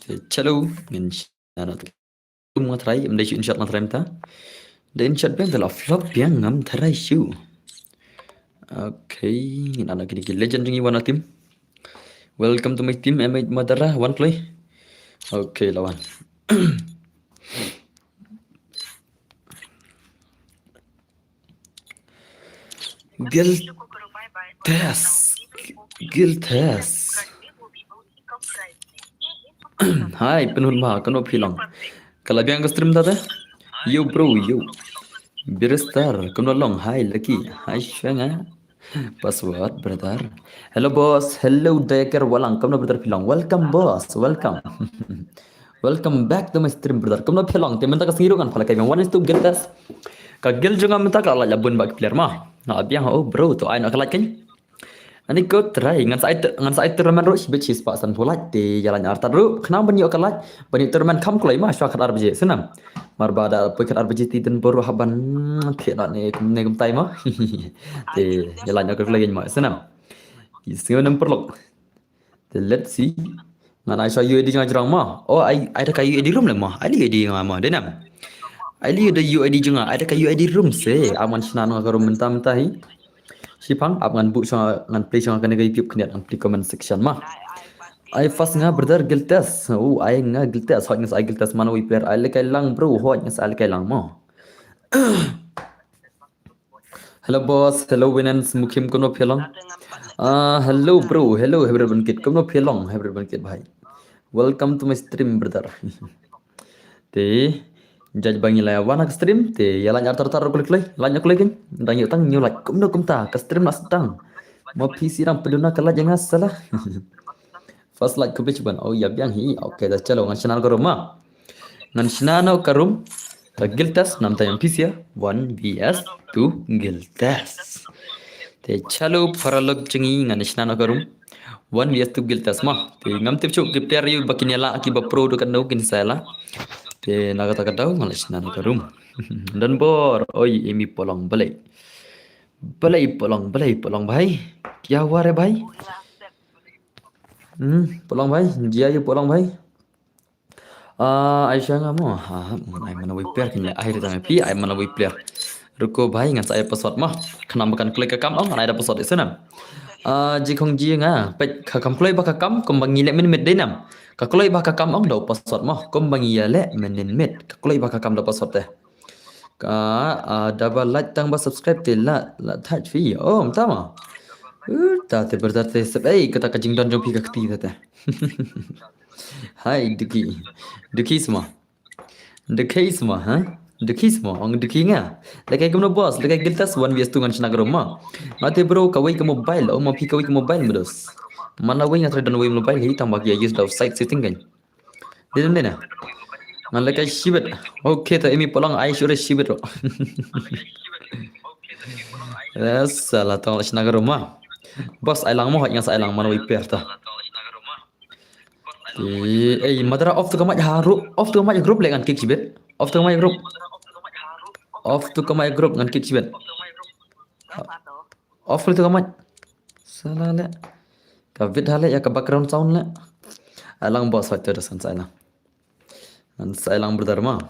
Chalo, min shana tu matrai, am dai shot matrai mta. Den shot bang la flop biang ngam tharai shu. Okay, anak kini legend jungi wana tim. Welcome to my team, am madara one play. Okay, lawan. Gil test. Gil test. Hai, penun ma, kano pilang. Kalau biang ke stream tata? Yo bro, yo. Birestar, kano long, hai laki. Hai shanga. Password, brother. Hello, boss. Hello, Decker. Walang. Come na, brother Pilang. Welcome, boss. Welcome. Welcome back to my stream, brother. Come na, Pilang. Te minta kasiro kan pala kayo. One is to get us. Kagil juga minta kalau labun bag player mah. Nah, biang oh bro, to ay nak kalat kan? Ani ko try ngan sa turnamen ro sibet sis pak san pulat di jalan arta ro. Kenapa banyak kalat? Banyak turnamen kam kulai mah syukur RBJ senam. Marbada pikir RBJ tidin baru haban tidak ne kum tay mah. Di jalan aku lagi mah senam. Istimewa nomor log. Let's see. Ngan ai sa UID ngajrang mah. Oh ai ada kayu UID room lah mah. Ai UID ngama denam. Ai ada UID juga. Ada kayu UID room se. Aman sinan ngakarum mentah-mentah hi. Sipang ap ngan bu so ngan play so kena YouTube kena ngan play comment section mah. I first nga brother giltas. Oh I nga giltas hot ngas I giltas mana we player I like lang bro hot ngas I like lang mo. Hello boss, hello Winans mukim kono phelong. Hello bro, hello everyone kid kono phelong everyone kid bhai. Welcome to my stream brother. Te judge bangi la wana stream te yalan tar klik lanya klik kan dan yuk tang nyulak kum ta ke stream nas tang mau PC ram peduna kala jangan salah first like kubich ban oh ya biang hi okay dah chalo ngan channel ko ma ngan channel karum ka giltas nam tayang PC ya 1 vs 2 giltas te chalo paralog chingi ngan channel karum 1 vs 2 giltas ma te ngam tip chuk gipter yu bakinyala akiba pro do kan no kin sala te naga tahu malas nan karum dan bor oi imi polong balai polong bhai क्या हुआ रे भाई polong bhai dia yu polong bhai Aisyah nggak mau ai mana we player kin akhir tanya pi ai mana we player ruko bhai ngan saya password mah kenapa kan klik ke kam ngan ada password di sana jikong ji nga pet kam klik baka kam kembang ngilek min med denam ka klik baka kam ong do password mah kembang ngilek min med ka klik baka kam do password teh ka double like tang ba subscribe te la touch fi oh mtama ta te berarti sebai kata kajing don jong pi ka kti teh hai duki semua ha duki semua orang duki nga lekai kamu bos lekai giltas 1 vs 2 ngan chana rumah mate bro kawai ke mobile oh mau pi kawai ke mobile medos mana wai ngatra dan wai mobile hi tambah ya use the site setting kan dia mana ngan lekai shibet okay ta imi polang ai sure shibet ro salah tong chana rumah bos ai lang mo hot ngas ai lang mana wai per ta madara off tu kamat haru off tu kamat group dengan kick sibet off tu kamat group dengan kick sibet off tu kamat salah le ka vid hale ya ka background sound le alang bos factor san salah an salang berdharma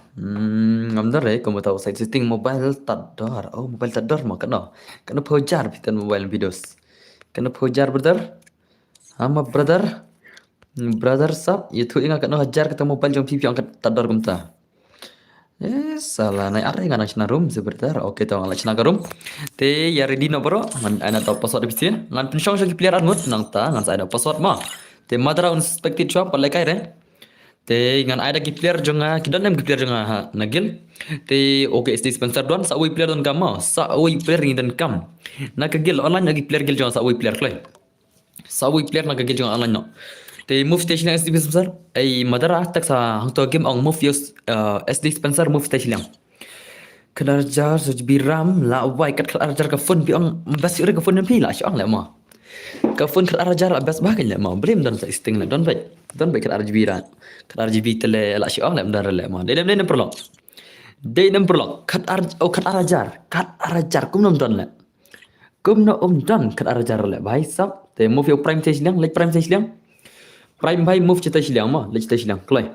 ngamdar re kamu tahu site setting mobile tadar oh mobile tadar mah kena pojar pitan mobile videos kena pojar brother ama brother sab itu ingat kan hajar kita mobile jom pipi angkat tadar kumta salah naik are ngana chna room sebentar oke to ngala chna room te ya ready no bro man ana to password bisin ngan pensyong syong player anut nang ta ngan sa password ma te madra unexpected shop palai kai re te ngan ada player jonga kidan nem player jonga nagil te oke SD sponsor don sa wi player don kama sa wi player ni dan kam na kagil online lagi player gil jonga sa wi player klai sa wi player na kagil jonga online no te move station SD dispenser ay madara tak sa hang to game ong move use SD dispenser move station yang kedarjar so biram la wai kat kedarjar ka phone bi ong bas ure ka phone pi la syang la ma ka phone kedarjar bas bah kan la ma blem dan sa sting la don bai kedarjar biran kedarjar bi tele la syang la ndar la ma de perlo de nem perlo kedarjar kum nom don la kum no don kedarjar la bai sap te move your prime station yang like prime station yang Prime bhai move kita silang mah, le kita silang. Kloi.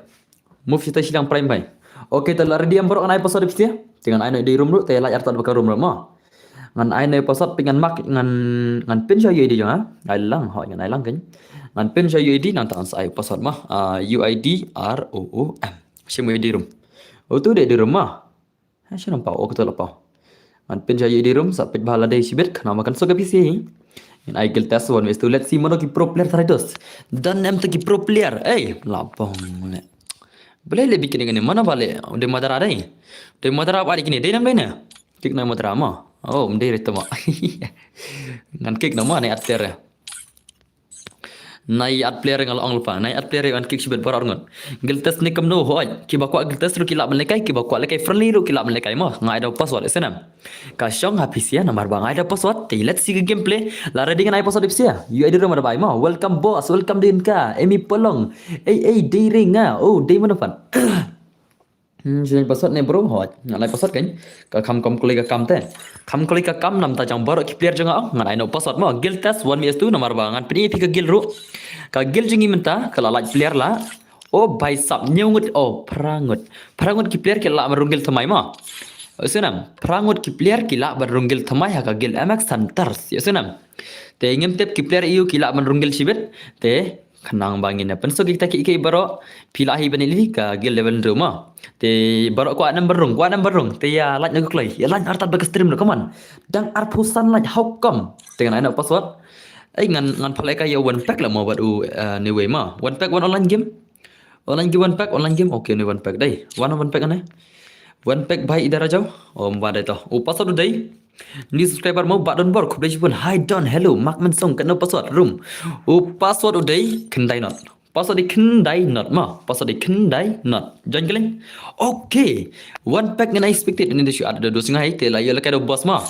Move kita silang prime bhai. Okey, telah ready am borok ngai episode pasti. Dengan ai di room lu, te la artan bakar room mah. Ngan ai ne episode pingan mak ngan pin show UID jang ha. Ai lang ho ngan ai lang kan. Ngan pin show UID nang tang sai episode mah. UID ROOM. Semua di room. Oh tu dia di room mah. Ha siapa nampak? Oh betul apa? Ngan pin show UID room sapit bahala dai sibet kena makan so PC. In I kill test one ways to let's see mono ki pro player terados. Dan em ki pro player. Lapong le. Boleh le bikin ini mana balik? Udah madara ada ni. Udah madara apa kini? Dia namanya. Kik nama madara mah. Oh, mending itu mah. Ngan kik nama ni at player. Nai at player kalau orang lupa. Nai at player kan kik sibet barar ngon. Giltes ni kamno hoi. Ki bakwa giltes ru kilap melekai. Ki bakwa lekai friendly ru kilap melekai mah. Ngai ada password senam. Kasyong habis ya nomor bang ada password. Let's see gameplay. Lara dengan ai password sia. You ada rumah bai mah. Welcome boss. Welcome din ka. Emi pelong. Day ring ah. Oh, day mana pan? Jadi password ni bro hoi. Ngai password kan? Ka kam klik ka kam te. Kam klik ka kam nam ta jang baru ki player jang ah. Ngai no password mah. Guild test 1vs2 nomor bang. Ngan pini pi ka guild ru. Ka guild jengi menta kalau like player lah. Oh bai sap nyungut. Oh perangut. Perangut ki player ke la merunggil thamai mah. Senam, perangut ki player kila berunggil thamai ha ka gil MX Hunters. Ya senam. Te ngem tep ki player iu kila berunggil sibet. Te kenang bangin pen so kita ki baro pilahi benili ka gil level rumah. Te baro ko anam berung. Te ya laj nak klai. Ya laj artat bag stream no kaman. Dang arpusan laj hukum. Dengan ana password. Ngan palai ka ya one pack lah mau buat ni way ma. One pack one online game. Online game. Okay ni one pack dai. One pack ane. One pack bhai idara jauh. Oh mbak dah. Oh password udah. Ni subscriber mau bak don bor ku boleh pun hi don hello mak men song kena password room. Oh password udah kendai not. Password di kendai not mah. Password di kendai not. Join kalian. Okay. One pack ngena expected ini dia ada dua sungai tela ya lekai do boss mah.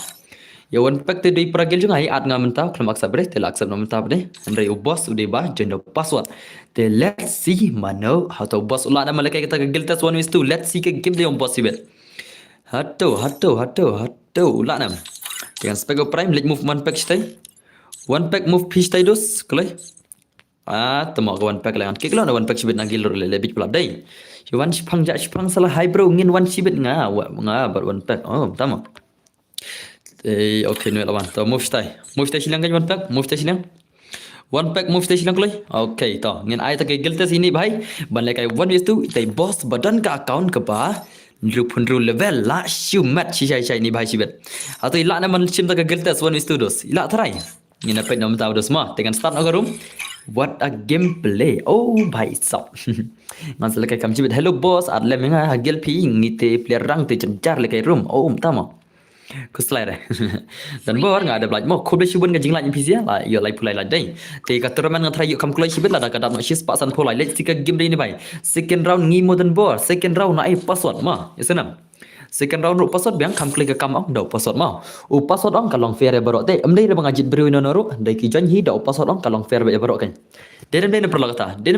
Ya one pack tu di peragil juga ad ngam mentah kalau maksa bre tela accept nom mentah bre. Andai boss udah bah join do password. Te let's see mano how to boss ulah nama lekai kita ke guild test 1vs2. Let's see ke game dia boss sibet. Hato ulah nam. Dengan spego prime let move one pack stay. One pack move fish stay dos kelai. Temak one pack lah. Kek lo one pack sibet nagil lebih pelap dai. One shipang salah high bro ngin one sibet nga ber one pack. Oh tama. Okay ni lawan. To move stay silang kan one pack. Move stay silang. One pack move stay silang kelai. Okay to. Ngin ai tak gil test ini bhai. Ban lekai 1vs2 tai boss badan ka account ke ba. Rupun level la siu match si ni bhai sibet. Atau ilak nama sim tak gil test 1vs2 dos. Ilak try. Ni dapat nom tahu dos mah. Dengan start nak room. What a gameplay. Oh bhai sap. Ngan selekai kam sibet hello boss adlem nga hagel pi ngite player rang te cencar lekai room. Oh tama. Kuslai dah. Dan bor nggak ada belajar. Mau kau bersibun ke jinglat NPC lah. Ia lagi pulai lagi. Tapi kata orang yang terayu kamu kulai sibet lah. Dah kadang nak shis pasan pulai. Let's see game ini bay. Second round ngimo dan bor. Second round nak password mah. Ya senam. Second round ru password biang kamu klik ke kamu dah password mah. Password orang kalau fair berok te. Amdai dia mengajit beri nonoru. Dai kijan hi dah password orang kalau fair berok kan. Dia perlu kata. Dia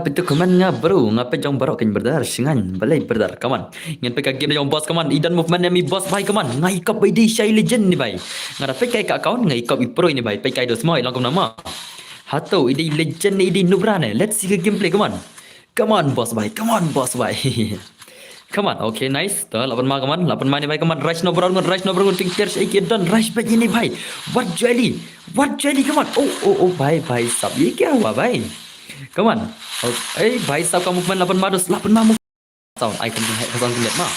betul kaman nga bro ngapa jong barok kan berdar singan balai berdar kaman ngan peka game jong boss kaman idan movement mi boss bhai kaman ngai kap by Shy legend ni bhai ngara peka ka account ngai kap pro ni bhai peka do semua ilang kam nama hato ide legend ni ide nubra ne let's see the gameplay kaman come on boss bhai come on okay nice to lapan ma ni bhai kaman rush no bro think pierce ek done rush back ni bhai what jelly come on oh bhai sab ye kya hua bhai come on. Bhai sab ka movement 8 ma move. Sound icon connect ma.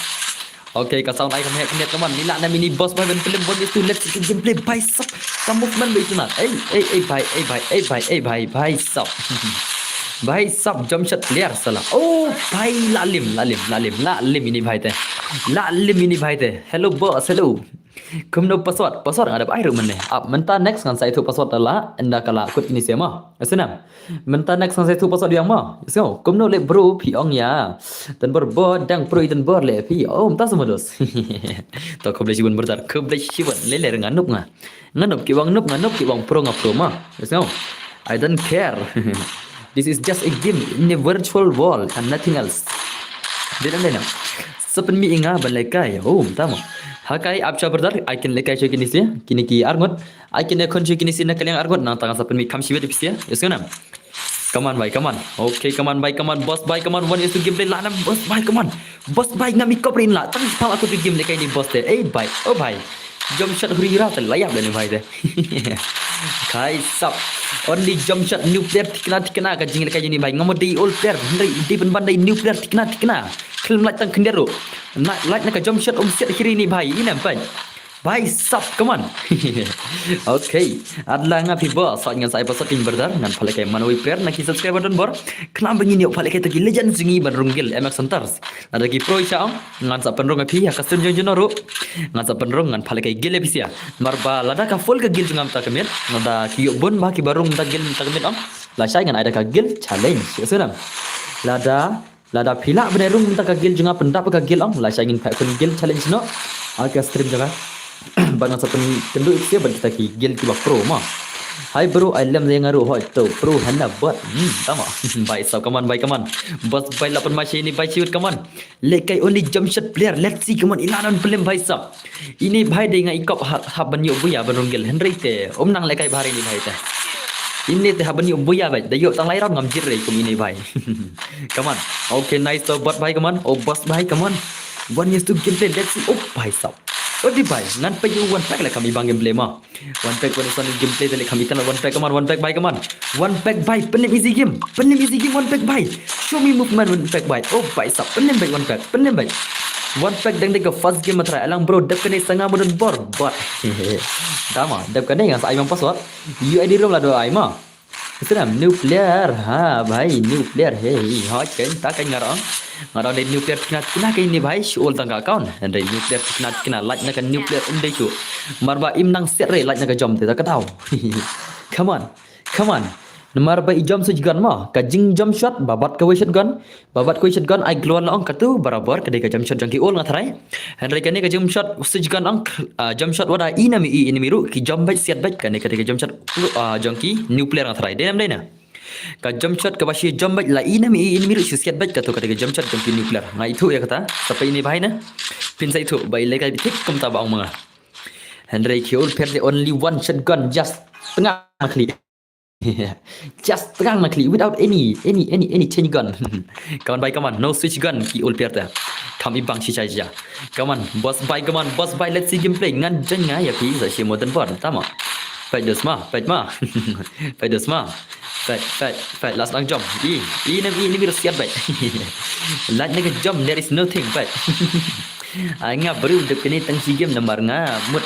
Okay, ka sound icon connect come on. Nila na mini boss bhai ben film bonus to let's see gameplay bhai sab. Ka movement bhai tunat. Bhai sab. Bhai sab jump shot clear salah. Oh, bhai lalim ini bhai te. Hello boss, hello. Kumno password ada apa air mana? Mentah next kan saya tu password adalah anda kala kut ini siapa? Senam. Mentah next kan saya tu password yang mah. So, kumno le bro piong ya. Dan berbod dang pro dan bor le pi. Oh, mentah semua dos. To kau boleh sibun bertar. Kau boleh sibun lele nganup nga. Nganup ki wang pro mah. So, I don't care. This is just a game in a virtual world and nothing else. Dia sepen mi inga balai oh tama hakai apcha berdar I can lekai choy kini sia kini ki argot I can kon choy kini sina kalian argot nang tangan sepen mi kam siwet pisia yesona Come on, bhai, come on. Okay, come on, bhai, come on. Boss, bhai, come on. One is to game play. Lana, boss, bhai, come on. Boss, bhai, ngami koprin lah. Tang pal aku tu game lekai ni boss deh. Bhai, oh bhai. Jump shot huri-hura terlayak dah ni bhai deh. Kai sap. Only jump shot new player tikna ka jing lekai ni bhai. Ngamo di old player. Di bandai new player tikna. Film light tang kenderu. Light nak jump shot set kiri ni bhai. Ini bhai. Bhai sap, come on. Okay, adlah ngapi bos. Saat dengan saya pasal tim berdar dengan palakai manui player nak subscribe dan bor. Kenapa begini palakai tadi legend zingi berunggil MX Hunters. Ada lagi pro isya ngan sa penrong api ya custom jonoru. Ngan sa penrong ngan palakai gil episya. Marba lada ka full ka gil jungam ta kemet. Nada kiyo bon ba ki barung ta gil ta kemet La sai ngan ada ka gil challenge. Yasunam. Lada pila benerung ta ka gil jungam pendap ka gil La sai ngin pa gil challenge no. Aga stream jaga. Bang sa tendu isia ban kita ki gil ki pro ma. Hai bro, I lem yang ngaruh hoi tu. Pro hana buat. Tama. Baik so come on, baik come on. Bos baik lapan macam ini baik ciut come on. Lekai only jump shot player. Let's see come on ilanan pelem baik sab. Ini baik dia dengan ikop haban yuk buya berunggil. Henry te om nang lekai bahari ni baik te. Ini te haban yuk buya baik. Dayuk tang lairan ngam jir kum ini baik. Come on. Okay nice so buat baik come on. Oh boss baik come on. One is to gameplay. Let's see. Oh baik sab. Oh di bhai, ngan pa yung one pack lah kami bang gameplay ma. One pack one is on gameplay tadi kami kan one pack come on, one pack bhai come on. One pack bhai, penim easy game one pack bhai. Show me movement one pack bhai. Oh bhai sab, penim bhai one pack, penim bhai. One pack dang dang first game matrai alang bro dap kene sanga modern bor. Dama, dap kene yang sa imam password. UID rom lah do ai ma. Senam new player. Ha bhai, new player. Hey, ha kan tak kan ngarang dari nuclear kena ke ini bhai show tangga account dari nuclear kena like nak nuclear umdai chu marba im nang set re like nak jom te tak tahu. Come on marba i jom suj gun ma ka jing jump shot babat ka shotgun ai keluar lang ka tu barabar ka dei ka jump shot jangki ol ngatrai henry kane ka jump shot suj gun ang jump shot wada ini miru ki jump baik set baik kane ka dei ka jump shot jangki nuclear ngatrai denam dena ka jump shot ka bashi jump baik la ini miru siat baik ka tu ka dei jump shot jangki nuclear ngai itu ya kata sampai ini bhai na pin sai itu bai lekai tik kum ta baong mga henry ki ol per the only one shotgun just tengah kali. Just terang nakli without any chain gun. Kawan baik kawan, no switch gun ki ul pierta. Kami bang si saja. Kawan, boss baik let's see gameplay ngan jen ngai ya pi sa si modern board tama. Fight ma. Fight last lang jump. Ini virus siap baik. Lat nak jump there is nothing but. Nga baru dek ni tang si game nomor ngamut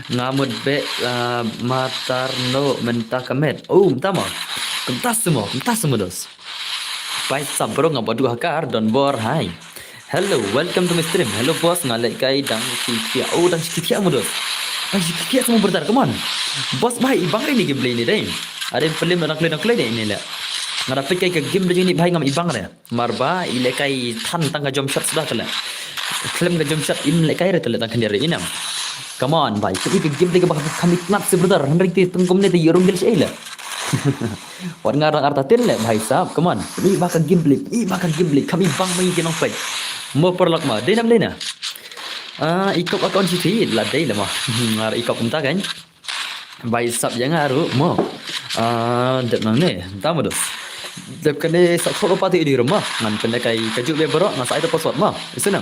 ngamut be matarno mentah kamet. Oh, tama. Kentas semua dos. Baik sabro ngabadu hakar don bor hai. Hello, welcome to my stream. Hello boss ngalek kai dang sikia. Oh, dang sikia mo dos. Ay sikia semua berdar. Come on. Boss bhai ibang ni gameplay ni dai. Ada film nak play ni lah. Ngarapit kay game begini bhai ngam ibang re marba ilekai than tangga jump shot sudah tele claim ka jump shot in lekai re tele tang khandere inam. Come on bhai tapi ke game tega kami knap sebentar henry ti tengkom ne ti yorung gel seila wan ngarang arta tin le bhai sahab. Come on ini makan gameplay kami bang mai ke nong pai mo perlak ma denam lena ikop account si la dei le ma ngar ikop entah kan bhai sahab yang aru mo dek nang ne tamu dos dep kene sa tholo pati di rumah ngan pendekai kaju be borok ngan sa itu password ma isenam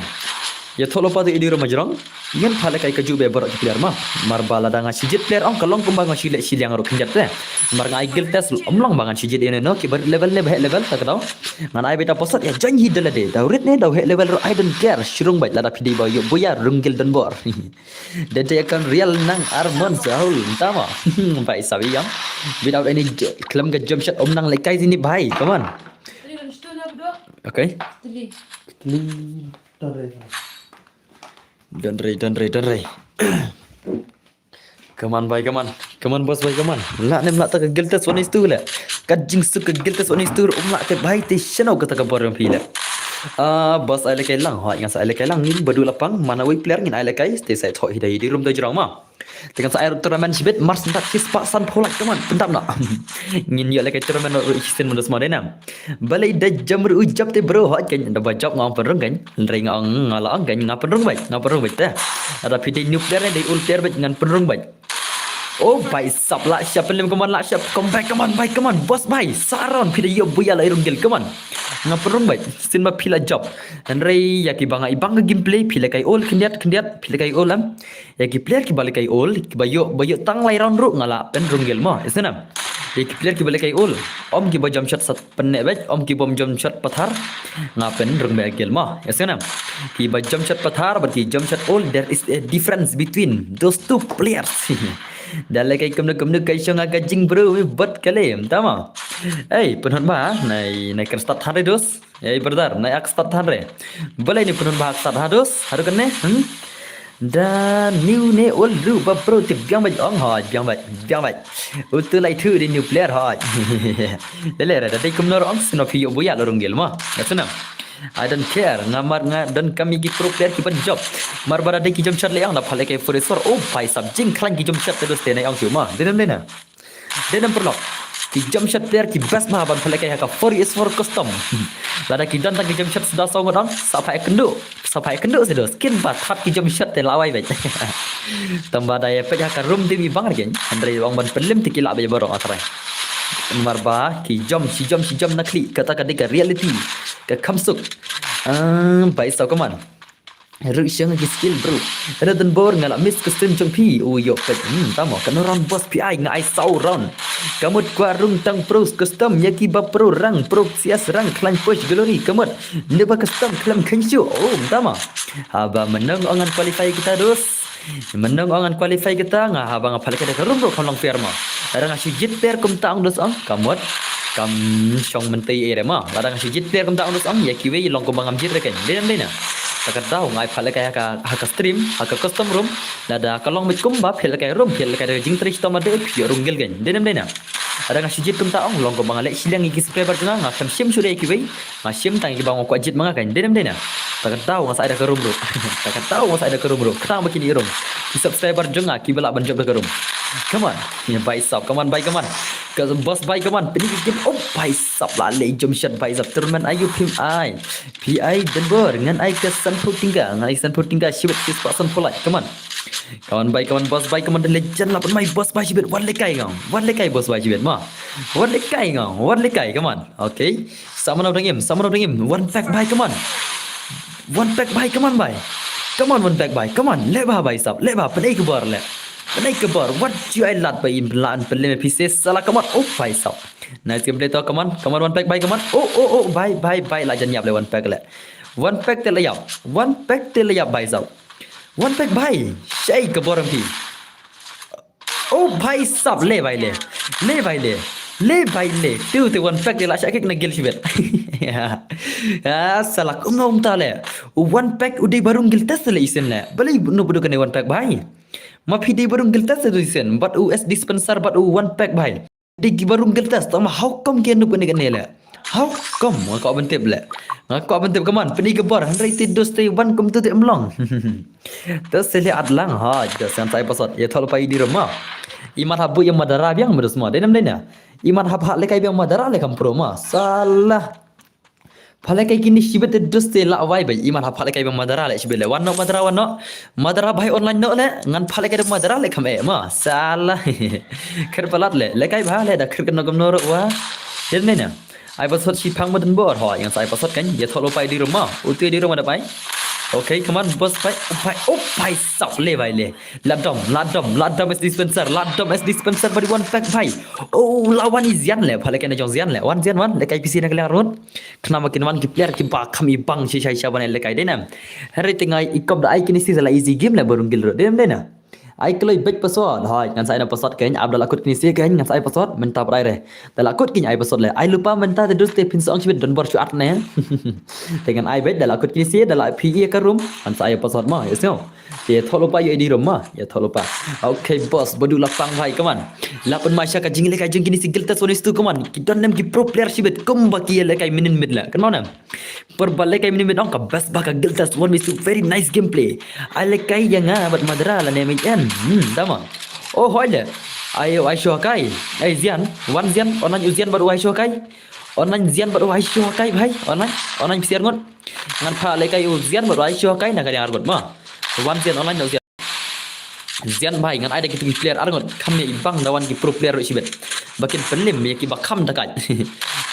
ya tholo pati di rumah jerong ngan phale kai kaju be borok player ma marbala danga sijit player ong kalong kumbang ngasile silyang ro kenjat te mar ngai gil tes omlong bangan sijit ene no ki level tak tahu ngan ai beta password ya janji dala de daurit ne dau level ro I don't care shurung bait lada pidi ba yo boya runggil dan bor dede akan real nang armon sahul tama bai sabi yang without any claim ga jump shot nang lekai sini bhai come on okay don't ray come on boss bhai come on la nem la ta giltas one is tu la kajing su ka giltas one is tu la te bhai te shenau ka ta ka bor pila boss ai lekai lang hoi ngas ai lekai lang ngin badu lapang mana wei player ngin ai lekai stay sai thoi hidai di room tu jrong ma dengan saya turnamen sibet mars ndak kis pak san pholak teman pendam nak ngin ya lekai turnamen ro isten mundos madenam balai da jamur ujap te bro hoi kan da bajap ngam pereng kan rei ngang ngalang kan ngap pereng bai ta ada pidi new player dei ul player bai ngan pereng bai Oh bhai sab la siap pelim come on la siap come on boss bhai saron pila yo buya la irunggil come on ngaperung bhai sin ma pila job andre ya ki banga ibanga gameplay pila kai all kendiat pila kai all am ya ki player ki balik kai all ki bayo tang lai round ru ngala pen runggil ma isna ya ki player ki balik kai all om ki ba jump shot sat penne baj om ki bom jump shot pathar ngapen rung bagel ma isna ki ba jump shot pathar berarti jump shot all there is a difference between those two players Dalam kai kemna kai syong aga jing bro bet kalim tama. Penhun ba nai kan start hari dos. Brother nai ak start hari. Boleh ni penhun ba ak start hados haru kan ne. Dan new ne ol ru ba pro tip biang ba ong ha biang ba. Utu lai thu di new player ha. Lele ra dai kemna ong sino phi yo buya lorong gel ma. Gasna. I don't care ngamar dan kami gi pro player ki ban job mar barada ki jom chat le ang na phale kai foresor oh pai sab jing khlang ki jom chat terus tenai ang cuma denam perlo ki jom chat player ki best ma ban phale kai ha ka for custom lada ki dan tak ki jom chat sudah song orang sapai kendo sedo skin ba thap ki jom chat te lawai bai tambah daya pe ha ka room tv bang argen andre wang ban pelim ti ki la be borong atrai marba ki si jom nakli kata ka reality ke kamsuk bai sao kaman rực siang lagi skill bro ada dan bor ngalak miss custom jong pi yo pet tamo kan ron boss pi ai ngai sau ron kamut kwa rung tang pros custom yaki ba pro rang pro sias rang klan push glory kamut neba custom klam khanshu tamo haba menang angan qualify kita dos menang angan qualify kita ngah habang apal kada karum bro kolong firma ada ngasih jit per kum taung dos kamut kam song mentei ere ma ladang si jit per kam taung dos ya kiwe long ko bangam jit rekan dena tak tahu ngai phale kaya ka stream ka custom room lada kalong mit kum ba phel kaya room phel kaya jing trish to made phi runggil gen dena ada ngasih jit kum taung long ko bangale silang gi subscriber tengah ngam sim sudah kiwe sim tang gi bang ko jit manga kan dena tak tahu ngasa ada ke room bro tak tahu ngasa ada ke room bro ketang begini room ki subscriber jenga ki bala ban job ke room come on ya bye sap come on ke boss bye come on ini game bye sap la le jom shot bye sap turman ayu pi dan bor ngan ai ke sanpu tinggal shibet sis pasan pula come on kawan boss bye come on legend la mai boss bye shibet wan lekai boss bye shibet ma wan lekai come on okay sama no game one pack bye come on one pack bye come on bye come on one pack bye come on leba bye sap leba penai ke bar what you I lat by imlan pelem pieces salah come on bye sap nice game play to come on one pack bye come on bye la jan yap le one pack te layap bye sap one pack bye shay ke bar pi bye sap le tu te one pack te la syak na gil sibet salah ngom ta le one pack udai barung gil tas le isen le bali no bodo kene one pack bye ma phi dei barung gil tas tu isen but us dispenser but one pack bye dei barung gil tas tama how come ke no kene le how come ko bentep le ko bentep kaman peni gebar handrai tidos te one kum tu te emlong tas le adlang ha das santai pasot ya thol pai di rumah iman habu yang madara biang merus ma denam dena iman hab hak le kai biang madara le kam pro ma salah phale kai kini sibet dus te la wai bai iman hab phale kai biang madara le sibele wanno madara bai online no le ngan phale kai madara le kam ma salah ker palat le kai ba le da ker kan gam no wa dena ai pasot si phang madan bor ho yang sai pasot kan ya tholo pai di rumah uti di rumah da pai okay come on boss pai sap le bai le ladom es dispenser bari one pack bai lawan izian le phale kan jong zian le wan le kai pc na kala run kena makin wan ki player ki ba kami bang si ban le kai dena hari tingai ikop da ai kini si la easy game le barung gil ro dena ai kloi bek pasot hai ngan sai na pasot kan abdal akut kini si kan ngan sai pasot menta brai re dal akut kini ai pasot le ai lupa menta terus te pin song chibet don bor chuat ne dengan ai bet dal akut kini si dal pi ka room ngan sai pasot ma yes no ye tholo pa ye di room ma ye tholo pa okay boss bodu lapang bhai kaman lapan masya ka jing le kai jing kini si gilta sonis tu kaman ki don nem ki pro player chibet kum baki le kai minin mid la kan mana per balik kai minin mid on ka best baka gilta one is very nice gameplay ai le kai yang bat madra la ne mi dama hoi le ayo ai show kai ai zian online uzian baru ai show kai online zian baru ai show kai bhai online share ngot ngan pha le kai uzian baru ai show kai na ka argot ma one zian online uzian Zian bai ngan ada gitu player arngot kami ibang dawan ki pro player sibet. Bakin pelim ya ki bakam dekat.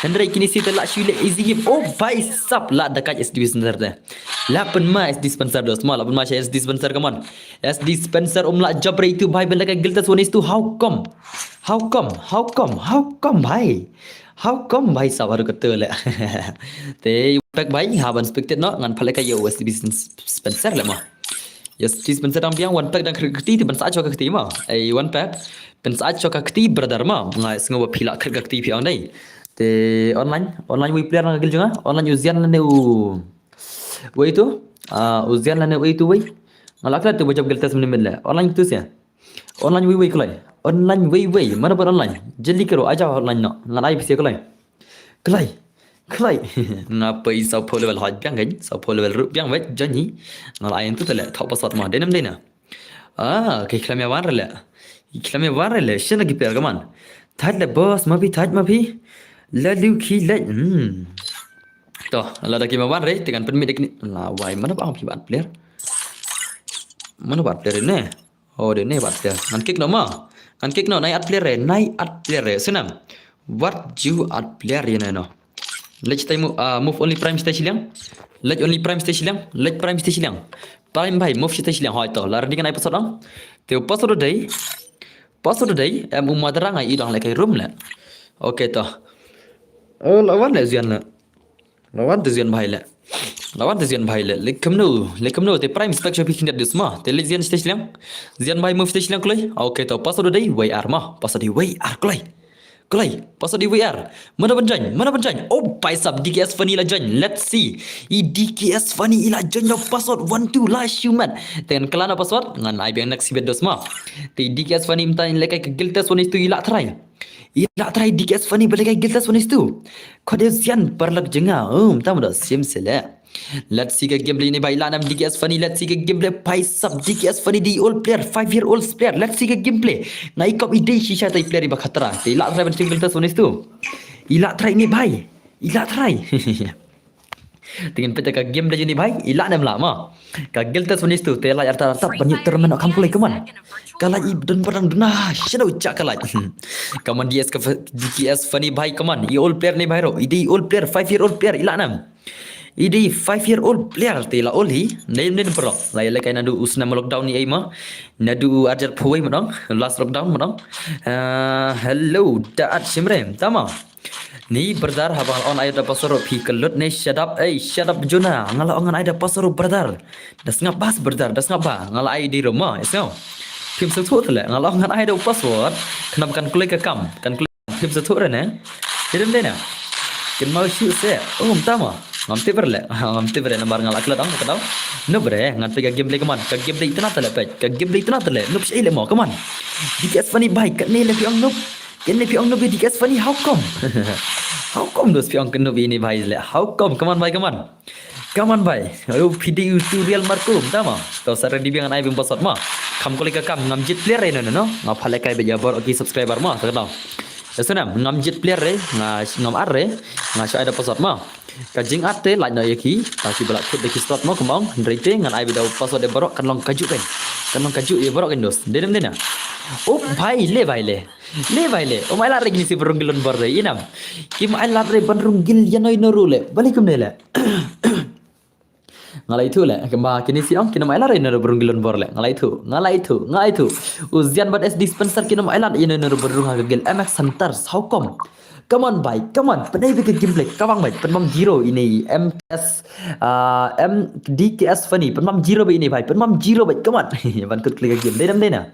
Hendrai kini si telak syule easy game. Oh bai sap la dekat SD dispenser dah. La penma SD dispenser dos mal penma SD dispenser come on. SD dispenser la jabra itu bai benda ka giltas one is to how come? How come? How come? How come bai? How come bai sabar kata le. Te pack bai haban expected no ngan phale ka yo SD dispenser le ma. Yes, dispenser dang biang one pack dang kerti ti ban sa cho ka kerti ma. Ai one pack ban sa cho ka kerti brother ma. Ngai sengo phila ka kerti piang dai. Te online we player nang gil junga. Online uzian la neu. Wei tu uzian la neu wei tu wei. Ngalak la tu bajab gil tas menimel la. Online tu sia. Online wei kelai. Online wei mana ber online. Jeli kero aja online no. Ngalai pisia kelai. Ngapa isau po level hot biang kan sau po level rup biang wet janji ngal ayen tu tele thau pasat ma denam dena ke iklamya war le shin lagi per gaman thad le boss ma pi la liu ki le to la da ki ma war re dengan permit dik ni la wai mana ba pi ban player ne oh de ne bat player ngan kick no ma ngan kick no nai at player re senam what you at player ye no Let's move only prime stage liang. Let only prime stage liang. Let prime stage liang. Prime bhai move stage liang hoi to. Lar dengan ai pasal dong. Teu pasal day. Em umadra ngai idang like room le. Okay to. Oh lawan le zian le. Lawan tu zian bhai le. Lekum no te prime spec shopi kinda disma. Te le zian stage liang. Zian bhai move stage liang klai. Okay to pasal day way arma. Pasal di way ar klai. Pasal di VR. Mana benjang? Oh, paisap DKS funny lah jan. Let's see. DKS funny ilah jan yo password 12 lah human. Dengan kelana password ngan ai biang nak sibet dos ma. Ti DKS funny minta lekai ke giltas one itu ilah try. DKS funny balekai giltas one itu. Kode sian perlak jenga. Minta mudah sim sele. Let's see ke gameplay ni baiklah nam DKS funny. Let's see ke gameplay paisap DKS funny di old player 5-year-old player. Let's see ke gameplay. Ngai kop ide shisha tai player ba khatra. Te ilak try penting giltas one itu. Ilak try ni bhai. Dengan peta ka gameplay ni bhai. Ilak nam la ma. Ka giltas one itu te la arta banyak termen kam kulai kaman. Kala ibdan barang dana shino cak kala. Kaman DKS funny bhai kaman. I old player ni bhai ro. Ide old player 5-year-old player ilak nam. Ini 5-year-old player tela oli name pro lai kai nadu usna lockdown ni ai ma nadu ajar phoi madong last lockdown madong hello daat simrem tama ni brother habang on aida pasoro phi kelut ne shut up jona ngala on aida pasoro brother das ngabas brother das ngaba ngala ai di rumah esau phim sathu tele ngala on aida password kenapa kan klik ke kam kan klik phim sathu re ne direm dena kin mau shoot se tama ngamti berle nambar ngalak ladang kadang no bre ngan pega gameplay kaman ka gameplay itna tale no psi le mo kaman DKS funny bhai kat ne le piang no DKS funny how come dos piang kan no ini bhai le how come kaman bhai ayo video tutorial markum tama to sare di biang ai bim pasot ma kam ko le ka kam ngam jit player no ngapale kai be jabor okay subscriber ma kadang Esunam ngam jit player re ngam arre ngasih ada pasot ma kajing ate like na yaki kasi balak kut deki start mo kembang rate ngan ai bidau password de borok kan long kaju ye borok kan dos dedem dena oh bhai le o mai la regni si berunggilon bor re inam kim ai la re berunggil yanoi norule balikum ne le ngalai tu le kemba kini siang kina mai la re no berunggilon bor le ngalai tu uzian bad es dispenser kina mai la ino no berung hagel MX Center how come Come on, penai bikin gameplay. Kawang baik, penmam zero ini DKS funny, penmam zero baik ini baik, come on. Ban kut klik game, dena.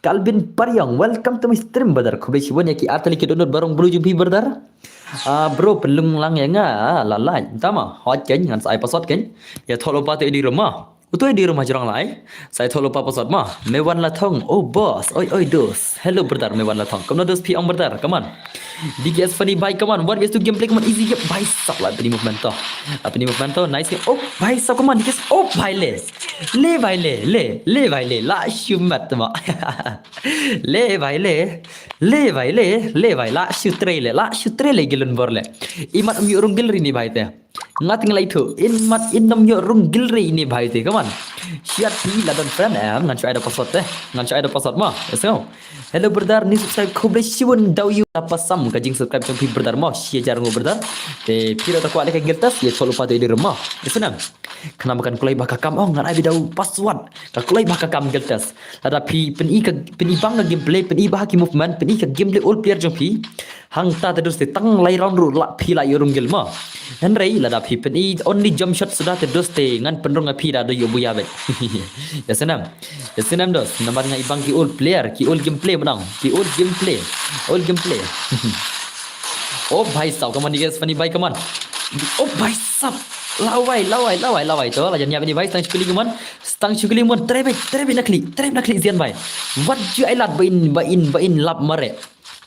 Calvin Paryong, welcome to my stream brother. Kau besi banyak ki atali ki download barang blue jumpi brother. Bro pelung lang ya nga lalai. Tama, hot kan ngan sai password kan. Ya tholo pa di rumah. Utoi di rumah jorang lai. Saya tholo pa password ma. Mewan Lathong. Oh boss. Oi dos. Hello brother Mewan Lathong. Kamu dos piang brother. Come on. DKS funny bye come on. What is to gameplay come on easy ke bye sap lah pani movement to. Nice ke. Oh bye sap come on DKS. Oh bye le. Le bye le. La shumat ma. Le bye la shutre le gilun borle. Imat urung gilri ni bye te. Ngating lai tu. Imat innam rung gilri ni bye te. Come on. Siat pi la dan friend ngan cai ada password teh. Ngan cai ada password mah. Let's go. Hello brother, ni subscribe ko boleh siwon dau you apa sam kajing subscribe jong pi brother mah. Sia jarang brother. Te pira tak kuat lekai geltas ya tolu pada di rumah. Senang. Kenapa kan kulai bakal kam ngan ai dau password. Ka kulai bakal kam geltas. Ada pi pen i bang gameplay pen i bahaki movement pen i ka gameplay all player jong pi. Hang ta terus tang lai round ru la pi la yorum gel mah. Henry lada pi pen i only jump shot sudah terus te ngan penrung pi da do yo buya bet. Ya senam. Ya senam dos. Namar ngai bang ki all player, ki all gameplay menang. Ki all gameplay. All gameplay. Oh भाई साहब कमान guys funny bye कमान oh भाई साहब lawai to la jannya bani bhai stang chukli mon trebe nakli zian bhai what you I lat bain lap mare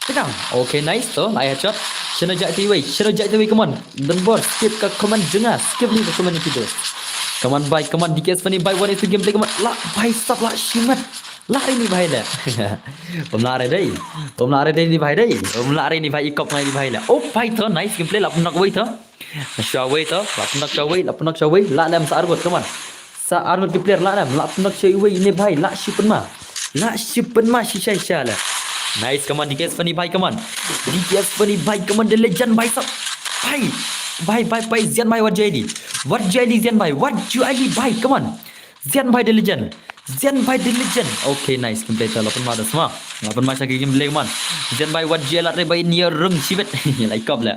tegang okay nice to I headshot shana jai tiwi come on dan bor skip ka command jengas skip ni ka command video come on bhai come on DKS funny bhai one is to gameplay come on la bhai sab la shimat lari ni bhai la om lari dai ni bhai dai om lari ni bhai ikop ngai ni bhai la oh bhai to nice gameplay lap nak wei to Shaway to, lap nak shaway, la lam sa argot come on. Sa argot ki player la lam, lap nak shaway ni bhai, la shipen ma shi sha la. Nice come on DKS funny bhai come on. DKS funny bhai come on the legend bhai sab. Bhai Zian bhai what JD. What JD Zian bhai, what JD bhai come on. Zian bhai the legend. Okay nice gameplay to lapan ma das ma. Lapan ma sagi gameplay come on. Zian bhai what JL re bhai near rung sibet. Ngalai kop le.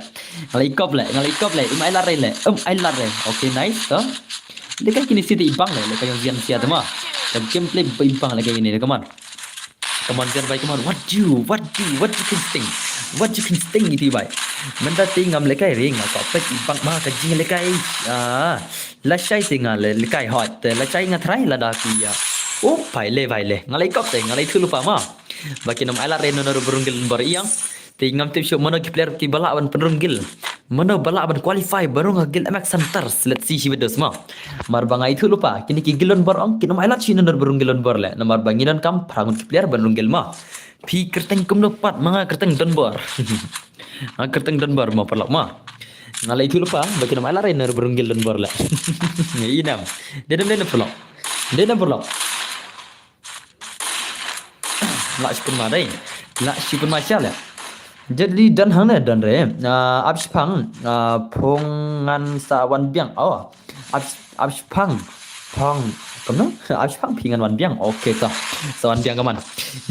Im ai lar re le. Okay nice to. Lekai kini siti ibang le, lekai yang Zian sia ma. Dan gameplay ibang lekai ini come on. Come on Zian bhai come on. What you can sting itu bhai. Menda tingam lekai ring atau pek ibang ma kajing lekai. La shai singa lekai hot. La shai ngatrai la dah kia. Oh, bhai le ngalai kop te ngalai thulu pa ma baki nam ala reno no berunggil bar iyang te ngam tip show mono ki player ki bala ban penrunggil mono bala ban qualify baru ngagil MX Center let's see hibedos ma mar bangai thulu pa kini ki gilon bar ong kinam ala china no berunggilon bar le namar banginan kam prangun ki player berunggil ma pi kerteng kum no pat manga kerteng don bar kerteng don bar ma perlak ma ngalai thulu pa baki nam ala reno berunggil don bar le inam dedem perlak la shipun ma dai la shipun ma sha le jadi dan hang ne dan re abspang pongan sa wan biang oh abspang pong kamu abspang pingan wan biang okay ta sa wan biang kaman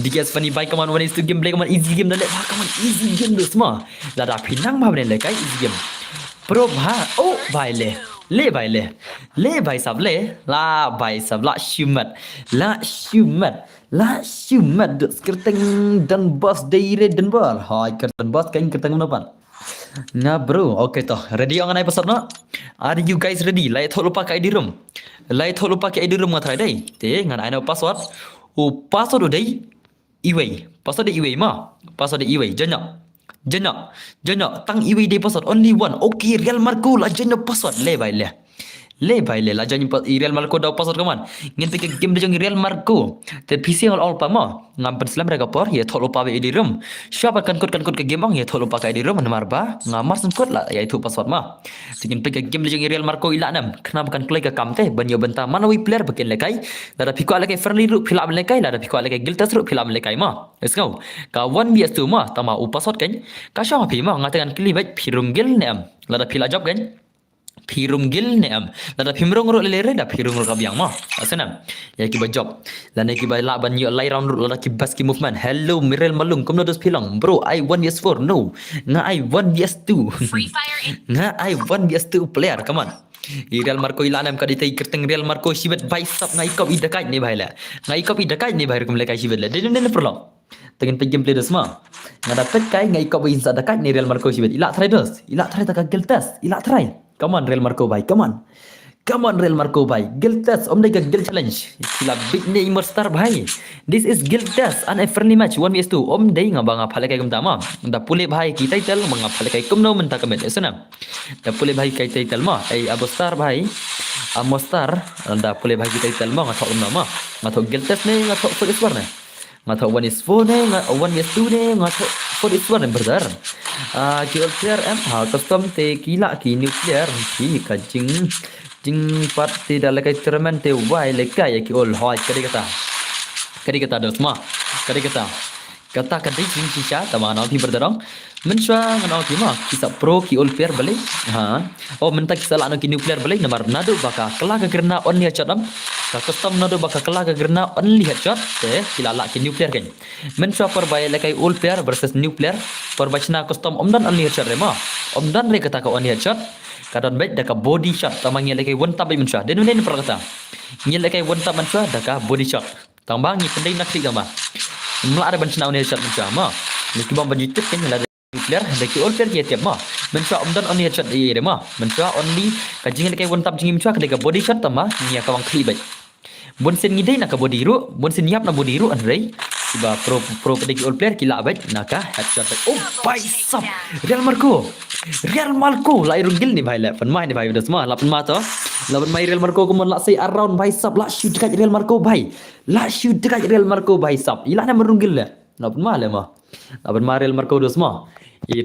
DKS funny bye kaman one is to gameplay kaman easy game dan le kaman easy game do semua la da pinang ma bne le kai easy game pro bha oh bhai le bhai sab le la bhai sab la shumat kerteng dan bos daire dan bal hai kerteng bos kain kerteng menopan nah bro okay toh ready ang anai pasal no are you guys ready lai thol lupa ka ID room ngatrai dai te ngan ai no password password dai iwei password janya tang iwei dai password only one okay real marco la janya password le bhai le la janya Real Marco daw password kaman ngin pe game jong Real Marco te PC all pa mo ngam penslam mereka por ye tholo pa be di room siapa kan kod ke game ong ye tholo pa ka di room namar ba ngamar sun kod la yaitu password ma tingin pe game jong Real Marco ila nam kenapa kan klay ka kamte banyo benta manawi player bekin lekai dara piko lekai friendly ru filam lekai dara piko lekai giltas ru filam lekai ma let's go ka 1vs2 ma tama password kan ka sha pi ma ngatangan klibet pirunggil nem la da pila job kan Pirunggil neam lada pimrong ro lele da pirung ro kabiang ma asenam ya ki job lana ki la ban yo lai round ro lada ki bas ki movement hello mirel malung kom no dos pilang bro I 1vs4 no nga I 1vs2 nga I 1vs2 player come on Real Marco ilanam ka ditai kerteng Real Marco sibet bai sap ngai kop idakai ni bhai la ngai kop idakai ni bhai kum lekai sibet la den perlo Tengin pe gameplay dos ma ngada pet kai ngai kop insa dakai ni Real Marco sibet ila try tak geltas ila try Come on Real Marco bhai, come on Real Marco bhai. Guild test, om ka guild challenge. Sila big name star bhai. This is guild test, an friendly match 1vs2. Om dai nga banga phale kai kum tama. Da pule bhai ki title manga phale kai kum no menta kamet esana. Da pule bhai kai title ma ai abo star bhai. Amo star da pule bhai ki title ma nga thok ma. Nga thok guild test ne nga thok for this one ne. Nga thok 1is4 ne nga 1vs2 ne nga thok for this one brother. Kill player custom te kila ki nuclear ki kajing Jing parti dalakai turnamen te wai lekai ki ol hoi kadi kata dos ma kadi kata kadi jing sisa tama na thi berdarong menswa ngana ki ma kita pro ki ol player balik oh mentak sala no ki nuclear balik namar nadu baka kala ka gerna on ya chodam ka custom nadu baka kala ka gerna only headshot te kilala ki nuclear kan menswa per bay lekai ol player versus nuclear per bachna custom omdan only headshot re ma omdan re kata ka on headshot kadon bet daka body shot tamang ngel lekai one tap bay menswa den nen per kata ngel lekai one tap menswa daka body shot tambang ni pendai nak klik gama mula ada bencana on headshot menswa ma ni ki bom banjit kan la nuclear daki all player kia tiap ma menswa omdan on headshot ye ma menswa only kajing lekai one tap jing menswa kadai body shot tama ni ka wang klik bay bon sen ngidai nak body ru bon sen yap na body ru anrei tiba pro kadai all player kila bay naka headshot oh baisap Real Marco la irungil ni bhai la pan mai ni bhai udah semua la pan ma to la pan mai Real Marco ko mon la say around bhai sab la shoot dekat Real Marco bhai la shoot dekat Real Marco bhai sab ila na merunggil la pan ma le ma la pan ma Real Marco udah semua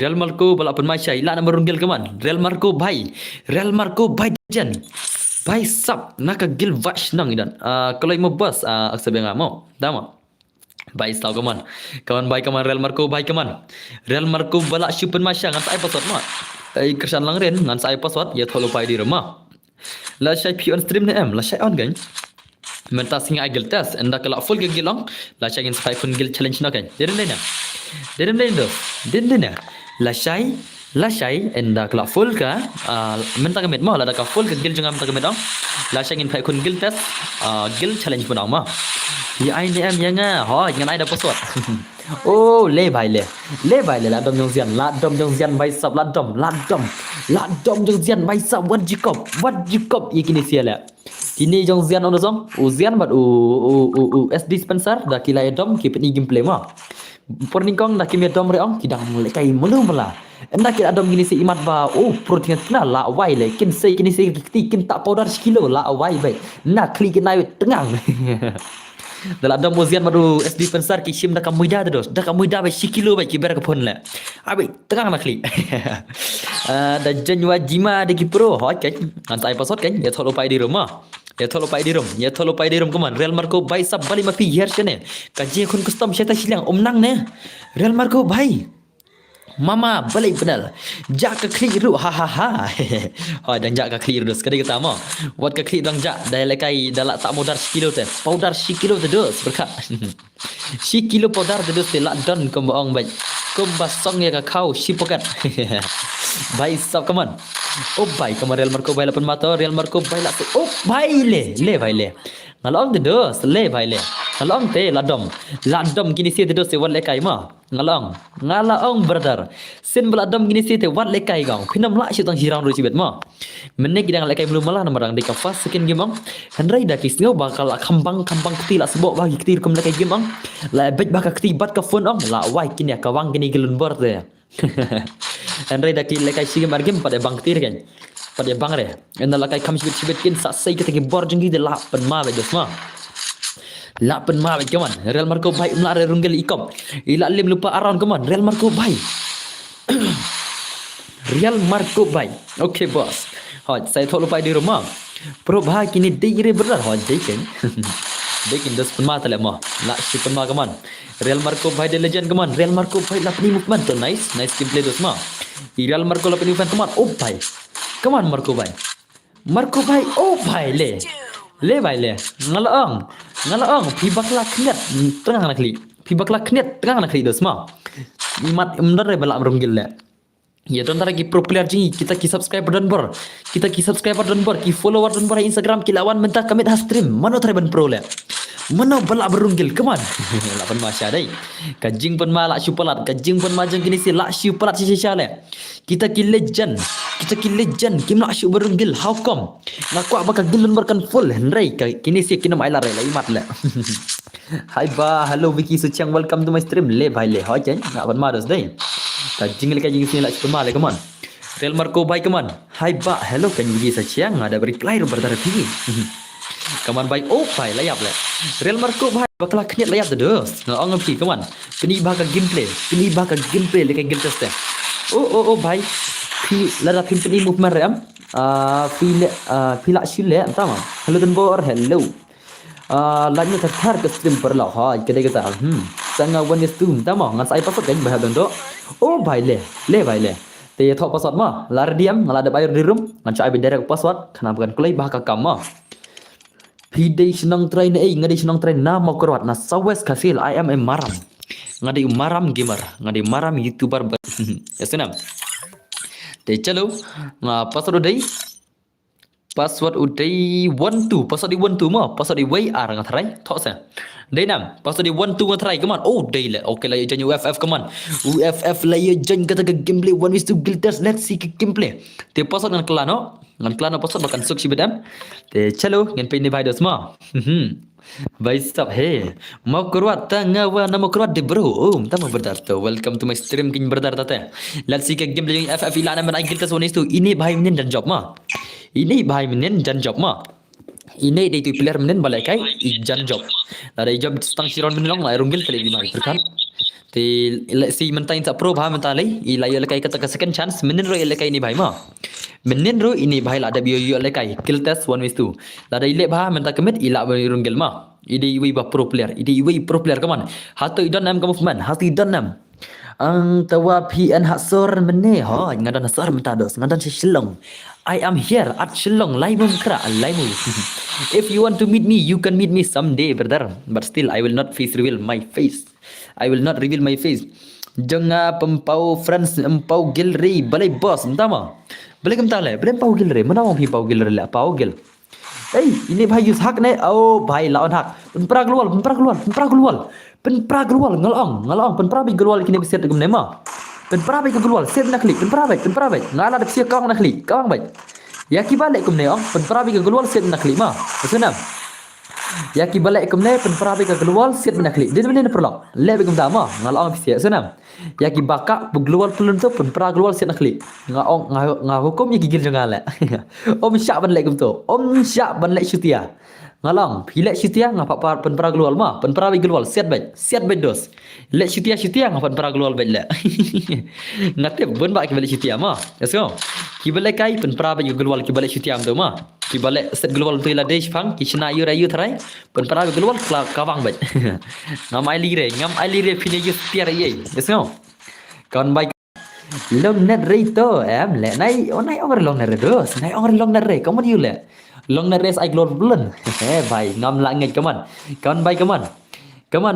Real Marco bala pan mai ila na merunggil ke man Real Marco bhai jen bhai sab nak gil vash nang idan kalau mau bos aksa benga mau dama Baik tahu kawan baik Real Marco baik Real Marco balak super masya ngan saya password mak kersan langren ngan saya password ya tholo pai di rumah la saya pi on stream na la saya on gan menta singa igel test enda kala full gel long la saya ingin saya pun gel challenge na kan deren lena la saya enda kala full ka menta ka met ma la da ka full ka gel jangam ta ka met dong la saya ingin saya pun gel test gel challenge pun ma ya ini yang hoi ngan ai da password oh le bai le la dom jong zian bai sab la dom jong zian bai sab what you cop ye kini sia la kini jong zian on song zian bat SD dispenser da kila dom ki ni gameplay ma porningkong da kimi dom re ong kidang le kai melu mala enda kira dom gini si imat ba oh protein kena la wai le kin kin tak powder sekilo la wai bai na klik na tengang dalam dom mozian baru SD pensar ki sim dah kamu dah terus dah kamu dah bai 10 kilo bai ki ber ke pon la abi tengang nak klik da janwa jima de ki pro ho kan ngan sai password kan ya tholo pai di rumah ya tholo pai di rum kaman Real Marco bai sab bali ma pi yer chene ka je khun custom syata silang omnang ne Real Marco bai Mama balik benar. Jak ke klik ru ha. Ha dan jak ke klik ru sekali kita mo. Wat ke klik dang jak dai lekai dalak tak modar 10 kilo te. Powder 10 kilo te dos berkat. 10 kilo powder te dos te lak don ko boong bai. Ko basong ya ka kau 10 pokat. Bai sab kaman. Oh bai kaman Real Marco bai lapan mata Real Marco bai lak. Oh bai le bai le. Ngalong te dos le bai le. Ngalong te ladom kini si te dos te wat lekai ma. Ngalong brother sin beladam gini si te wat lekai gong pinam la shi tang hirang ru sibet ma menne gidang lekai belum malah namarang de kafas sekin gemang handrai da kisnyo bakal kambang keti la sebok bagi keti kum lekai gemang la bet bakal keti bat ka phone ong la wai kini ka wang kini gelun bor te handrai da ki lekai si gemar gem pada bang keti kan pada bang re en lekai kam sibet kin sa sai keti bor jenggi de la pen ma be dos ma la pen ma bai kaman Real Marco bai mlare runggel ikom ila lim lupa around kaman Real Marco bai okay boss hot saya thok lupa di rumah pro bhai kini deire benar hot dekin dos pen ma tale ma la si pen ma kaman Real Marco bai the legend kaman Real Marco bai la pani movement to nice gameplay dos ma Real Marco la pani movement kaman oh bai kaman Marco bai oh bai le bai le ngalaong pi bakla knet tengah nak klik dos ma imat umdar bala merunggil le ya don lagi pro player jingi kita ki subscriber dan bor ki follower dan bor Instagram ki lawan mentah kami dah stream mano treban pro le mano bala berunggil keman la pan masya dai kajing pun ma la syupalat kajing pun ma jeng kini si la syupalat si le kita ki legend ki ma syu berunggil how come ngaku bakal gilun berkan full henry kini si kinam ailar la imat le hai ba hello Vicky Suchang welcome to my stream le bhai le ho chen na pan ma dos dai kajing le kajing si la syupalat le keman Real Marco bai keman hai ba hello kan Vicky Suchang ada reply berdar tinggi kaman bai oh bai layap le Real Marco bai bakal knyat layap dos ngong pi kaman kini baka gameplay le kai gel test oh bai pi lada pin movement ram Pilak Shile tama. Hello dan bor hello. Lainnya tertar ke stream perlah ha kedai kata. Sanga one is two tama ngan sai password kan bahas dondo. Oh bai le bai le. Te thok password ma lar diam ngalada bayar di room ngan cai direct password kana bukan kulai bah ka kam ma. Pidai senang train ngadi senang train nama kuat na sawes kasil I am a maram. Ngadi maram gamer, ngadi maram YouTuber. Ya senam. Te chalo password uday 12 password di 12 ma password di WR ngathrai thok sa đây nam password di 12 ngathrai come on oh đây là okay lah jangan UFF come on UFF lah jangan kata ke gameplay one is to guild test let's see ke gameplay te password ngan klano password bahkan suk si bedam te chalo ngan pe ni vai dos ma Baik stop hey mau keruat tanga wa nama keruat de bro tama berdar to welcome to my stream king berdar tate let's see ke gameplay FF ilana man guild test one is to ini bhai minen dan job ma ini bhai minen jan job ma ini day tu player minen balai kai jan job ada job stang siron minen long lai runggil tele di mai terkan ti si mentain tak pro bha mentalai ilai lekai kata ke second chance minen ro lekai ni bhai ma minen ro ini bhai la ada bio lekai kill test 1v2 la ada ile bha menta kemit ila runggil ma ide iwi ba pro player ide iwi pro player kaman hatu idan nam kamu man hatu idan nam ang tawa PN hasor mene ha ngadan hasor mentados ngadan Shillong I am here at Shillong laimum kra laimu if you want to meet me you can meet me someday brother but still I will not reveal my face I will not reveal my face jangan pempau friends empau gilri balai boss entama balai kemtale balai pau gilri mana mau pau gilri la pau gil hey ini bhai use hak ne oh bhai lawan hak penpra keluar ngalong penpra bi keluar kini bisa tegum nema penpra bi keluar set nak klik penpra baik ngala ada sia kang nak klik kang baik ya ki balik kum ne ong penpra bi keluar set nak klik ma senam ya ki balik kum ne penpra bi keluar set nak klik dia benda perlok le bi kum dama ngalong sia senam ya ki baka keluar pelun tu penpra keluar set nak klik ngaong hukum ya gigil jangan le om syak ban le kum tu om syak ban le syutia ngalong pilek syutia ngapa penpra keluar ma penpra bi keluar set baik dos le syutia ngapa penpra keluar baik le ngate bon ba ki balik syutia ma let's go ki balik kai penpra bi keluar ki balik syutia tu ma ki balik set keluar tu la dei fang ki chna yu rayu thrai penpra bi keluar kawang baik ngam ai lire pine yu syutia ye let's go kon baik long net rito em le nai ong long net dos nai ong long net re kamu diu le long net race I glor bulan bhai ngam la ngai kaman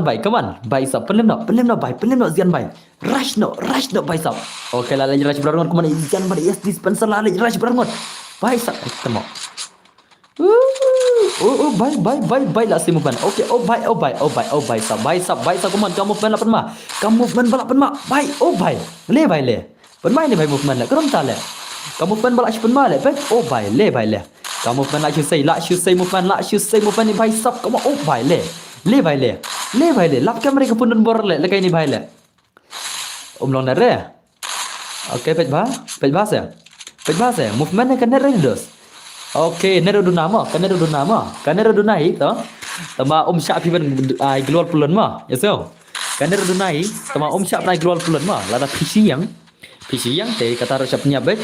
bai bai sap pelim no bai zian bai rush no bai sap okay la rush berangot kaman zian bai yes dispenser la rush berangot bai sap temo bai la simu ban okay bai sap kaman kamu pen lapan ma kamu pen balapan ma bai bai le pen bai ni bai movement la kerom ta le kamu pen balak pen ma le pen bai le kamu pen la shoot say movement ni bai sap kamu bai le lap kamera ke pundun bor le kai ni bai le long nare okay pej ba se movement ni kan nare dos okay nare du nama kan nare du nai to tama syak pi ban ai glor pulun ma yes yo kan nare du nai tama syak nai glor pulun ma la da PC yang te kata ro siap nyabet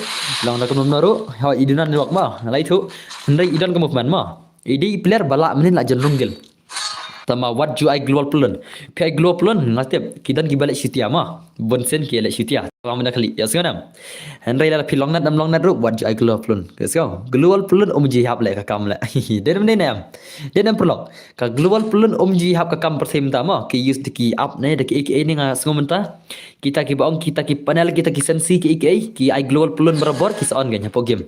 long da kunum naru ha idunan wak ma lai thu ndai idan ke movement ma idi player balak menin la jan runggil tama what you I global plan pi global plan ngatep kidan ki balik syutia ma bonsen ki balik syutia tama mena kali ya sekarang handai la pi long nat ru what you I global plan sekarang global plan ji hap le ka kam le den nem prolog ka global plan ji hap ka kam persim tama ki use ki up ne de ki aka ni nga sngomenta kita ki panel kita ki sensi ki aka ki I global plan berabor ki on ganya po game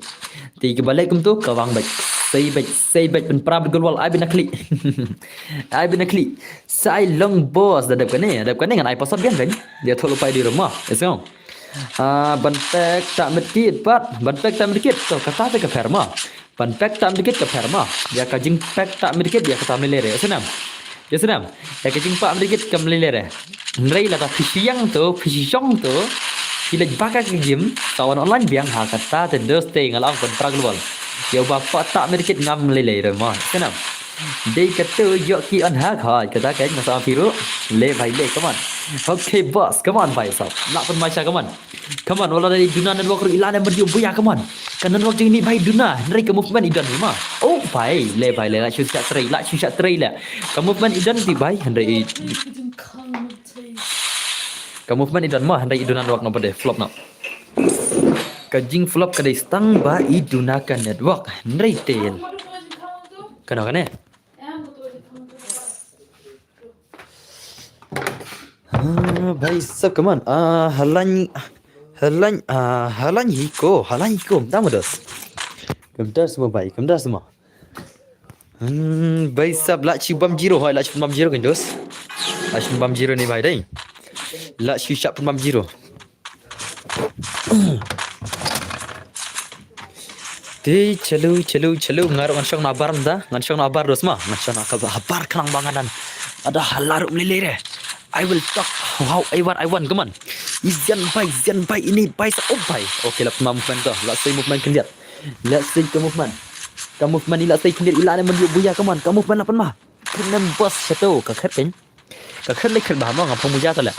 ti ki balik kum tu ka wang baik say baik pen pra global I bin nakli sai long boss dadap kan dengan I password kan dia tholo pai di rumah yes không bantek tak medikit to kata te ka perma bantek tak medikit ka perma dia kajing pek tak medikit dia kata melere senam ya kajing pak medikit ka melere nrai la ta fishing tu bila pakai ke game tawan online biang ha kata te dos te ngalang pen pra global dia bapa tak medikit ngam melere ma senam Day kata yok ki on hak ha kata kan masa viru le bhai le come on Okay, boss. Come on, भाई साहब. Nak pun macam come on. Come on, wala dari Duna network ilan yang berdiam buya come on. Kan network jeng ni भाई Duna. Nari ke movement idan ni mah. Oh, भाई. Le भाई le. La shushat tray. La shushat tray le. Ke movement idan ti भाई. Nari. Ke movement idan mah. Nari Duna network no pada flop no. Kajing flop kadai stang ba Duna kan network. Nari tail. Kenapa kan भाई सब कमान halan hiko tamudas kemdar semua baik kemdar semua भाई सब लाची bam jiro hai lachi bam jiro kan dos lachi bam jiro ni भाई dai lachi shap bam jiro Ti chelu ngarok ngansong nabar nda ngansong nabar dos mah ngansong nabar kanang banganan ada halaruk melilire I will talk how I want come on Izyan bay ini bay sa bay okay lah movement tu let's say movement keliat let's say ke movement ni let's say keliat ilan men buya come on ke movement lapan mah kena bos satu ka khat kan ka khat le khat bah ma ngapong buya tu la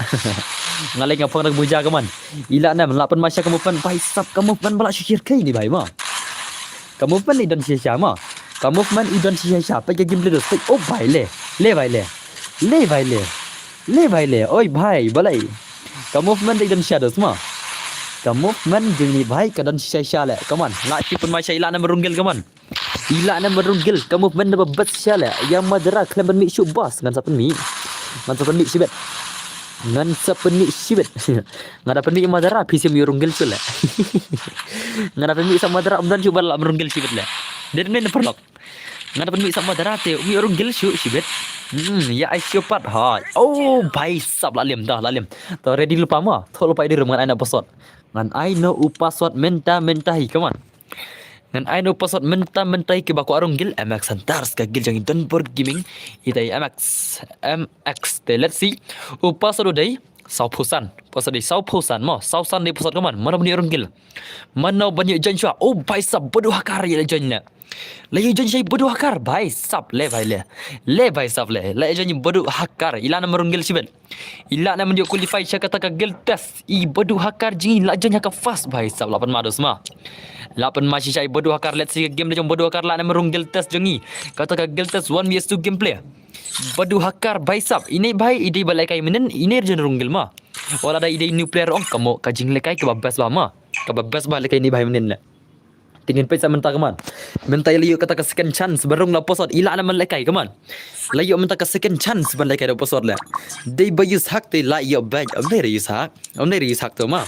ngalai ngapong nak buya come on ilan na lapan masya ke movement bay sap ke movement bala syir kai ni bay ma ke movement ni dan sia ma ke movement idan sia pa ke game le dos oh bay le bay le oi भाई balai ka movement di dan shadows ma ka movement jeng ni भाई ka dan sya le come on la ti pun masya ila na merunggil come on ila na merunggil ka movement na babet sya le yang madara klem ben mi syu bos ngan sapen mi sibet ngan sapen mi sibet ngada pen mi madara pisim yurunggil syu le ngada pen mi sa madara amdan coba la merunggil sibet le den ne perlok ngada pen mi sa madara te mi yurunggil syu sibet ya isiopat hai oh भाई sab lalim dah lalim to ready lupa ma to lupa di rumah anak password ngan I know password menta hi come on ngan I know password menta hi ke baku arung gil MX Hunters ka gil jangi Dunburg Gaming itai MX te let's see password dai Saupusan password dai Saupusan mo Sausan dai password come on mana bani arung gil mana bani jan shua oh भाई sab bodoh hakar ya jannya Lagi jan shay bodoh hakar bhai sap le bhai le bhai sap le la jan bodoh hakar ilana merunggil sibel ilana mendio qualify syaka taka gel test i bodoh hakar jingi la jan haka fast bhai sap lapan madus ma lapan masih shay bodoh hakar let's see game jong bodoh hakar la na merunggil test jingi kata ka gel test 1vs2 gameplay bodoh hakar bhai sap ini bhai ide balai kai menen ini jan runggil ma wala da ide new player ong kamo ka jing le kai ke babas ba ma ka babas ba le kai ni bhai menen la tingin pa sa menta kaman menta layo kata ka second chance barong la posot ila na man lekay kaman layo menta ka second chance ban lekay da posot la dei bayus hak te la yo bag amne re yus hak to ma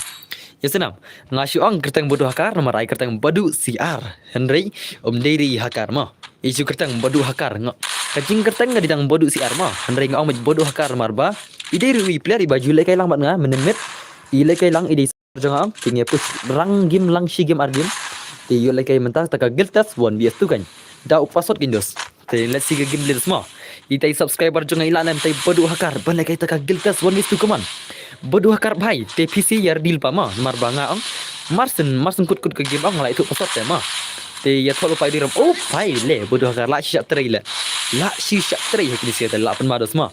yasenam ngasyu ang kertang bodoh hakar nomor ai kertang badu CR henry dei hakar ma isu kertang bodoh hakar ngo kajing kertang ngadi dang bodoh CR ma henry ngong bodoh hakar marba ide ri player i baju lekay lang bat nga menemit i lekay lang ide jangang tingnya push rang game lang si game argim ti yo lekay mentah taka giltas 1vs2 kan da upasot gindos te let's see game leaders ma itai subscriber jong ilanan tai bodoh hakar ban lekay taka giltas 1vs2 kaman bodoh hakar bhai te PC yar deal pa ma mar banga ang marsen kut ke game ang la itu pasot te ma te ya tholo pai diram oh bhai le bodoh hakar la syak trai la syak trai hakli sia te la pen mados ma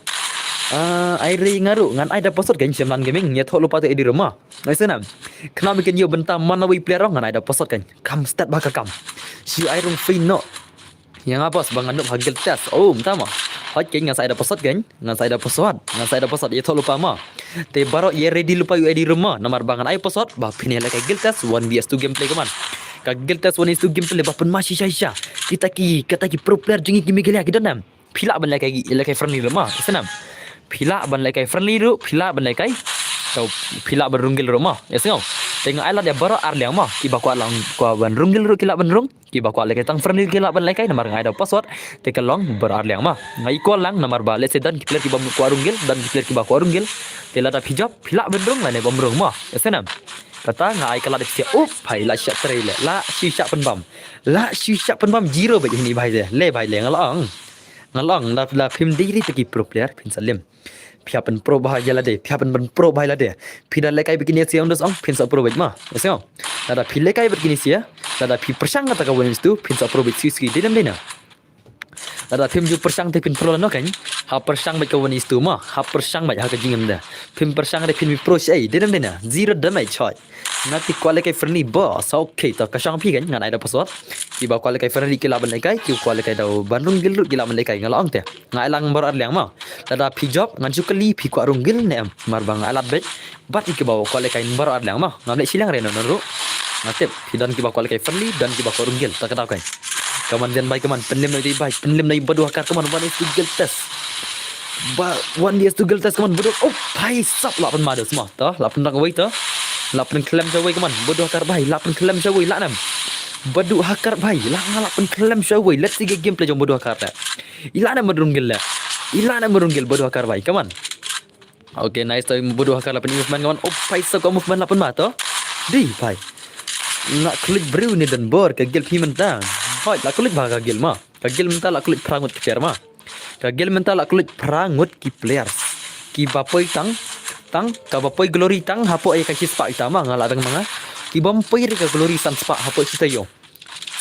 ai ri ngaru ngan ai da posot kan semlan gaming ya thok lupa tu di rumah ngai senam kena bikin yo bentar mana wi player ngan ai da posot kan kam start baka kam si ai rung fin no yang apa bang anu hagel test oh entama hot king ngan sai da posot kan ngan sai da posot ya thok lupa ma te baro ye ready lupa yu di rumah nomor bangan ai posot ba pinela kai gel test 1vs2 gameplay kaman ka gel test 1vs2 gameplay ba pun masih sya kita ki pro player jingi kimi gelia kidanam phila ban lai kai friendly rumah senam phila ban lai kai friendly ru phila ban lai kai tau phila ban runggil rumah ya sengau tengok ai la dia baro ar liang ma ki ba kwa lang kwa ban runggil ru kila ban rung ki ba kwa lai kai tang friendly kila ban lai kai namar ngai da password te ka long bar ar liang ma ngai ko lang namar ba let's say dan player ki ba kwa runggil dan player ki ba kwa runggil te la da hijab phila ban rung la ne bam rung ma ya senam kata ngai kala dik sia up bhai la syak trai la si syak pen bam zero ba ni bhai le bhai le ngalong la phim diri teki pro player pin salim pia pen pro bahaya la de pia pen pro bahaya la de pina lekai begini sia undos ong pin sa pro bet ma esio ada pin lekai begini sia ada pi persang kata kawan itu pin sa pro bet siski dinam dina Ada phim ju persang te pin pro no kan. Ha persang baik kawan istu mah. Ha persang baik ha ka jingam dah. Phim persang ada phim pro ai didam dina. Zero damage choy. Nanti kuala kai friendly boss. Okay ta kasang pi kan ngan ada password. Ki ba kuala kai friendly ki laban kai ki kuala kai dau Bandung gil ki laban kai ngalang te. Ngai lang bar adliang mah. Ada pi job ngan ju kali pi ku arung gil ne am. Mar bang alat bet. Bat ki bawa kuala kai bar adliang mah. Ngamle silang reno no. Natip hidan ki ba kuala kai friendly dan ki ba ku arung gil tak kata kai. Kaman dan baik kaman penlim lagi baik penlim lagi berdua kar kaman one is to gil test one is to gil test kaman berdua oh baik sap lapan mada semua tah lapan nak away tah lapan kelem jawai kaman berdua kar baik lapan kelem jawai laknam berdua hakar baik lapan kelem jawai let's see game play jom berdua kar tak ilana merunggil lah ilana merunggil berdua kar baik kaman okay nice tah berdua kar lapan movement kaman oh baik sap kaman movement lapan mata di baik nak klik brew ni dan bor ke gil payment dah Hoi, la kulit bahaga gil mah. Kagil minta la kulit perangut ki player mah. Kagil minta la kulit perangut ki players. Ki bapoi tang ka bapoi glory tang hapo ay kaki spa itama ngala dang mga. Ki bampoi ka glory san spa hapo kita yo.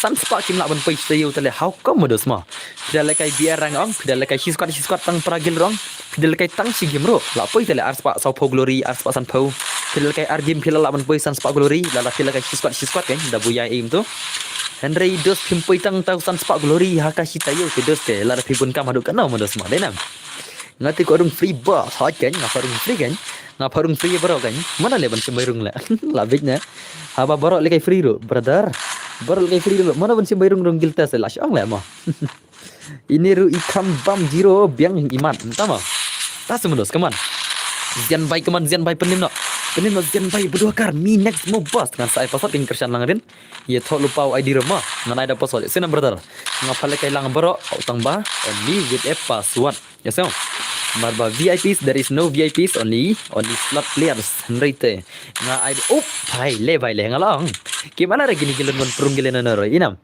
San spa kim la ban poi kita yo tale how come modos mah. Pidal kai biar rang ong, pidal kai si squad tang peragil rong. Pidal kai tang si game ro. La poi tale ar spa sau po glory, ar spa san po. Pidal kai ar game pila la ban poi san spa glory, la pidal kai si squad kan da buya aim tu. Henry dos pimpoi tang tau san spa glory haka kita yo ke dos ke lara pibun kam haduk kana modos ma denam ngati ko rung free boss hot kan ngaparung free kan ngaparung free bro kan mana le ban sembairung la labik na haba baro le kai free ro brother baro le kai free ro mana ban sembairung rung giltas la syang la ma ini ru ikam bam zero biang iman entah ma tas modos kaman zian bai penim no zian bai berdua kar mi next mo boss dengan saya pasal kin kersan langarin ye thok lupa ID rumah ngan ada password sina brother ngapale kai lang baro utang ba only with a password yes no marba VIPs there is no VIPs only slot players rate nga ID oh bai le ngalang gimana re gini gilen mon perunggilen noro inam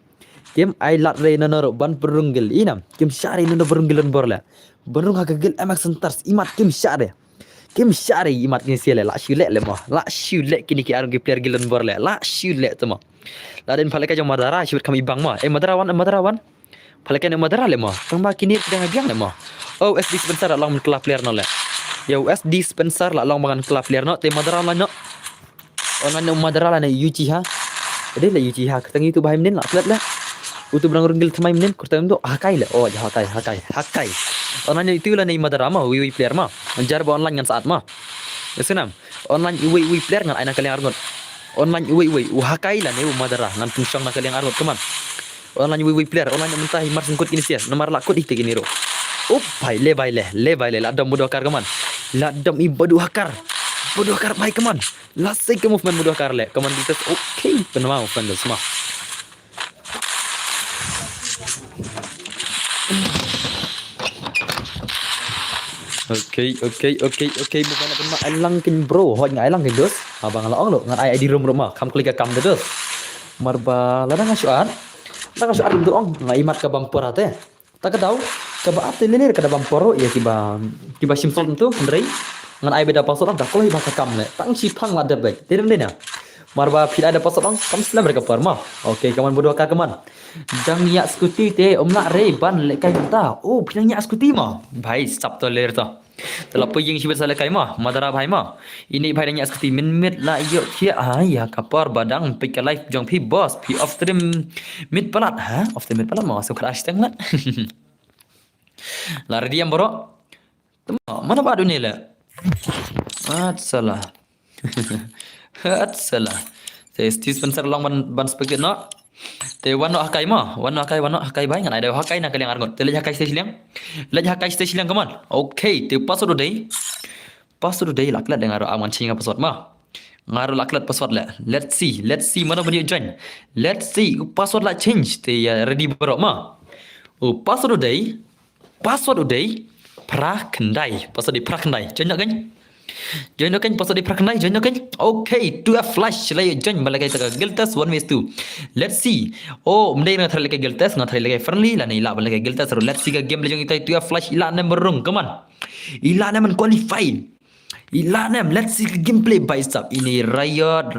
kim ai lat re noro ban perunggil inam kim syari noro perunggilen borla benung hagagil MX centers imat kim syari imat ni sile la syulek le mah la syulek kini ki arung ki player gilen borla la syulek tu mah laden paleka jom madara syut kami bang mah madarawan paleka ne madara le mah tang kini sedang biang le mah oh SD dispenser la long kelap player no le ya SD dispenser la long mangan kelap player no te madara la no onan madara la ne Uchiha ade le Uchiha ketang itu bahai menen la plat la utu brang runggil thamai menen kurtam tu hakai le oh hakai onan itu la ne madara mah wi player mah menjar ba online ngan saat mah yasenam online wi player ngan aina kalian argot online hakai lah ne madara ngan fungsi nak kalian arut teman online player online mentah mar singkut kini sia nomor lakut itu kini ro oh bai le la dam bodoh kar kaman la dam bodoh hakar bai kaman la sai ke movement bodoh kar le kaman kita okay penama movement semua Okay, bukan apa mak alang kin bro, hot ngai alang kin dos. Abang laong lo ngan ai di room rumah, kam klik kam dos. Marba ladang asuan. Ladang asuan tu ong ngai mat ka bang pora te. Tak tahu ka ba ate lelir ka bang poro ya kiba simsol tu ndrei. Ngan ai beda pasal dah kolai ba ka kam le. Tang si phang la de baik. Tidam dena. Marba pila ada pasal ong kam selam mereka parma. Okay, kaman bodoh ka kaman. Jang niat skuti te nak re ban le kai ta. Oh, pila niat skuti ma. Bhai sab to ler ta. Telah puying si besar kai ma. Madara bhai ma. Ini bhai niat skuti min mit la yo kia ya kapar badang pick life jong pi boss pi off stream mit palat ha. Off stream mit palat ma so crash tang lat. Lari diam bro. Mana ba dunia la? Salah. Salah. Saya sponsor long ban sebagai no. Te wano hakai bai ngan ada hakai nak kalian argot. Te lej hakai stage liang kaman. Okay, te password day laklat dengan aro aman cinga password mah. Ngaru laklat password la. Let's see mana bani join. Let's see password la change te ready bro mah. Oh password day pra kendai. Password day pra kendai. Join nak kan? Join kan pasal di prakenai join kan okay to a flash lay join balagai ta giltas 1v2 let's see oh mendai na tharle giltas na tharle friendly la nei la balagai giltas let's see game le jong ita to a flash ila number rung kaman ila na man qualify Ilanem, let's see gameplay by sub. Ini Riot.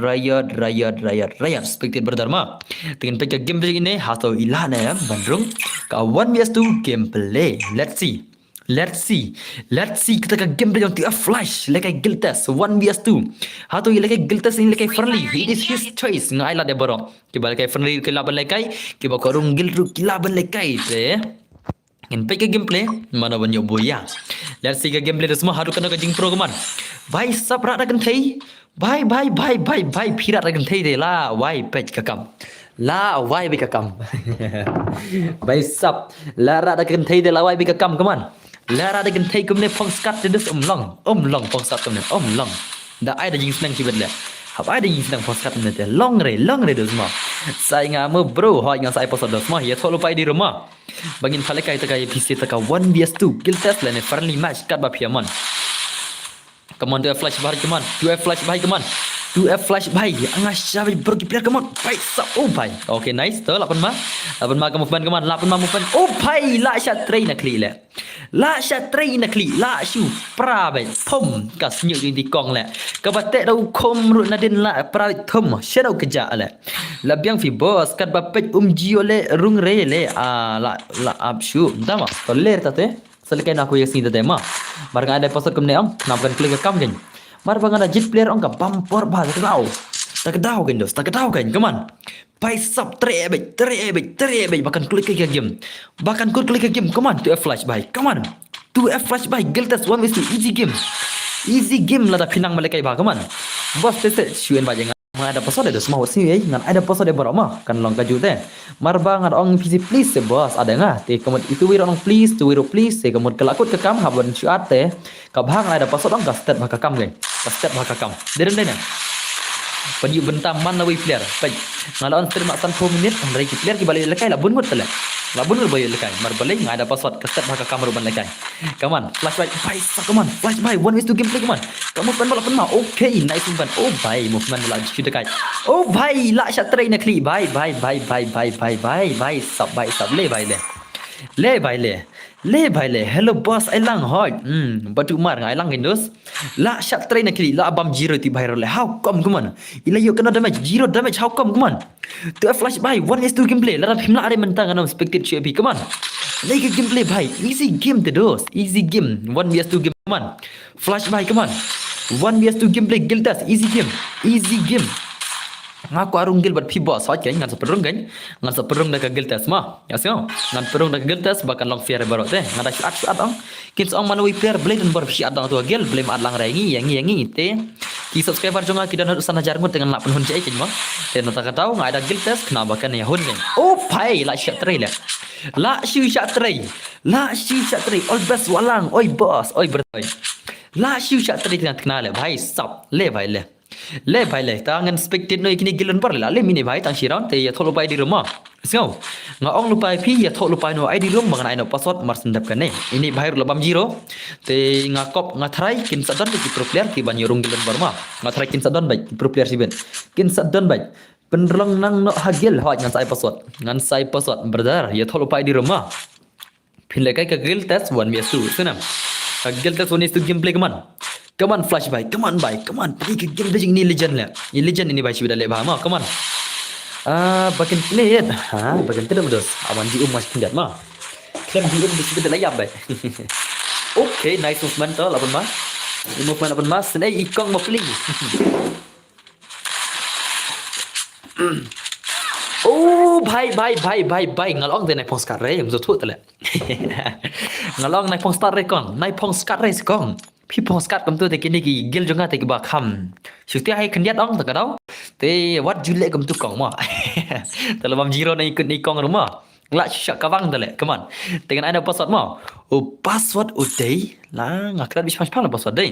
Spectate berdharma. Dengan pakai gameplay ini, atau ilanem, bandrung. Kawan bias tu gameplay. Let's see. Kita ke gameplay yang tiap flash. Lekai Giltas 1vs2. Atau lekai Giltas ini lekai friendly. It is his choice. Ngai lah dia borong. Kiba lekai friendly kilaban lekai. Kiba korung gilru kilaban lekai. In pakai gameplay mana banyak boya. Let's see gameplay semua harus kena kajing pro keman. Bye sabrak rakan thei. Bye pirat rakan thei de la. Why page kakam. La why be kakam. Bye sab. La rakan thei de la why be kakam keman. La rakan thei kumne phong skat de dus long phong skat kumne long. Da ai da jing senang cibet le. Hab ai da jing senang phong skat kumne te long re de semua. Saya ngama bro hoi ngang saya episode semua ya tolong pai di rumah. Bangin falekai tekai PC teka 1vs2 Giltas lane friendly match kat ba piamon. Come on, do a flash bahari, come on. Do a flash bahari. Angas syabi pergi player, come on. Baik, oh bhai. Okay, nice. Tu 8 ma ke movement, come on. 8 ma movement. Oh bhai, la shot try nak klik le. La shu pra bhai. Thum ka senyuk di kong le. Ka batek dau khom rut nadin la pra thum. Shadow kejak le. Labiang fi boss kat ba page jio le rung re le. La up shu. Tama. Toler ta te. Selekai aku yang sini tema. Barang ada episode kemudian am, kenapa klik ke kam kan? Mar bang ada jit player ongka bumper bah tak kedau kan, come on. Paisap terebek, bahkan klik ke game. Come on, to a flash by, come on. To a flash by, Giltas 1vs2, easy game lah dah pinang melekai bah, come on. Bos tese, syuan bah jangan. Ada episode ada semua sini ngan ada episode berapa kan long kaju teh marba ngan ong PC please bos ada ngah te kemud itu wir ong please tu wir please te kemud kelakut ke kam haban syuat teh ka bhang ada episode ong ka step ka kam geng ka step ka kam deren padi bentam man lawi player pai ngalon stream mak san 4 minit ang rei player ki balai lekai la bungut tele la bungut bayu lekai marbalai ngada episode ka step ka kam ruban lekai come on flashback pai come on flashback 1vs2 gameplay come on kamu pen bala pen ma okay nice movement oh bhai movement la shoot dekai oh bhai la shot try nak klik bye sab le bhai le hello boss ai lang hoi batu mar ngai lang gendus la shot try nak klik la abam zero ti bhai le how come on ila yo kena damage zero damage how come on to flash bhai 1vs2 gameplay la phim la are mentang anam spectate chp come on like gameplay bhai easy game to dos easy game 1vs2 game come on flash bhai come on 1vs2 gameplay Giltas easy game ngaku arung gil buat boss hot kan ngan seperung dah ke Giltas mah ya sio ngan perung dah ke Giltas bahkan long fair baru teh ngan syuat ong kids ong manui player blade dan bar syuat ong tu gil blame ad lang rengi yang te ki subscriber jonga ki dan sana jarngut dengan lak penhun cai kan mah te nota ka tahu ngai ada Giltas kenapa kan ya hun kan oh pai la syuat tray la syuat tray all best walang oi boss oi bertoy la syuat tray kenal bhai sap le bhai le tangan spectate no ikini gilan par le mini bhai tang shiran te ya tholo pai di rumah so nga ong lupai pi ya tholo pai no id room bang na password mar sendap kan ini bhai labam zero te nga kop nga thrai kin sadon ki pro player ki ban yorung gilan bar ma nga thrai kin sadon bai pro player siben kin sadon bai penrong nang no hagil hot ngan sai password brother ya tholo pai di rumah pin le kai ka Giltas 1vs2 senam ka Giltas 1vs2 gameplay keman come on flash bhai come on pergi ke game ini legend lah ini legend ini bhai sudah le bah come on bagian play bagian tidak bedos awan di mas tindat mah klaim di di sudah layap bhai okay nice movement tu 8 mas movement 8 mas senai ikong mau play oh bhai ngalong de naik pong skat re mzo thu tale ngalong naik pong start re kon naik pong skat re sekongพี่พงสกัดกำตัวแต่กินนี่กี่กิลจงอาแต่กี่บาคำสุดที่ให้คันยัดอ่องแต่ก็ได้แต่วัดจุเล่กำตัวกล่องมาแต่ละวันจีโร่ในกล่องรู้มั้งละชักกระวังแต่ละcome onแต่กันไอ้เนี่ย password มาโอ้ password โอ้เด้ละงักลัดบิชพังละ password เด้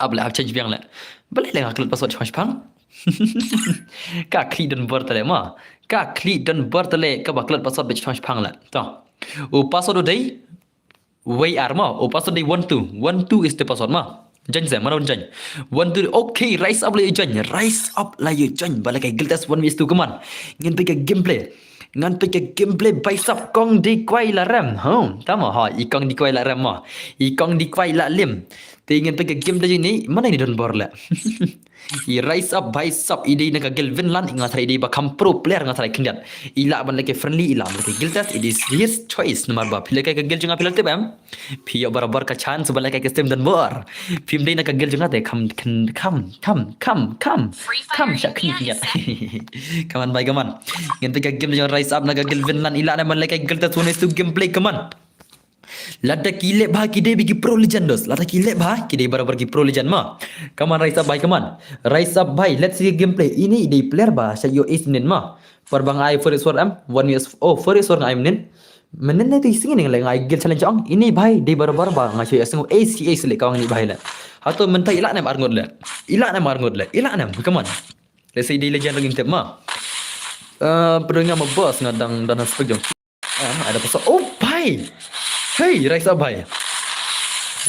อับเลยอับ change เพียงละบ่เลยงักลัด password พังกะคลีดันเบิร์ตเลยมาก็บักลัด password บิชพังละต่อโอ้ password โอ้เด้way arma oh password di 12 is the password ma jan zai mana jan 12 okay rise up la you jan balik kai Giltas 1vs2 keman ngan pe gameplay by sub kong di kwai la ram tama ha ikong di kwai la ram ma ikong di kwai la lim Tingin pe ke game tadi ni mana ni don bor la. I rise up by sub ide na ka Gelvin lan ingat ide ba kam pro player ngat rai kendat. Ila ban leke friendly ila ban leke giltas it is his choice nomor ba. Pila ka gel junga pila te bam. Pia barabar ka chance ba leke stem dan bor. Pim dei na ka gel junga te come syak ni kendat. Kaman bai kaman. Ngen pe ka game junga rise up na ka Gelvin lan ila na ban leke giltas one to gameplay kaman. Lada kilek bah kide bigi pro legend dos. Lada kilek bah kide barabar ki pro legend ma. Kaman rise up bhai kaman. Rise up bhai. Let's see gameplay. Ini ide player bah saya yo ace nen ma. Perbang ai first war am 1 years. Oh first war ai nen. Menen tu ising ni ngai gil challenge ong. Ini bhai de barabar bah ngai saya ace ace le kawang ni bhai la. Hato mentai ilak nam arngod la. Ilak nam arngod la. Ilak nam kaman. Let's see ide legend lagi tep ma. Pedengah ma boss ngadang dan aspek jom. Ada pasal. Oh bhai. Hey, rise up bhai.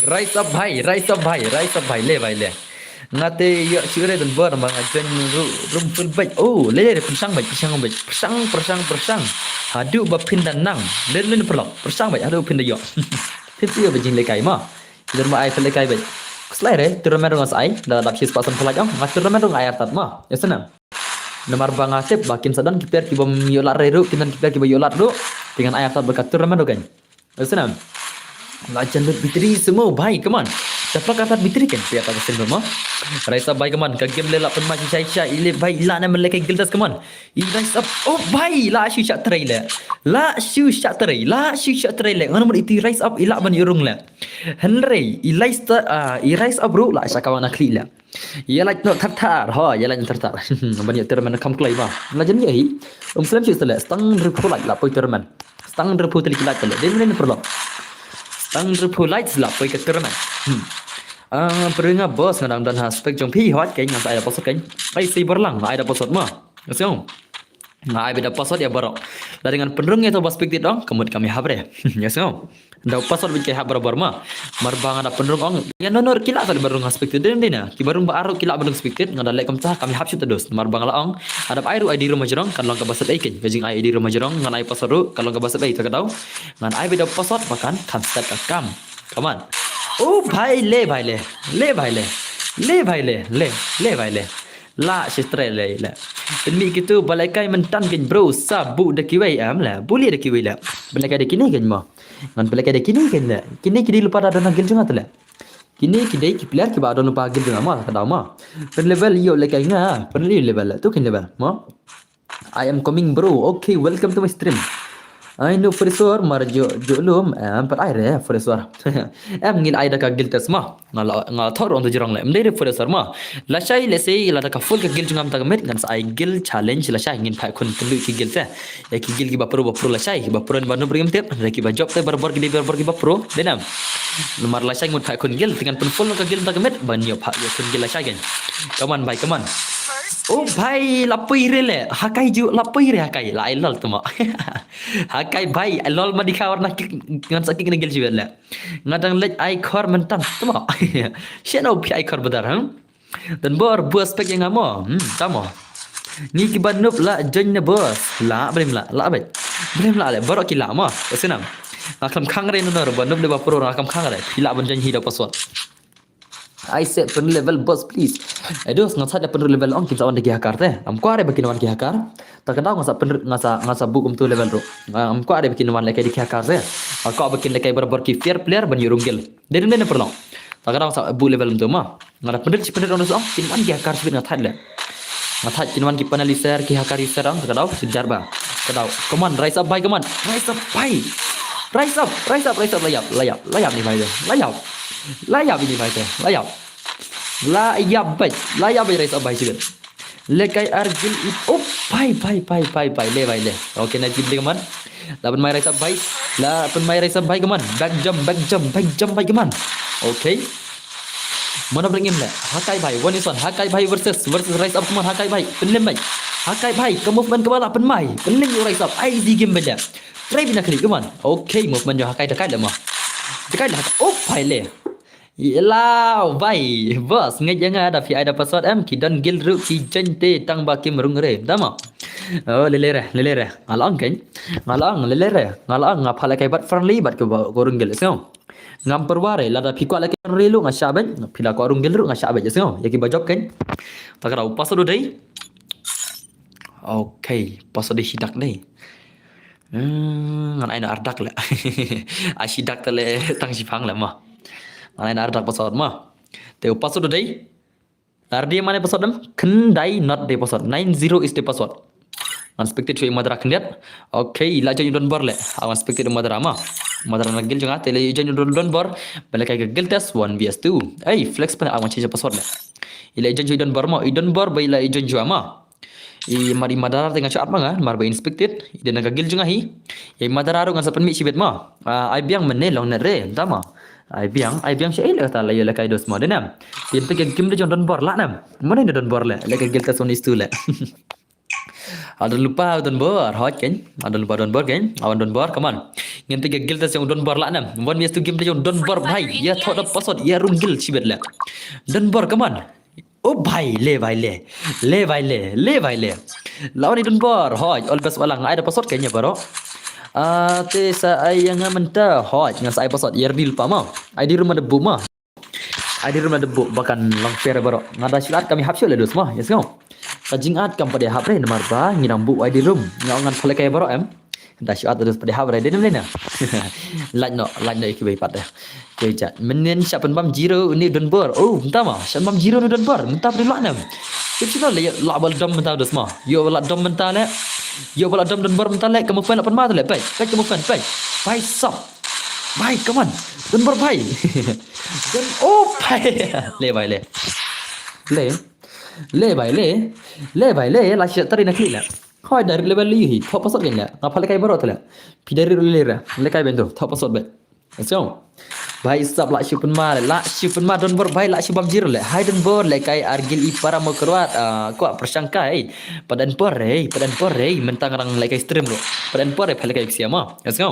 Rise up bhai, rise up bhai, rise up bhai. Le bhai le. Ngate ya sure dan ber bang ajen rum full bait. Oh, le persang bait, persang bait. Persang. Hadu ba pin dan nang. Le perlok. Persang bait, hadu pin da yo. Tipu ba jing le kai ma. Kider ma ai le kai bait. Slai re, turnamen ngas ai, da dap sis pasan pelaj ong. Ngat turnamen dong ai atat ma. Ya senang. Nomor bang atep bakin sadan kiper ki bom yolat re ru, kinan kiper ki ba yolat ru. Dengan ai atat berkat turnamen do kan. Senang. Lajan bitri semua baik keman. Dapat kata bitri kan siapa kesin semua. Raisa baik keman. Ke game lelak pen macam cai ile baik la nama lelak gildas keman. I rise up. Oh baik la syu syak trailer. La syu syak trailer. Ngana mod itu rise up ilak ban urung la. Henry i rise up bro la syak kawan akli la. Ya like no tartar ha ya like tartar. Ban ya terman kam klai ba. Lajan ye hi. Muslim syu sele stang repulai la poi terman. Stang repu teli kilat tele. Dia mana perlu? Stang repu lights lah poi ke terman. Peringat bos ngadang dan aspek jom pi hot keng ngai ada pasot keng. Ai si berlang ai ada pasot ma. Siang. Ngai beda pasot ya barok. Dan dengan penerungnya tu aspek dit dong kemudian kami habre. Ya siang. Dah pasot bikai hab barabar ma. Marbang ada penerung ong. Ya nonor kilak tadi barung aspek dit den dina. Ki barung ba arok kilak barung aspek dit ngada lek kamcah kami hab syut terus. Marbang la ong. Ada ai ru ai di rumah jerong kan long ke basat ai ken. Kajing ai di rumah jerong ngan ai pasot ru kalau ke basat ai tak tahu. Ngan ai beda pasot makan kan start kam. Come on. Oh bhai le. La sistre le. Demi gitu balakai mentan ken bro sabu de kiwai am la. Boleh de kiwai la. Balakai de kini ken ma. Ngan balakai de kini ken la. Kini lupa ada nagil junga tu la. Kini ki player ki ba ada lupa gil junga ma kada ma. Pen level yo lekai nga. Pen level tu ken level ma. I am coming bro. Okay, welcome to my stream. I know Fresor marjo jolum per aire Fresor. Ngin ai da ka giltas ma. Ngala thor on jirang le. Mdei Fresor ma. La shai le sei la da ka full ka gil jungam ta met ngan ai gil challenge la shai ngin pa kun tulu ki gil se. Ya ki gil ki ba pro la shai ba pro ba no brim tep. La ki ba job te barbar ki ba pro. Denam. Nomor la shai ngut pa kun gil dengan pen full ka gil ta met ban yo pa yo kun gil la shai gen. Kaman bai kaman. Oh bhai lapoi rele hakai ju lapoi re hakai la lol tu ma hakai bhai lol ma dikha warna ngan sakit kena gel jiwala ngadang lej ai khor mentam tu ma sheno pi ai khor badar dan bor bos pek yang amo tamo ni ki banup la join ne bos la brim la le borok ki la ma senam akam khang re no banup le ba pro akam khang re pila ban join hi da paswat I said pen level boss please. Aduh ngasat pen level ong kimsa on de hakar teh. Am ko are bikin wan ki hakar. Tak kadang ngasa bukum tu level ro. Am ko are bikin wan lekai di hakar teh. Ko bikin lekai berber ki fair player ban yurunggel. Dari mana perlu. Tak kadang sa bu level tu mah. Ngada pen on ong kin wan ki hakar sibin ngathat le. Ngathat kin wan ki penaliser ki hakar iser ong tak kadang sejar ba. Kadang come on rise up bhai come on. Rise up bhai. Rise up layap ni bhai. Layap ini bhai teh. Layap rise up bhai juga. Lekai argil oh bhai le bhai le. Okay na jib le kaman. Lapan mai rise up bhai. Lapan mai rise up bhai kaman. Back jump bhai kaman. Okay. Mana bring him le. Hakai bhai 1-1. Hakai bhai versus rise up kaman hakai bhai. Penlem bhai. Hakai bhai ke movement ke bala penmai. Penlem yo rise up. Easy game baja. Try bina kali kaman. Okay movement yo hakai dekat le mah. Dekat le. Oh bhai le. Yelah, bhai, bos, ngai jangan ada fi ada password am ki dan gil ru ki jente tang ba kim rung re, dama. Oh, lele re. Ngalang kan? Ngalang lele re. Ngalang ngapa lagi bat friendly bat ke korung gel sio. Ngam perware lada pikwa lagi relu ngasaben, pila korung gel ru ngasaben sio. Yaki bajok kan? Takra upas do dai. Okay, pas do hidak dai. Ngan aina ardak le. Asidak tele tang sipang le mah. Ngan aina ardak pasod mah. Te upas do dai. Nardi mana password dem? Kendai not the password. 90 is the password. Unexpected cuy madara kendiat. Okay, la jangan don bor le. Unexpected madara mah. Madara nagil jangan tele jangan don bor. Balik kayak gel test 1 vs 2. Hey, flex pada awan change password le. Ila jangan don bor mah. Idon bor bai la jangan jua mah. I mari madara tengah chat mah mar bai inspected. Ida nagil jangan hi. Ye madara ru ngan sapen mi sibet mah. Ai biang menelong nere, tama. Ai biang syai le kata la ya la kai dos mah denam. Tin pe game de don bor la nam. Mana ni don bor le. La gel test 1 is 2 le. Ada lupa don bor hot kan? Ada lupa don bor kan? Awan don bor, come on. Ngin tiga gil tas yang don bor lah nam. One vs 2 game tu don bor bhai. Ya thought of password ya runggil cibet lah. Don bor, come on. Oh bhai le. Lawan ni don bor hot. All best walang ada password kayaknya baro. Te saya yang mentah hot dengan saya password ya real pa mau. ID rumah debu mah. ID rumah debu bahkan long fair baro. Ngada silat kami hapsyul le dos mah. Yes go. Kajing at kam pada hapre nomor ba nginam bu ID room ngan phale kay baro em da shi at dos pada hapre de nem lena laj no ikibai pat de ke chat menen siapan bam zero ni don bor oh entah mah siapan bam zero ni don bor entah pada lak nem itu le la bal dom mentah dos mah yo bal dom mentah le yo bal dom don bor mentah le kamu fan lapan mata le pai kamu fan pai sop pai come on don bor pai don oh pai le bai le la shi tari nak lila khoi dari level li hi thop pasot gen la ngapale kai baro tala pidari lera le kai bendo thop pasot bet so bai sab la shi pun ma don bor bai la shi bam jir le hai don bor le kai argil i para mo keruat ko persangka padan por mentang rang le kai stream lo padan por phale kai siama so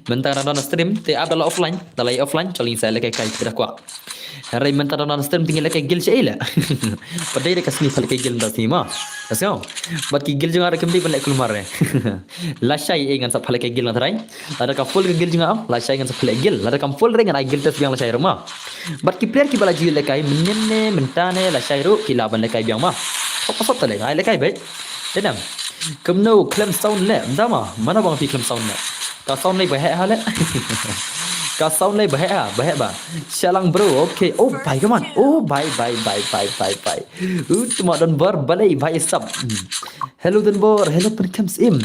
mentang rang don stream te ab dala offline calling saya le kai tidak kuat Hari mentah dan stream tinggal lagi gil cai lah. Padai dekat sini kalau gil dah sini mah. Asal, buat gil jangan ada kembali balik keluar eh. Lasai ingat sab balik gil nak terai. Ada kam full gil jangan lasai ingat sab balik gil. Ada kam full dengan gil tes yang lasai rumah. Buat player ki balik gil lekai menye mentane lasai ru kilaban lekai biang mah. Apa sab tadi? Ai lekai baik. Denam. Kemno claim sound le, entah mah. Mana bang pi claim sound le? Kau sound le bahaya hal le. Kau sound lagi bahaya ba. Shalang bro, okay. Oh, bye come on. Oh, bye. Cuma don bor balai bye sub. Hello don bor, hello comes in.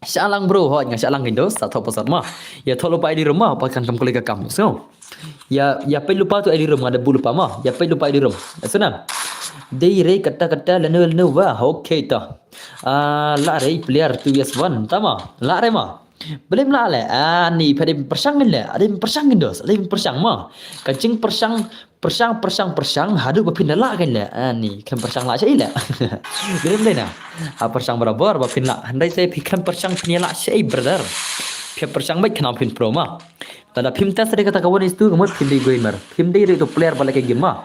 Shalang bro, hot ngan shalang Windows tak tahu pasal mah. Ya tolong lupa ID rumah pakan kamu kolega kamu. So, ya pe lupa tu ID rumah ada bu lupa mah. Ya pe lupa ID rumah. Senang. Dei re kata lenu wah, okay ta. La re player 2s1 tama. La re mah. Boleh melak le. Ni pada persang le. Ada persang dos. Ada persang mah. Kancing persang hadu bapin lak kan le. Ni kan persang lak syai le. Boleh nah. Persang berabar bapin lak. Handai saya pikir persang punya lak syai brother. Pia persang baik kenal pin pro mah. Tada pim test dia kata kawan itu kemudian pim dia gamer. Pim dia itu player balik ke game mah.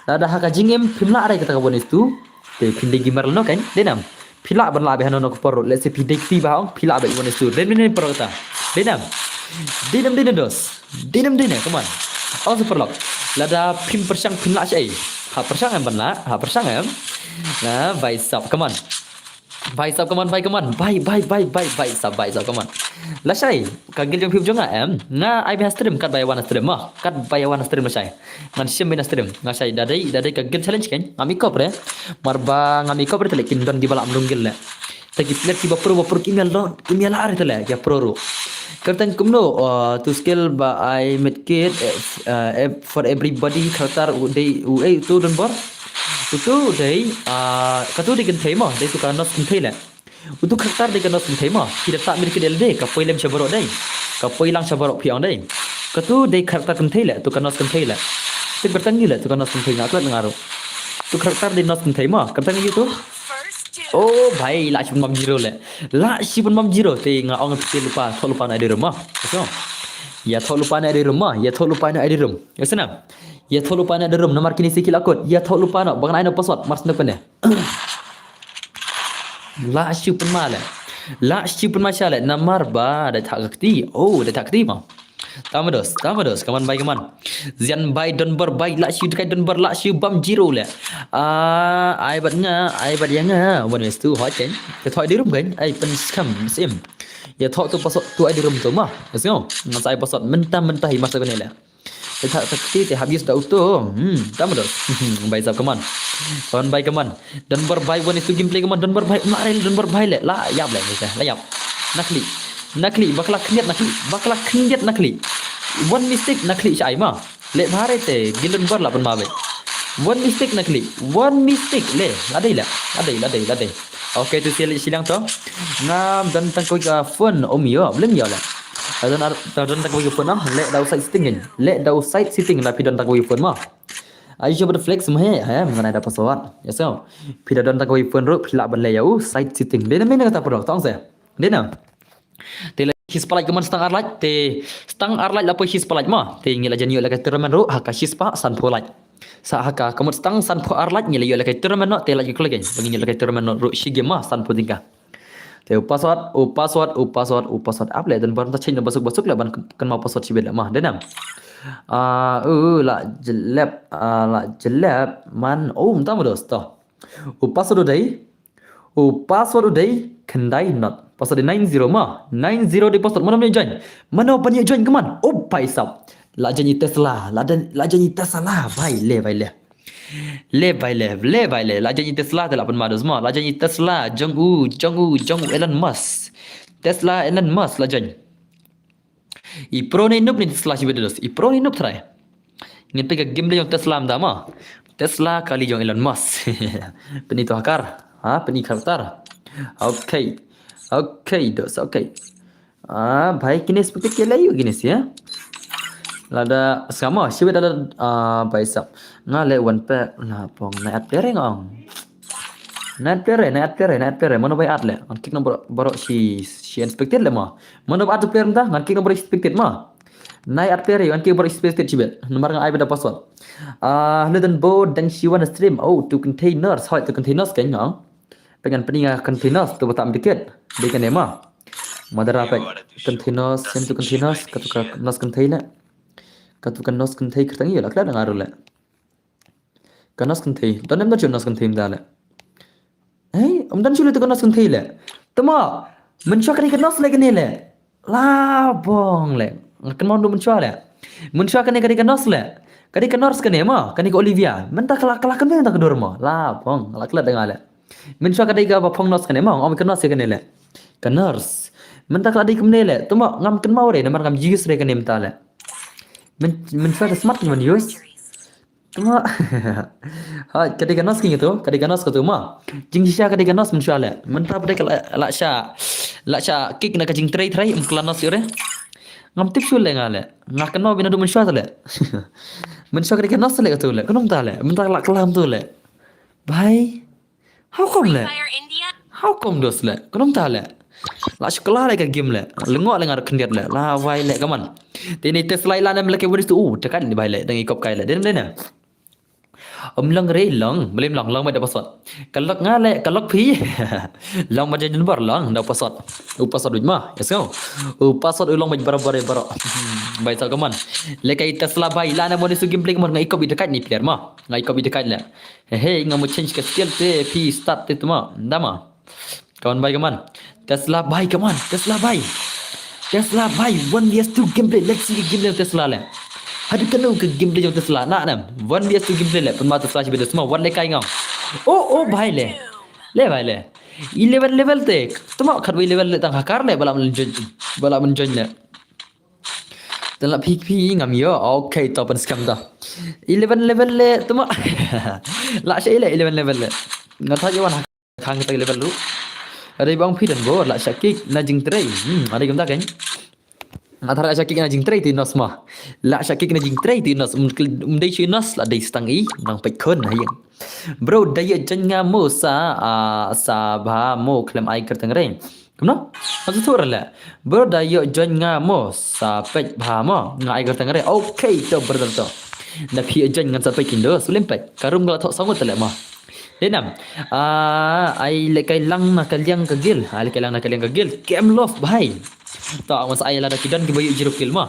Tada hak jingem pim lak ada kata kawan itu. Pim dia gamer lo kan. Denam. Pilak berla behano nok porot let's say pidek ti baong pilak be one stu den porota denam dos denam come on also perlok lada pim persang pilak syai ha persang em benla ha persang em nah bye sub come on bye sub come on bye sub come on la syai kagil jong pim jonga em na I be stream kat by one stream mah kat by one stream la syai ngan sim bin stream nga syai dadai kagil challenge kan ngami kopre marba ngami kopre tele kin don di balak mlunggil le tagi player ki bapur kimia la are tele ya pro ro kertan kumno to skill ba I made kit for everybody khatar dei tu don bor itu dei katu dikin thema dei tu kanos kin thela untuk khatar de kanos kin thema tidak tak milik del de ka poilem sabaro dei ka poilang sabaro piang dei katu dei khatar kin thela tu kanos kin thela tu bertangi le tu kanos kin thela atlat ngaru tu khatar de nos kin thema kertan gitu oh bhai la chipun mam zero le la chipun mam zero te nga ong lupa thol lupa na di rumah so ya thol lupa na di rumah ya thol lupa na di rum ya senang ya thol lupa na di rum nomor kini sikil akut ya thol lupa na bang na password mars na pene لا شوف المال لا شوف المشالة نمر با ده takti oh ده takti mah tamados kaman bay kaman zian bay don ber bay la shiu dekai don ber la shiu bam jiro le ai bat yang wan wes tu hỏi ken ke thoi di rum ken ai pen skam sim ya thoi tu pasot tu ai di rum tu mah esno ngasai pasot mentah hi masa ken le te takti te habis da uto tamados bay sab kaman bay kaman don ber bay wan itu gameplay kaman don ber bay marel don ber bay le la yap le la yap nakli bakla kniat nakli one mistake nakli chai ma le bhare te gilen bar la ban ma be one mistake nakli one mistake le ladai okay tu silang to ngam dan tang ko ga phone om yo blem yo la dan tang ko ga phone le dau side sitting la pi dan tang ko ga phone ma ai jo ber flex ma he ngana da password ya so pi dan tang ko ga phone ro phila ban le yo side sitting le na me na ta pro tong se le na te his palaj kaman stang arlaj lapo his palaj ma te ngila janyo la ka terman ro haka his pa san polaj sa haka kaman stang san po arlaj ngila yo la ka terman no te laj ko lagi bagi ngila ka terman no ro shige ma san po tingka te password up le dan bar ta chain basuk la ban kan ma password sibet ma denam la jelab man mta mo dos to password dai kendai not pasal dia 90 mah 90 deposit mana punya join mana banyak join ke man oh paisap la janji Tesla la janji Tesla bai le la janji Tesla te la pen mados mah la janji Tesla Jong Elon Musk Tesla Elon Musk la janji I pro ni nup ni Tesla si bedos I pro ni nup try ingin pergi game dia yang Tesla mah mah Tesla kali Jong Elon Musk penito hakar peni kartar okay dos okay भाई किनेस पे के लायो kinase ya lada sama sibet ada भाई साहब ngale wan pe na pong na at pere ngong na pere mana bay at le an kik nomor borok si inspected le ma mana at player entah ngan kik nomor inspected ma na at pere an kik nomor inspected sibet nomor ngai beda password le dan bo dan si wan stream to containers hoi to containers kan ngong pengen peninga containers tu batam dikit dekan ema madara pe containers sentu containers katuka nos contain kertangi ya lakla dengar le kanos contain dan nem nos contain dale dan sulit tu nos contain le tama mensyak ni kanos le kan le la bong le kan mau mensyak le mensyak ni kanos le kadi kanos kan ema kan ko Olivia mentah kelak kan mentah kedor ma la bong lakla dengar le mensyak kadai ga bapong nos kan ema om kanos kan le kanars mentak kadai kemnele tuma ngam ken mau re namar ngam jis re kan emta le men smart man yus tuma kadai kanos king itu kadai kanos ko tuma jing sha kadai kanos men le mentra pada la sha kick na ka jing trai klanos yore ngam tip sul le ngale ngak ken mau bina du men le men kadai kanos le ko le konom ta le mentak la kelam tu le bhai how come dos le konom ta le la sekolah le ka game le lengok le ngar kendiat le la vai le kaman tini Tesla la nam le ke wis tu tekan ni bai le dengan ikop kai le den na lang re lang belum lang mai da pasot kalak ngale kalak phi lang ma jadi bar lang da pasot pasot duit mah yes go pasot ulang mai baro bai ta kaman le kai Tesla bai la nam ni su game play kaman ngai ikop dekat ni player mah ngai ikop dekat le hey ngamu change ke skill te phi start te tu mah ndama kawan bai kaman Tesla bai one vs 2 gameplay let's see gameplay Tesla le hadu kanu ke gameplay yang Tesla nak nam one vs 2 gameplay le penma Tesla si bedo semua one le kai ngau oh bai le bai le 11 level te tuma khat level le tang hakar le bala menjoin le dan la pi ngam yo okay to pen scam ta 11 level le tuma la sai le 11 level le ngata jawan khang ta level lu ada bang pi dan bo la syakik na jing tray ada gam ta kan athar la syakik na jing tray ti nos ma la syakik na jing tray ti nos dei chi nos la dei stang i nang pe khon ha yang bro dai jan nga mo sa ba mo klem ai ker tang re no maksud tu la bro dai jan nga mo sa pe ba mo nga ai ker tang re okay to brother to na pi jan nga sa pe kindo sulim pe karum gala thok sangot le ma Denam. Ai lekai lang na kalyang kagil. Lekai lang na kalyang kagil. Kem love bhai. Tak masa ai la da kidan ki bayu jiruk kil mah.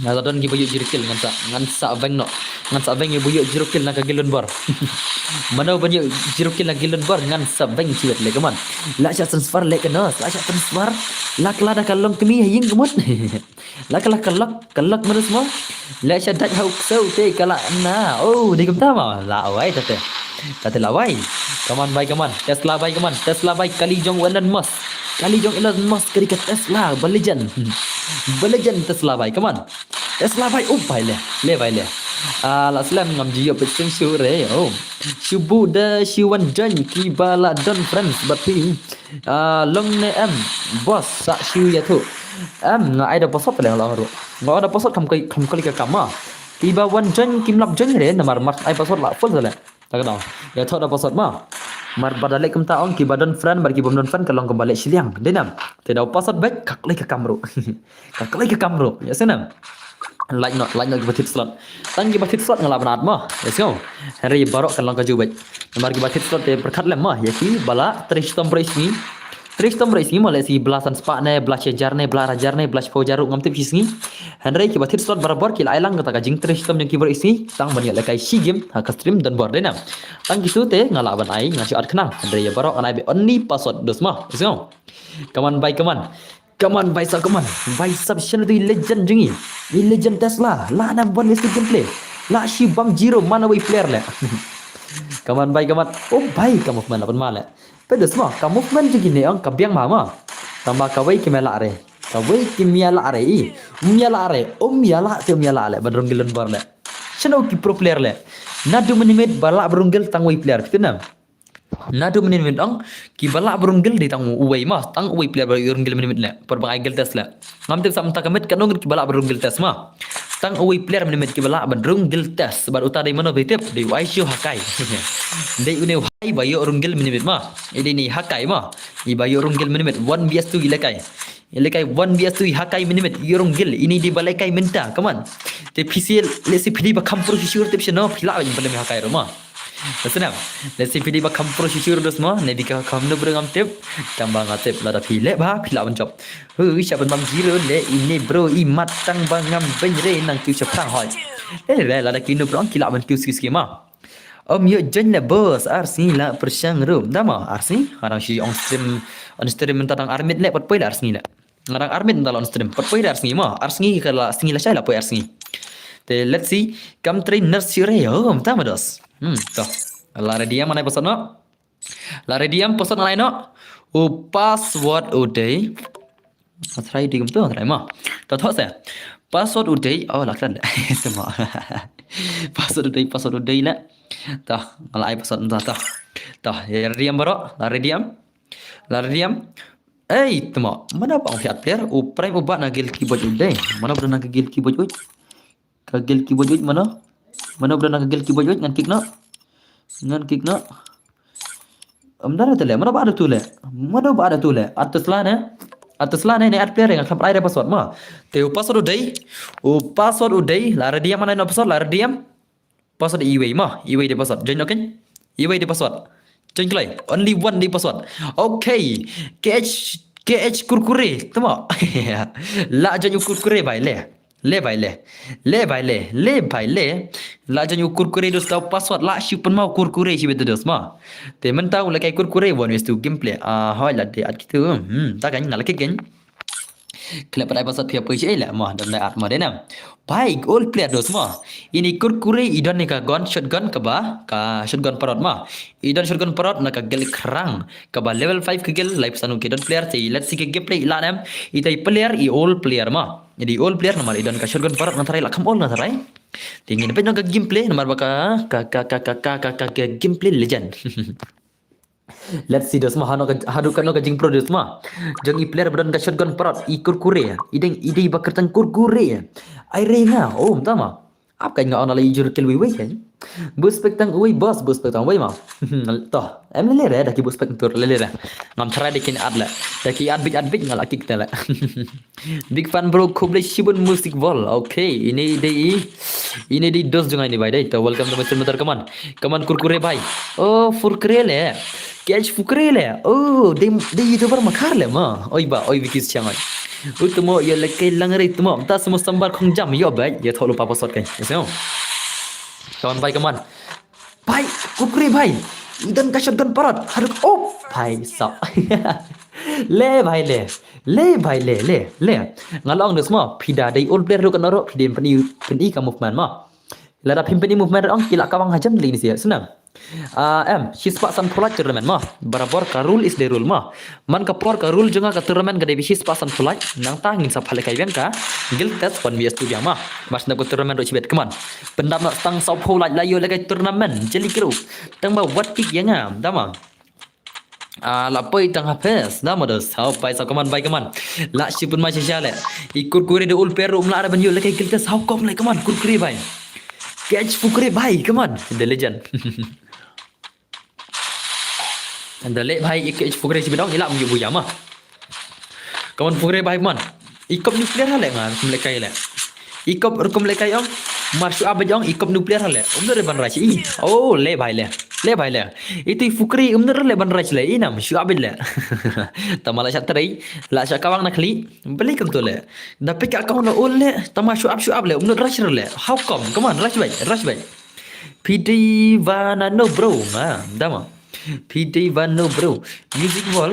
Nada don gi bayu jirukil ngan sa bang no ngan sa bang bayu jirukil na kagilun bar mana banyak jirukil na gilun bar ngan sa bang ciwet le kaman la sya transfer le kana la sya transfer la kala da kalong kemi ying kemut la kala kalak mana semua la sya dak hau sau te kala na oh di kamta ma la wai tate la wai kaman Tesla bai kali jong Elon Musk kerika Tesla balijan Tesla bai kaman Tesla bai bai le bai le la slam ngam jiyo petung sure oh shubu da shiwan jan ki bala don friends bapi long ne em boss sa shu ya tu em nga ai da posot le la ro nga ada posot kam kali ka kama ki ba wan jan kim lap jan re namar mak ai posot la full le tak tahu ya thot da posot ma mar badale kem taon ki badon friend bar ki bom don friend kalong kembali siliang denam te da posot baik kaklai ka kamro ya senam like not ki batit slot tang ki batit slot ngala banat mah let's go hari barok kalong ka jubaj mar ki batit slot te perkhat lem mah ya ki bala tristom brace ni male si belasan spa ne belas jar ne belas rajar ne belas po jaruk ngam tip sini henry ki batit slot barabar ki lailang kata ka jing tristom yang ki ber isi tang banyak lekai si game ha ka stream dan bor denam tang gitu te ngala ban ai ngasi at kenang henry ya barok anai be only password dos mah let's go kaman baisa channel tu legend jengi ni legend Tesla la nam one best gameplay la shi bam zero mana way player le kaman oh bai ka movement lapan male pedo semua ka movement jengi ne ang kabyang mama tambah kawai kimela re miala le badrong gilen bar le channel ki pro player le nadu menimit balak berunggil tangwai player kita nadu menit ang ki balak berunggil di tang uwai mah tang uwai player berunggil menit le perbangai gel tes le ngam tep sam takamit kanong ki balak berunggil tes mah tang uwai player menit ki balak berunggil tes bar uta dai mana betep di wai shu hakai dei une hai bayo runggil menit mah ini ni hakai mah i bayo runggil menit 1 vs 2 ilekai 1 vs 2 hakai menit runggil ini di balekai minta kaman te pcl lesi pidi ba kampur sure tep shno phila ba bale hakai roma Senang. Let's video ba kampro sisur dos mo ne dika kamno berengam tip tambang atip lada pile ba pila mencop. Siapa bang giro le ini bro i matang bangam benre nang tu chapang hoi. Le lada kino bro kila ban tu skema. Yo jen le bos arsi la persang rum dama arsi harang si on stream tentang armit le pot poi arsi la. Ngarang armit tentang on stream pot poi arsi ma arsi kala singi la sai la poi arsi. Te let's see kam trainer sire yo tama dos. Toh. Lara diam mana pesan no? Lara diam pesan lain no? Password uday. Try di tu, try mah. Toh saya. Password uday. Oh laksan dah. Semua. Password uday lah. Toh. Alai pesan toh. Toh. Lara diam baro. Lara diam. Temo. Mana bang fiat player? Prime ubat nagil keyboard uday. Mana pernah nagil keyboard uday? Kagil keyboard uday mana? Mana berana kagel keyboard ngan kick no amdara tele mana ba ada tu le atas la ne at player yang sampai ada password ma te password uday la dia mana no password la diam password iway de password join okay iway de password join klai only one de password okay kh kurkure tama la join kurkure bai le bai le la jan ukur kure dos tahu password la shi pun mau kurkure shi betul dos ma te men tahu la kai kurkure one is to gameplay hoi la de at gitu ta kan ngala ke gen klep pada password pia poi la ma dam la at ma denam baik all player dos ma ini kurkure idon ni ka gun shotgun ka ba ka shotgun parot ma idon shotgun parot na ka gel krang ka ba level 5 ke gel life sanu ke don player te let's see ke gameplay la nam itai player i all player ma jadi all player nomor idon ka shotgun parot na tarai la kam all na tarai tingin pe no ka gameplay nomor baka ka gameplay legend let's see dos ma hadu kan no ka jing pro dos ma jang i player badon ka shotgun parot i kurkure idei bakertan kurkure ai renga oh tama ap kan nga on ala ijur kel wi kan Bus spek tang ui bos bus spek tang ui mau. Toh, em lele re dah ki bus spek tur lele re. Ngam try dikin ad la. Dah ki ad big ngal akik tala. Big fan bro kuble shibun musik wall. Okay, ini di dos jungai ni bhai dai. To welcome to my channel come on. Come on kurkure bhai. Oh, furkure le. Catch fukre le. Oh, de youtuber makar le ma. Oi ba, oi bikis changai. Utmo ya lekai langare utmo. Ta semua sambar khong jam yo bhai. Ya tholo papa sot kai. Yes. Kawan भाई कमान भाई कुकरी भाई इधन का शटगन परत हर ओ भाई साहब ले भाई ले भाई ले ngalong de semua pida dai ol player ro kan ro pidin pani ka movement ma lada pimpani movement ong kila kawang hajam li ni sia senang hispa san pulak turnamen ma barabar ka rule is the rule ma man ka por ka rule jonga ka turnamen gade hispa san pulak nang ta ngin sa phale kai ben ka gil tes pon bias tu dia ma mas na ko turnamen ro chibet kaman pendam nak tang sau pulak la yo le kai turnamen jeli kru tang ba wat kik yang am da ma la poi tang hapes da ma do sau pai sa kaman bai kaman la shipun ma cha le ikut kure de ul per um la ban yo le kai gil tes sau kom le kaman kurkuri bai catch fukre bai kaman the legend anda le bhai ik fukre si bidong ilam yu buya ma kawan fukre bhai man ikop nuklear hale ngan lekai le ikop rukum lekai ong marsu abajong ikop nuklear hale umner ban rachi oh le bhai le itu fukre umner le ban rachi le inam shu abid le tamala chat trai la sha kawang nakli beli kam to le dapat ka kawan ol le tama shu ab le umner rachi le how come on rachi bai pd vana no bro ma dama PT Vano bro music wall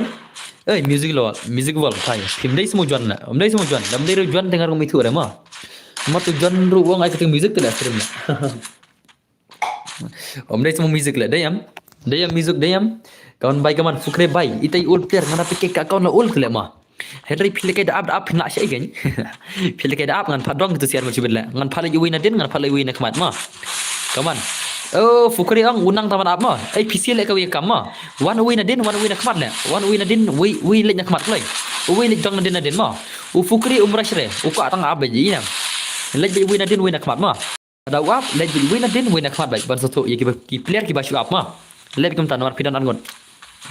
music wall thai phim dai semua juan na dai semua juan dam dai juan dengar ngom itu ma tu juan ru wong ai keting music tu la stream la dai semua music la dayam music dayam kawan bai kaman fukre bai itai ul player ngana pike ka kawan ul tu la ma Henry pilih ke da up nak syai kan pilih ke da up ngan padong tu siar macam bela ngan pala yuwi na din ngan pala yuwi na kemat ma kaman oh fukri ang unang taman apa ai PC le ka wi kam ma one win adin one win khamat le one win adin wi le khamat le wi le dong adin ma u fukri umrash re u ka tang ab ji nam le bi win adin win khamat ma ada wap le bi win adin win khamat bai ban satu ye ki player ki ba shu up ma le bi kam tanwar pidan angon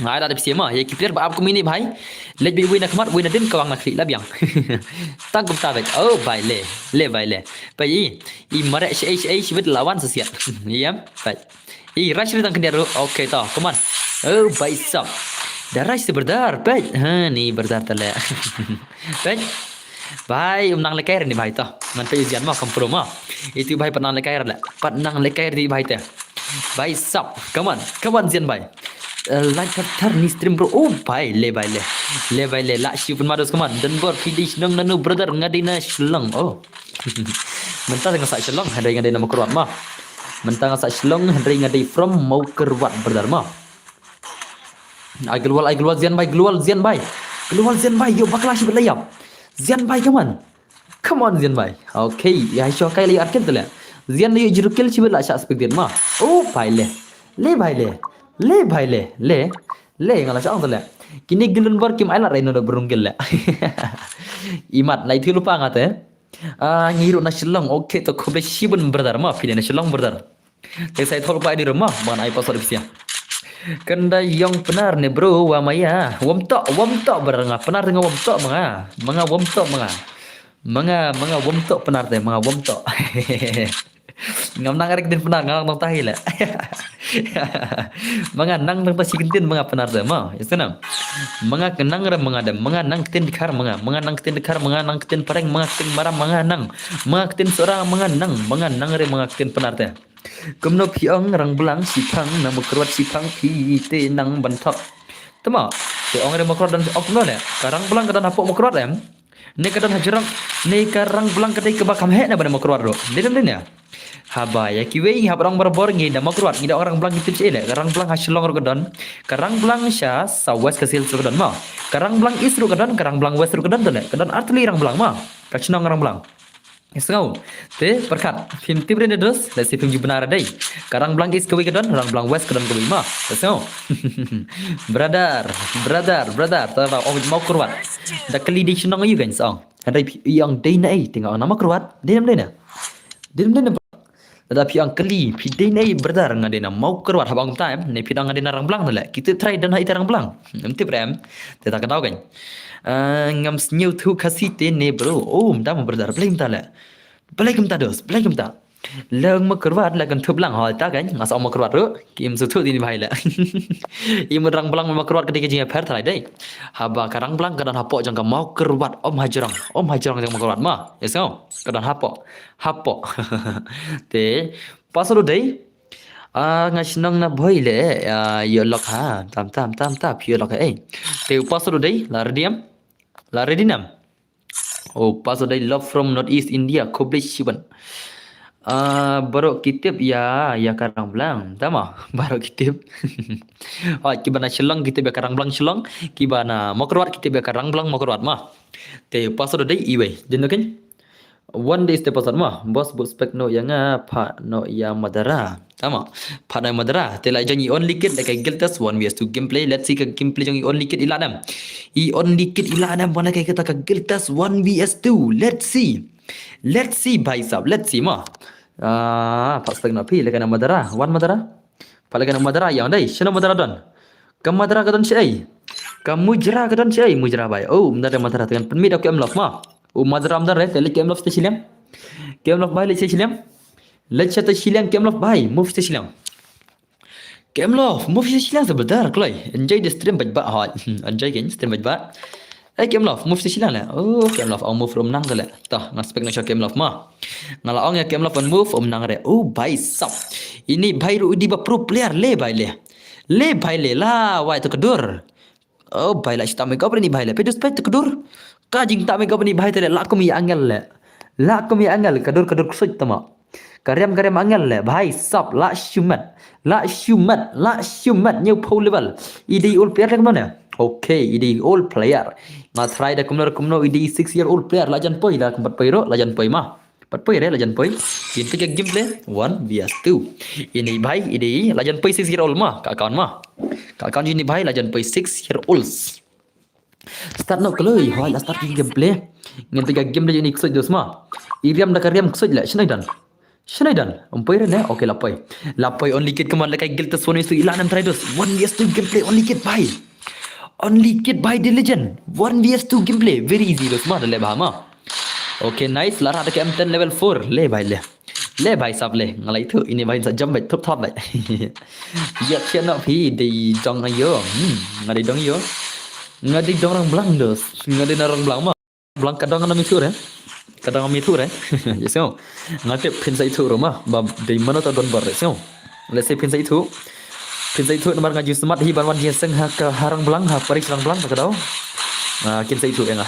ngai ada PC ma ye ki player ba up kumini bhai le bi win khamat win adin kawang nakli la biang tak gum ta bai oh bai le bai le bai i mare shi bit lawan sesiat iya baik rush datang ke dia okey tau come on oh baik sap dah rush berdar baik ha ni berdar tala baik baik menang lekai ni baik tau nanti ujian mah kompro mah itu baik penang lekai lah penang lekai di baik teh baik sap come on zian baik like tar ni stream bro oh baik le la shi pun mados come on dan bor fidish nang nanu brother ngadina shlang oh mentang dengan sak shlong handai ngadai nama keruat mah mentang sak shlong handai ngadai from mau keruat berdharma aglual zian bai yo bakla shi belayap zian bai come on zian bai okay ya sho kai li arkin tala zian yo jirukil shi bela syak spek mah oh bai le ngala syak tala kini gilun bar kim alat reno da berunggil la imat lai thi lupa ngate ngiru na shillong okay to khobe shibun brother ma pide na shillong brother te sai thol pa di rumah ban ai pasal bisia kenda yang benar ne bro wa maya wom to beranga benar dengan wom to manga wom to benar te manga wom to ngam nang arek din benar ngang tong tahi la manga nang tong pasikintin manga benar te ma isna manga kenang ra manga dem manga nang tin dikhar manga nang tin dikhar manga nang tin pareng manga tin maram manga tin sora manga nang re manga tin benar te kumno phiong rang belang sipang na mukruat sipang pi te nang banthok tama te ong re mukruat dan okno le karang belang kadan hapok mukruat em ne kadan hajrang ne karang belang kadai ke bakam he na bana mukruat ro dedem ya haba ya kiwe habrang barbor ngi da mukruat ngi da orang belang kitip ele karang belang hasilong ro kadan karang belang sya sawas kasil ro kadan ma karang belang is ro kadan karang belang west ro kadan tole kadan artli rang belang ma kachnong rang belang Isngau, te perkat film tibre ne dos, la si film benar dai. Karang belang is kewi kedon, orang belang west kedon kewi ma. Isngau. brother, ta mau keruat. Da kali di senang you guys song. Ada yang dai na tinggal nama keruat. Dem dai na. Tetapi ang keli pidai nei berdar ngadena mau keruat habang time nei pidang ngadena rang belang tala. Kita try dan hai terang belang. Nanti brem. Kita tahu kan. Ngam new thu kasite nei bro. Oh, mta mau berdar blame tala. Blame ta dos, blame ta. Leng mau keruat lagan thu belang hal ta kan. Ngas mau keruat ro. Kim su thu ini bahai la. Im rang belang mau keruat ketika jinga per tala dai. Haba karang belang kadan hapok jangka mau keruat om hajrang. Om hajrang jang mau keruat ma. Yes no. Kadan hapok. Hapok. Te pasal dai ngasnang na boy le yo lok ha tam yo lok te pasal dai la redinam oh pasal dai love from northeast India Koble Shivan baru kitip ya karang belang tama baru kitip kibana Shillong kitip ya karang belang Shillong kibana Mokrwat kitip ya karang belang Mokrwat mah te pasal dai iwe jenukin one day step pasal mah bos spek no yang apa no yang madara tama pada madara tela jangi only kit like giltas 1vs2 gameplay let's see ka gameplay jangi only kit iladam I only kit iladam mana kay kita ka giltas 1vs2 let's see bhai sab let's see mah pas spek no pi like na madara one madara pala na madara yang dai shana madara don kam madara ka don si kamu mujra ka don si mujra bai oh mendara madara dengan permit aku amlok mah madram dar reh tele kem lof stasilam kem lof bai le stasilam le chata stasilam kem lof bai move stasilam kem lof move stasilam sebentar klai enjoy the stream bajba ha enjoy gen stream bajba kem lof move stasilam la oh kem lof move from nang tele tah ngaspek na kem lof ma ngala ong ya kem lof move nang re oh bai sap ini bai ru di ba pro player le bai le la wai to kedur oh bai la sta me gabri ni bai le pedus pet kedur kajing tak mega bani bahai tele lakum ya angel le kadur kusut tama karyam angel le bahai sap la shumat new pool level idi all player mana okay idi all player ma try da kumno idi 6-year-old player lajan poi la kumpat poi ro lajan poi mah pat poi re lajan poi kin ke gameplay 1vs2 ini bahai idi lajan poi 6-year-old mah ka kawan ini bahai lajan poi 6-year-olds start no kloi hoi la start gameplay ngin tiga game le ni ksoj dos ma iriam da karyam ksoj la shnaidan umpoi re ne okay lapoi only kit kaman la kai giltas one is to ilanam try dos 1vs2 gameplay only kit by the legend 1vs2 gameplay very easy dos ma le bahama okay nice lara da M10 level 4 le bhai sab le ngalai thu ini bhai sa jam bai thop bai ya chena phi dei dong ayo ngadai dong yo ngadi dorang belang dos ngadi narang belang mah belang kadang kami tur yes no ngati pinsa itu rumah bab dari mana ta don bar yes no let's say pinsa itu nomor ngaju smart hi ban wan seng ha ka harang belang ha parik sarang belang ta kadau kin sa itu enga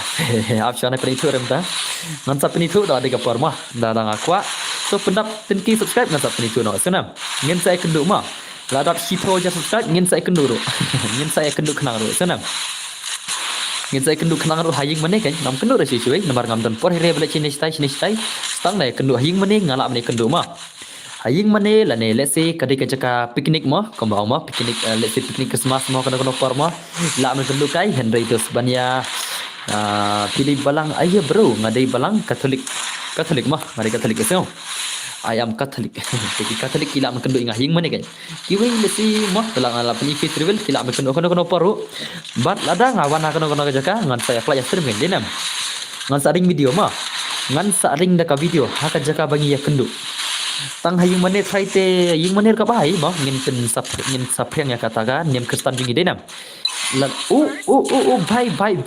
option ai itu rem ta ngan sa itu da de kapar mah da ngakwa so pendap tenki subscribe ngan sa itu no senam ngin saya kendu mah la dot hito ja subscribe ngin saya kendu ro ngin saya kendu kenang ro senam ngin saya kendu kenang ro haying mane kan nam kendu rasi cuy nomor ngam don por here bele chini stai stang dai kendu haying mane ngala mane kendu mah haying mane la ne let's say kadai ka jaka picnic mah kombau mah picnic let's say picnic Christmas mah kana por mah la mane kendu kai Henry dos banya pilih balang ayo bro ngadai balang Katolik mah ngadai Katolik kesel ayam Katolik jadi Katolik kila mane kendu inga haying mane kan kiwi lesi mah telang ala peni festival kila mane kendu kana poru bat lada ngawan kana jaka ngan saya klaya stream kan denam ngan saring video mah ngan saring da ka video haka jaka bangi ya kendu tang haying mane try te ying mane ka bai mah ngin sapheng ya katakan nem kristan jingi denam lan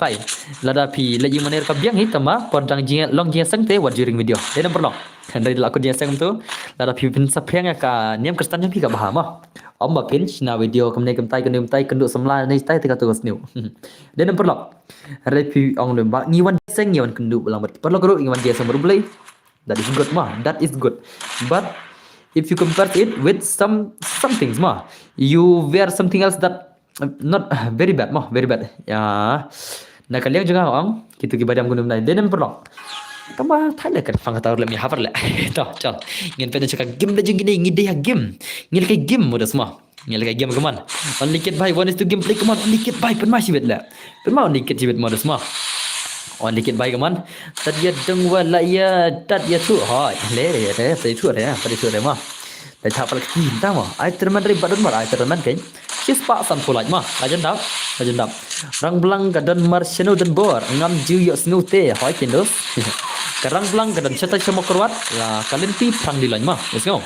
bye lada pi lagi mane ka biang hitama podang jinga long jinga sang te wat during video denam perlong kan dari laku jinga sang tu lada pi pin sapheng ya ka nem kristan jingi ka bahama om pin na video kamne kam tai kendu semla nei tai te ka tu sniu denam perlong repi ong le ba ngiwan sang ngiwan kendu ulang perlo guru ngiwan dia sam berbelai that is good but if you compare it with some things mah you wear something else that not very bad ya na kalian juga ong gitu ki badam gunum nai denem perlo kama thale kan fang taur le mi hafar le to chal ngin pe chaka game le jing ngide ya game ngil kai game moda semua ngil kai game kaman only kit bhai one is to game play kaman only kit bhai pen masih bet la pen ma only kit jibet moda semua on dikit baik kaman tad ya deng wala ya tad ya tu hoi le tadi tu ya tadi tu mahแต่ชาวปาเลสไตน์ตั้งว่าไอ้เทอร์มันรีบดันมาไอ้เทอร์มันกันคิดปะสันพูดมาlajan dap rang belang kadan marsenu dan bor ngam jiu yok snu te hoi kindos karang belang kadan chata chamo korwat la kalen pi prang di lain mah let's go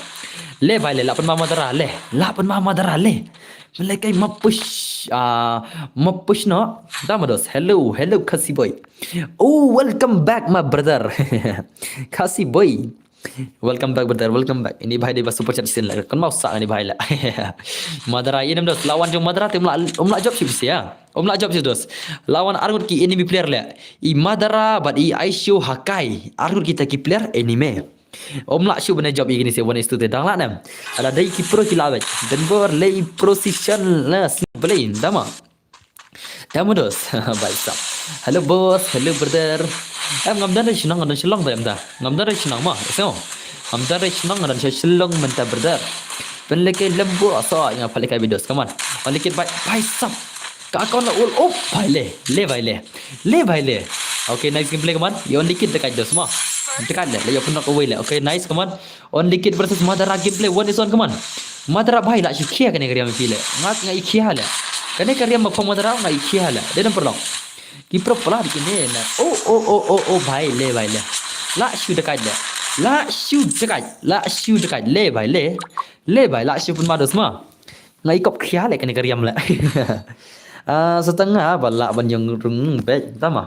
le bai le la pen mama dara le melekai mapush no damados hello kasi boy oh welcome back my brother kasi boy welcome back brother welcome back ini bhai dia super chat sin lah kan mau sak ni bhai lah madara ini dos lawan jong madara tim la job sih ya la job sih dos lawan argut ki enemy player lah I madara but I aisyu hakai argut kita ki player anime la shu bena job ini sih one is to dang la nam ada dai ki pro ki lawet dan bor lay position la play dama dos baik sap hello boss hello brother ngam dan senang dan selong bayam dah ngam dan senang mah so ngam dan senang dan selong mentah brother penlekai lembu asa yang paling kai videos come on palikit bai sap ka akon la ul up bai le okay nice gameplay come on you on dikit dekat dos mah dekat le you pun nak away le okay nice come on on dikit versus madara gameplay one is one come on madara bai la shikhiya kene kariam pile ngai ikhiya le kene kariam ma madara ngai ikhiya le dia perlong Kipro pula di sini na. Oh bhai le. La shu dekat. Le bhai la shu pun mados ma. Ngai kop khia le kan kariam la. Setengah bala ban yang rung be tama.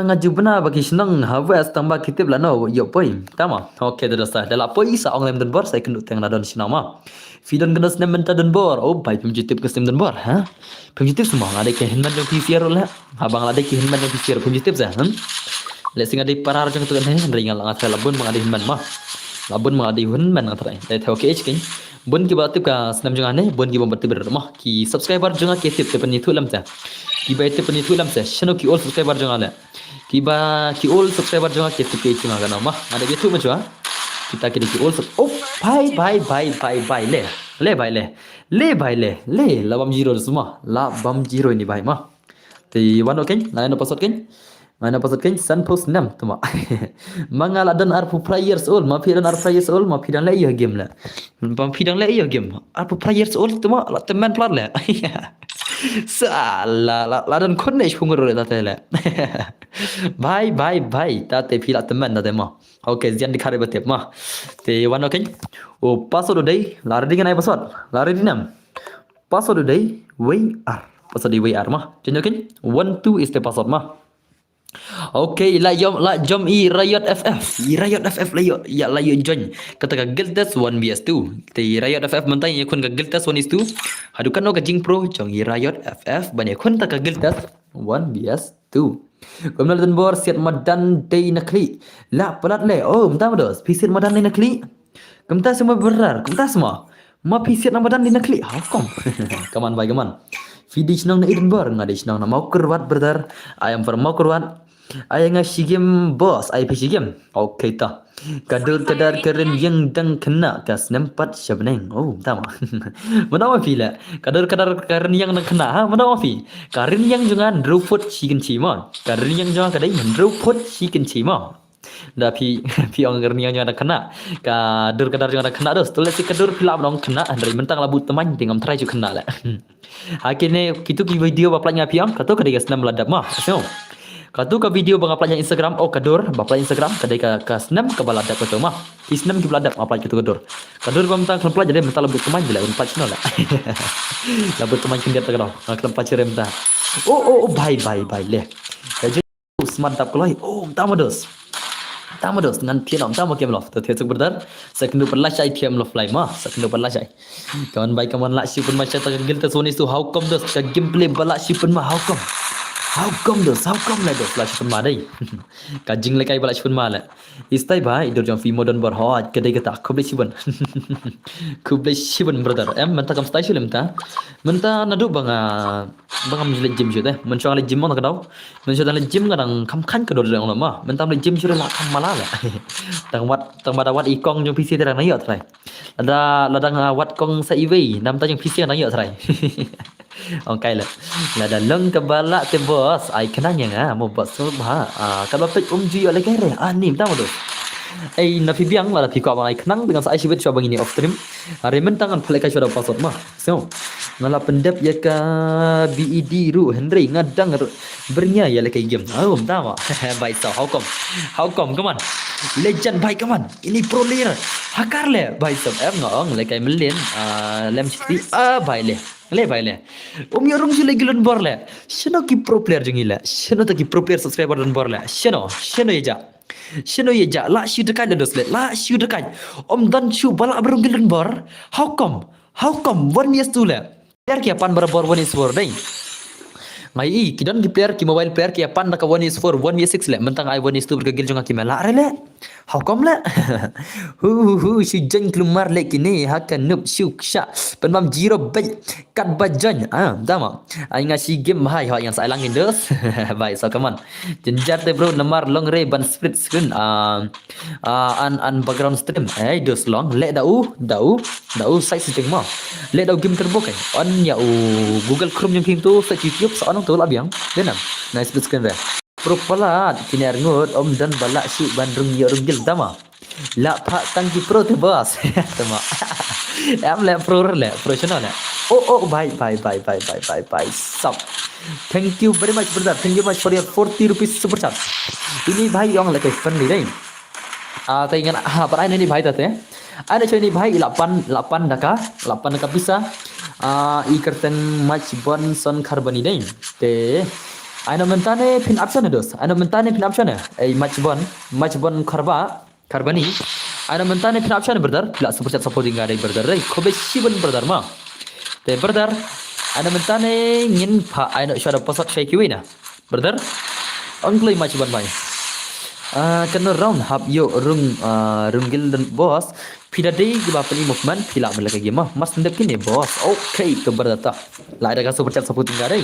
Ngaju bena bagi senang hawas tambah kitip lah no yo poi tama. Okay dah sah. Dalam poi sa ong lem dan bor saya kenduk teng nadon sinama. Fidon kena snap menta dan bor. Oh bhai pemjitip ke snap dan bor ha. Pemjitip semua ada ke hinman yang PCR lah. Abang ada ke hinman yang PCR pemjitip sah. Lesing ada parar jang tu kan ringan langat labun mengadi hinman mah. Labun mengadi hinman ngatrai. Dai thau ke king. Bun ki batip ka snap jang ane bun ki bombat ber mah ki subscriber jang ke tip te penitu lam sa. Ki bai te penitu lam sa. Shano ki all subscriber jang ala. Ki all subscriber jang ke tip ke cuma kana mah. Ada bitu macam kita kini ki all oh bye le bhai le labam zero semua labam zero ini bhai mah ti wan okay mana pasot ken san post nam tuma mangala dan arpu players all ma pidan arpu players all ma pidan le iya game la pam pidan le iya game arpu players all tuma la teman plat le sala la dan konne shungro le tatele bye tate pila teman tate mah okay zian di kare batep mah te wan okay oh password dai lari dengan ai password lari dinam password dai WR password di WR mah tunjukin 12 is the password mah okay la jom Riot FF la yo join kata ka Guildtest 1vs2 te Riot FF mentai ye kun ka Guildtest 1vs2 hadukan no ka Jing Pro jong Riot FF bane kun ta ka Guildtest 1vs2 Kemudian dan bor siat madan day nakli la pelat le oh mentah dos pisit madan day nakli kemta semua berar kemta semua ma pisit madan day nakli hakom kaman bai kaman Fidi senang na Edinburgh ngade senang na mau kerwat brother ayam for mau kerwat ayang game boss ay game okay ta kadar keren yang dang kena kas nempat syabneng oh tama mana mafi la kadar keren yang dang kena ha mana mafi karen yang jangan dropot chicken chima karen yang jangan kadai dropot chicken chima dah pi orang keren yang jangan kena kadar jangan kena dos tulis si kadar pilap dong kena dari mentang labu teman dengan try juga kena lah akhirnya kitu ki video bapaknya piang kata kadai gas nam ladap mah so katu ka video bang apanya Instagram oh kador bapla Instagram kadai ka snam ka balada ko mah isnam ki balada apla kitu kador bam tang kelam jadi mental lebut teman bila un pachno la lebut teman kindia ta kador kelam pacirem ta oh bye le jadi smart tap kolai oh tamados nan pian tamo kem lof to thesuk brother second perla chai kem lof lai ma second perla chai kawan bai kaman la si pun macam ta gil ta soni tu how come dos ka gameplay bala si pun ma how come la dos la si pun ma dai ka jing le kai bala si pun ma la istai bai dor jong fi modern bar hot kedai kata kuble si pun brother menta kam stai film ta menta nadu banga mjile gym jute men chong le gym mon ka daw men chong le gym kadang kam khan ka dor jong ma menta le gym jure la kam mala la tang wat ikong jong PC terang na yo trai ada ladang wat kong sa iwi nam ta jong PC na yo trai Okay lah. Lah dalam kebala te bos, ai kenanya nga mo bos ha. Kalau pek ji oleh kere. Ni tahu tu. Ai na phi biang la phi ko ai kenang dengan sa ai sibet coba ini off stream. Remen tangan pelek kai sudah password mah. So, ngala pendap ya ka BED ru Henry ngadang bernya ya le kai game. Tahu. Baik so, how come come on. Legend baik come on. Ini pro player. Hakar le baik so. Ngong le kai melin lem city baik le. Le baik le. Om yorong sile gilan bor le. Shino ki pro player jengila. Shino ta ki pro player subscriber dan bor le. Shino ye ja. Shino ye ja. La shu dekat dos le. La shu dekat. Om dan shu balak berung gilan bor. How come? 1 year tu le. Player ki apan berabor 1 year for dai. Ngai kidon ki player ki mobile player ki apan naka 1 year 4 1 year 6 le. Mentang ai 1 year 2 bergegil jonga ki mela re le. How come le? Si jen kelumar le kini hakan nup syuk syak penmam jiro baik kat bajan dama ai ngasi game hai yang saya langin dos. Baik so come on jenjat te bro nomor long re ban split screen an background stream dos long le dau sai sejeng mo le dau game turbo kan on ya Google Chrome yang phim tu search YouTube seorang tu lah biang denam nice split screen re pro pelat kini ngut om dan balak syuk bandung ya rugil dama la pak tangki pro tu bos tama em le professional le bye stop thank you very much brother thank you much for your 40 rupees super chat ini bhai yang le kai friendly dai tai ingat per ini bhai tate ada coy ini bhai 8 daka bisa I kerten match bon son carboni dai te Aina mentane pin option dos. Aina mentane pin option match bon karbani. Aina mentane pin option brother. La super chat supporting ada brother. Khobe shibun brother ma. Te brother. Aina mentane ngin pa aina shara posat shake wina. Brother. Only match bon bai. Kena round hab yo rungil dan bos. Pida day giba pani movement pila melaka game mas ndep kini bos. Okay ke berdata. La ada super chat supporting ada.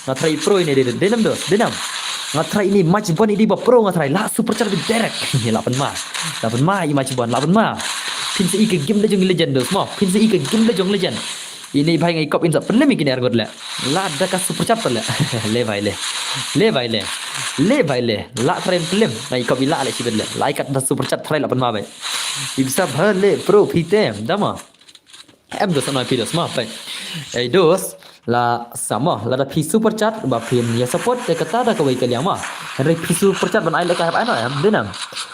Ngatrai pro ini denam dos denam. Ngatrai ini match bon ini ba pro ngatrai la super chat direct. Ni 8 ma i match bon 8 ma. Pin se ke game legend dos mo. Pin se ke game legend. Ini bhai ngai kop insa penem kini argot le. La ada ka super chat le. Le bhai le. La trem pelem ngai kop ila le sibet le. La ikat da super chat trai 8 ma bai. Bisa bhale pro pitem dama. Em dos noi pidos ma bai. Dos la sama la da pi super chat ba pin ya support te kata da kawai kaliang ma. Henry pi super chat ban ai le ka hab ano em denam.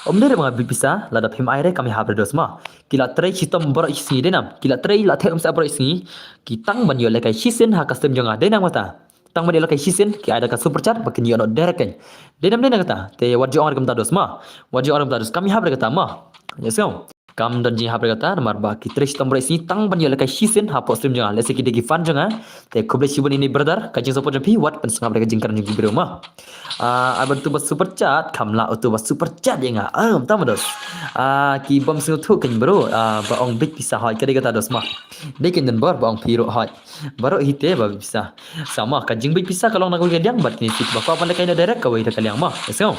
Om dere mga bisa la da pim ai re kami hab dos ma. Kila trai hitam bor isni denam. Kila trai la the sa bor isni. Kitang ban yo le kai sisen ha custom jonga denam mata. Tang ban yo le kai sisen ki ada ka super chat ba kin yo no direct kan. Denam kata te wajjo on kam ta dos ma. Wajjo on kam ta dos kami hab re kata ma. Yes go. Kam dan jing habre kata nomor ba ki tres tambra si tang ban yo le kai sisen ha post stream jonga le se ki de fan jonga te khoble sibun ini brother ka jing support pi wat pen sangap le jing kan jing biro ma aban tu bas super chat kamla tu bas super chat ya nga tam dos ki bom sing thu kan bro ba ong big bisa ha ka de kata dos ma de kin dan bor ba ong piro ha baro hite ba bisa sama ka jing big bisa kalau nak ke diang bat ni sit ba pa pan kai na direct ka wai ta kaliang ma eso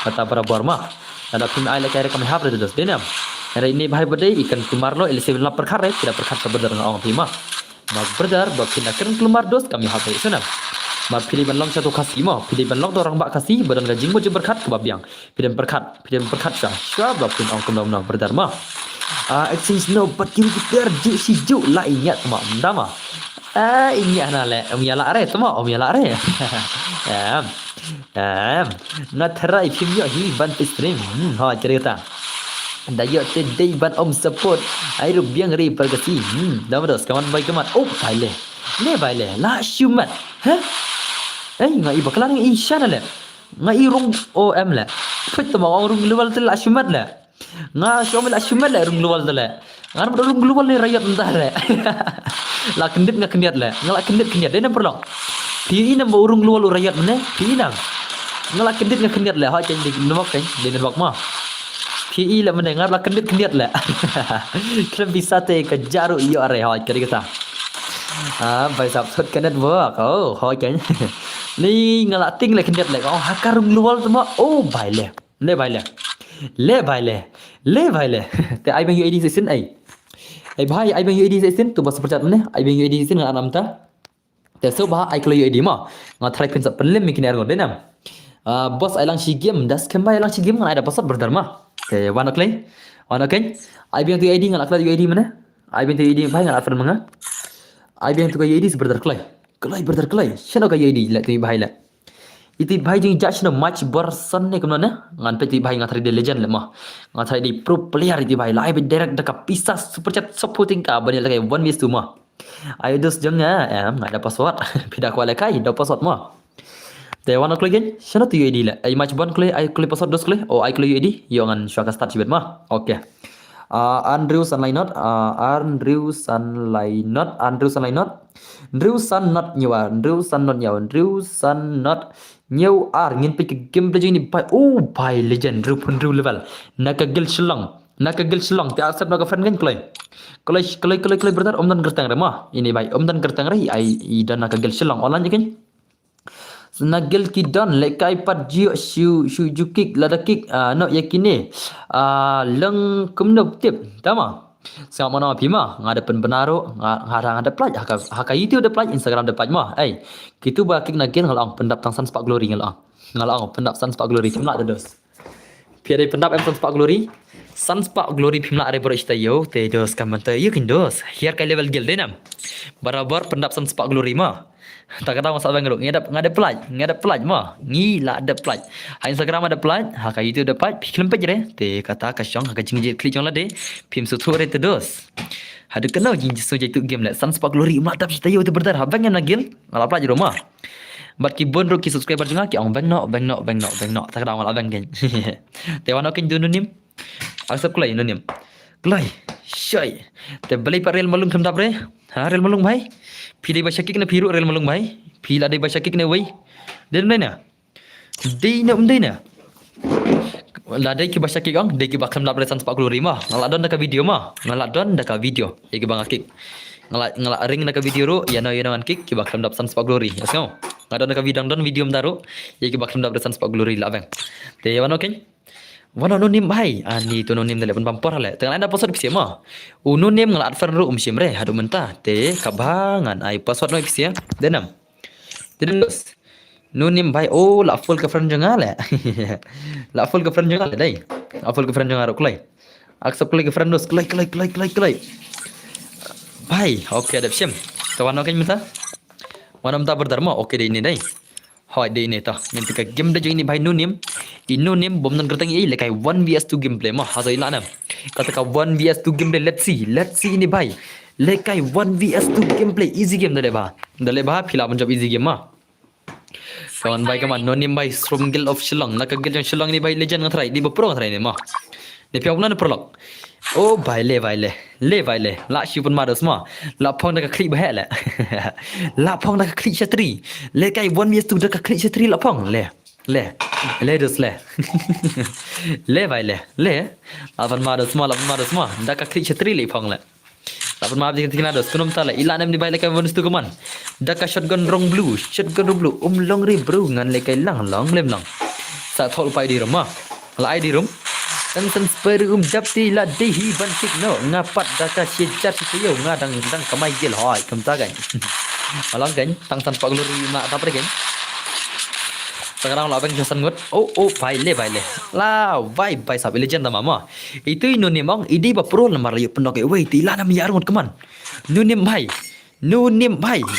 kata para bor ma ada pun ai le kai rekam habre dos denam hari ini bahai badai ikan kelumar lo elise lap perkar tidak perkar sebentar dengan orang pima mak brother bakin akan kelumar dos kami hapai sana mak pilih ban long satu kasih mo pilih ban long orang bak kasih badan gajing bojo berkat ke babiang pilih berkat sah bakin orang kemana brother ma exchange no but you ju si ju la ingat ma ndama ingat na le om ya la re tama om ya la re na terai film yo hi ban stream ha cerita Dayo te day ban om support ai rub biang ri pergasi dam dos kawan baik kaman baile le la shumat ha ngai bakalang insya le ngai rung om le fit ma rung luwal te la shumat le nga shomel shumat le rung luwal te le ngar rung luwal le rayat entah le la kendit nga kendiat le ngala kendit kendiat dena perlo pi ina mo rung luwal rayat mene pi ina ngala kendit nga kendiat le ha chen di nomok kan di nomok ma PE lah mendengar lah kendit lah. Kena bisa te kejaru iyo are hoi kali kata. Bài sập xuất kendit work. Hoi kan. Ni ngalating lah kendit lah. Hakarung luar semua. Bài le. Le bài le. Te ai bang UAD season ai. Ai bhai ai bang UAD season tu bas percat mana? Ai bang UAD season dengan anam ta. Te so bah ai kalau UAD mah. Ngatrai prinsip pelim mikin ergon denam. Bos ai lang si game das kembai lang si game ngan ada pasal berdharma. Te wan oklay. Wan okey. Ai biang tu UAD ngan akla UAD mana? Ai biang tu UAD bai ngan afar manga. Ai biang tu UAD seberdar klay. Klay berdar klay. Shano ka UAD la tu bai la. Itu bai jing judge no match bersan ne kemana? Ngan pe tu bai ngan tadi legend le mah. Ngan tadi pro player itu bai la ai direct dekat pisah super chat supporting ka bani lagi 1v2 mah. Ayo dos jangan nggak ada password. Beda kuala kai ada password mah. Te wana klik gen, shana tu UID la. Ai match bon klik, ai klik password dos klik. Oh ai klik UID, yo ngan syaka start sibet mah. Oke. Andrew Sunlight, Andrew Sunlight, Andrew Sunlight, Andrew Sun not nyawa, Andrew Sun not nyawa, Andrew Sun not nyaw ngin pik game play ni pai. Oh pai legend, Drew level. Nakagil Shillong. Nakagil Shillong. Te accept nak friend kan klik. Klik bertar om dan gertang remah. Ini baik om dan gertang rai ai dan nakagil Shillong online kan. Nagel kidan lekai pat jiu shu jukik lada kick no yakini leng kumno tip tama sama mana pima ngada pen benaro ngarang ada plaj haka YouTube ada plaj Instagram ada plaj mah kitu ba kick nagel ngalang pendap tang Sans Pak Glory ngalang pendap Sans Pak Glory pimla ada dos piade pendap Sans Pak Glory Sans Pak Glory pimla are bro istayo te dos kamanta yakin dos hier kai level gel denam barabar pendap Sans Pak Glory mah tak kata masa bang ngada pelaj mah ngila ada pelaj Instagram ada pelaj haka YouTube ada pelaj film page re te kata kasyong haka jingjit klik jong la de film suture te dos hadu kenal jing so jaitu game la Sans Pak Glory mak tap tayo te berdar habang yang nagil ngala pelaj rumah bat ki bon ro ki subscriber jong ki ong bang no tak kata ngala bang gen te wana kin dununim accept klai nunim klai syai te beli par real malung kham re ha real malung bhai phi dei basha kik na phiru real malung bhai phi la dei basha kik na wei den na dei na la dei ki basha kik ang dei ki bakam la Sans Pak Glory mah ngala don ka video mah ngala don ka video e ki bang kik ngala ring na ka video ro ya no ngan kik ki bakam dap Sans Pak Glory yes no ngada na ka video mdaru e ki bakam dap Sans Pak Glory la bang te wano ken wana nonim bhai ani tu nonim dale pun pampor le tengah ada password pisia mah nonim ngalat fer ru simre hadu mentah te kabangan ai password no pisia denam terus nonim bhai oh la full ke friend jangan le la full ke friend jangan le dai la full ke friend jangan ro klai accept klai ke friend dos klai bhai okay ada sim kawan no kan mentah wana mentah berdharma okay dei ni dai hoi dei ni ta min pika game da jing ni bhai nonim inonim bom nan gertang i lekai 1vs2 gameplay mah hazai la nam kata ka 1vs2 gameplay let's see ini bhai lekai 1vs2 gameplay easy game dale ba phila ban job easy game mah kawan bhai kaman nonim bhai from guild of Shillong nak guild yang Shillong ni bhai legend ngatrai di pro ngatrai ni mah ni piang nan prolog oh bhai le la shi pun madas mah la phong dak klik bah le la phong dak klik chatri lekai 1vs2 dak klik chatri la phong le dos le le vai le avan madas ma dak klik chatri le phong le avan ma dik tina dos kunum tala ilanam ni bai lekai bonus tu keman dak shotgun rong blue long ri bro ngan lekai lang lem lang sa thol pai di rum ma la ai di rum dan serum dapti la dehi ban kik no ngapat daka siejar siyo ngadang kamai gel hoi kamta gan malang gan tang Sans Pak Glory ma ta pre gan sekarang la bang josan ngot oh bai le la vai sab legend mama itu inonim bang idi ba pro lamar yu pendok wei ti la nam yar ngot keman nonim bai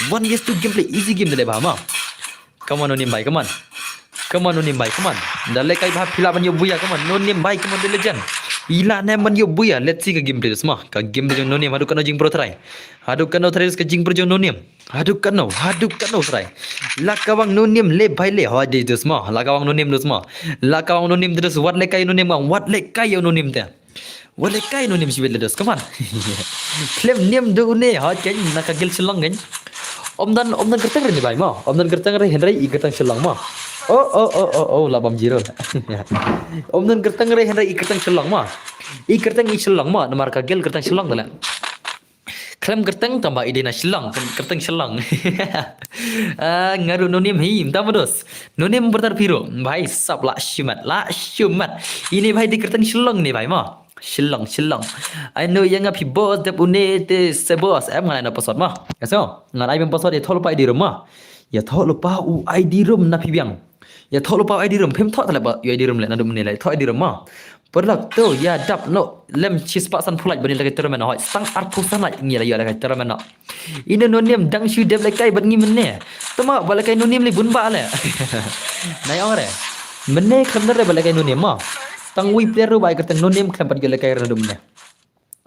1vs2 gameplay easy game dale ba ma come on nonim bai come on nonim bai dale kai ba phila ban yo buya come on nonim bai come on the legend ila na man yo buya let's see ka gameplay semua ka gameplay jong nonim hadu kana jing pro try ka jing pro jong nonim hadu kana try la kawang nonim le bai le ha de semua la kawang nonim dos semua la kawang nonim dos what le kai nonim bang what le kai yo nonim te what le kai nonim sibet dos come on claim nim do ne ha ken na ka gel Shillong gen om dan gertang ni bai ma om dan gertang re henry I gertang Shillong ma oh 80 om dan gertang re henry I gertang Shillong ma I Shillong ma nomor ka gel gertang Shillong dala klaim gertang tambah ide na Shillong gertang Shillong ngaru nonim him tamados nonim bertar piro bhai sab la shumat ini bhai di gertang Shillong ni bhai ma Shillong, shillong. I know yang api bos dep une te se bos em ngai na password ma. Yaso, ngai ai password ya thol pa ID room ma. Ya thol pa u ID room na pi biang. Ya thol pa ID room phem thot la ba ID room le na dum ne lai thot ID room ma. Perlak tu ya dap no lem chis pa san phulai bani la kai termen hoi sang art pu san lai ngi la ya la kai termen no. Ina no nem dang shu dep la kai ban ngi menne. Tama ba la kai no nem li bun ba le. Nai ore. Menne khandar le ba la kai no nem ma. Tang wi player ru bai kerteng nonim kan pat gele kai radum ne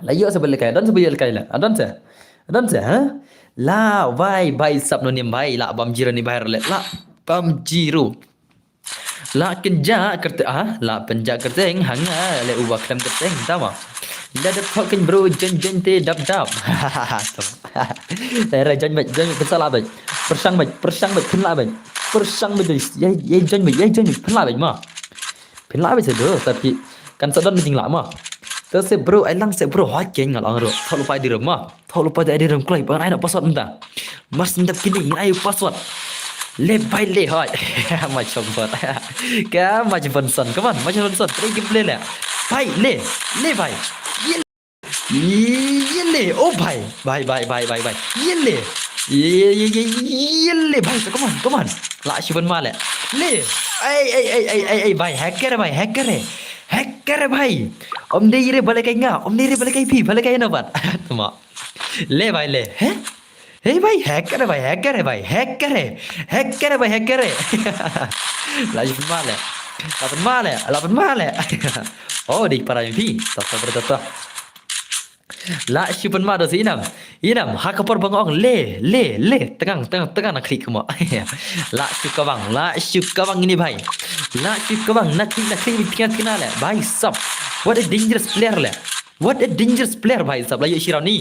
la yo sa bele kai don sa bele kai la adon sa ha la bai sap nonim bai la bam jiro ni bai le la bam jiro la kenja kerte la penja kerteng hanga le uba klem kerteng tama la da talking bro jen te dap era jen besala bai persang bai pun la bai persang bai ye jen pun la bai ma pin la bisa do tapi kan sadon meeting lama terus bro ai lang se bro hot keng ngal ro thol pa di rumah thol pa di rum klai ba ai na password nda mas nda kini ai password le bai le hot macam bot ka macam funson come on macam funson play game play le bai le bai ye le oh bai ye le ye bai come on la shi ban ma le ai भाई hacker है भाई om diri balik kai nga om diri balik kai pi balik kai na bat tuma le भाई le hey भाई hacker है lagi lapan male oh di para pi tak la sipan ma do inam hakapor bangong le tengah nak klik mo la syukawang ini bhai la syukawang nak klik bikin kenal bhai sab what a dangerous player bhai sab la yo shirani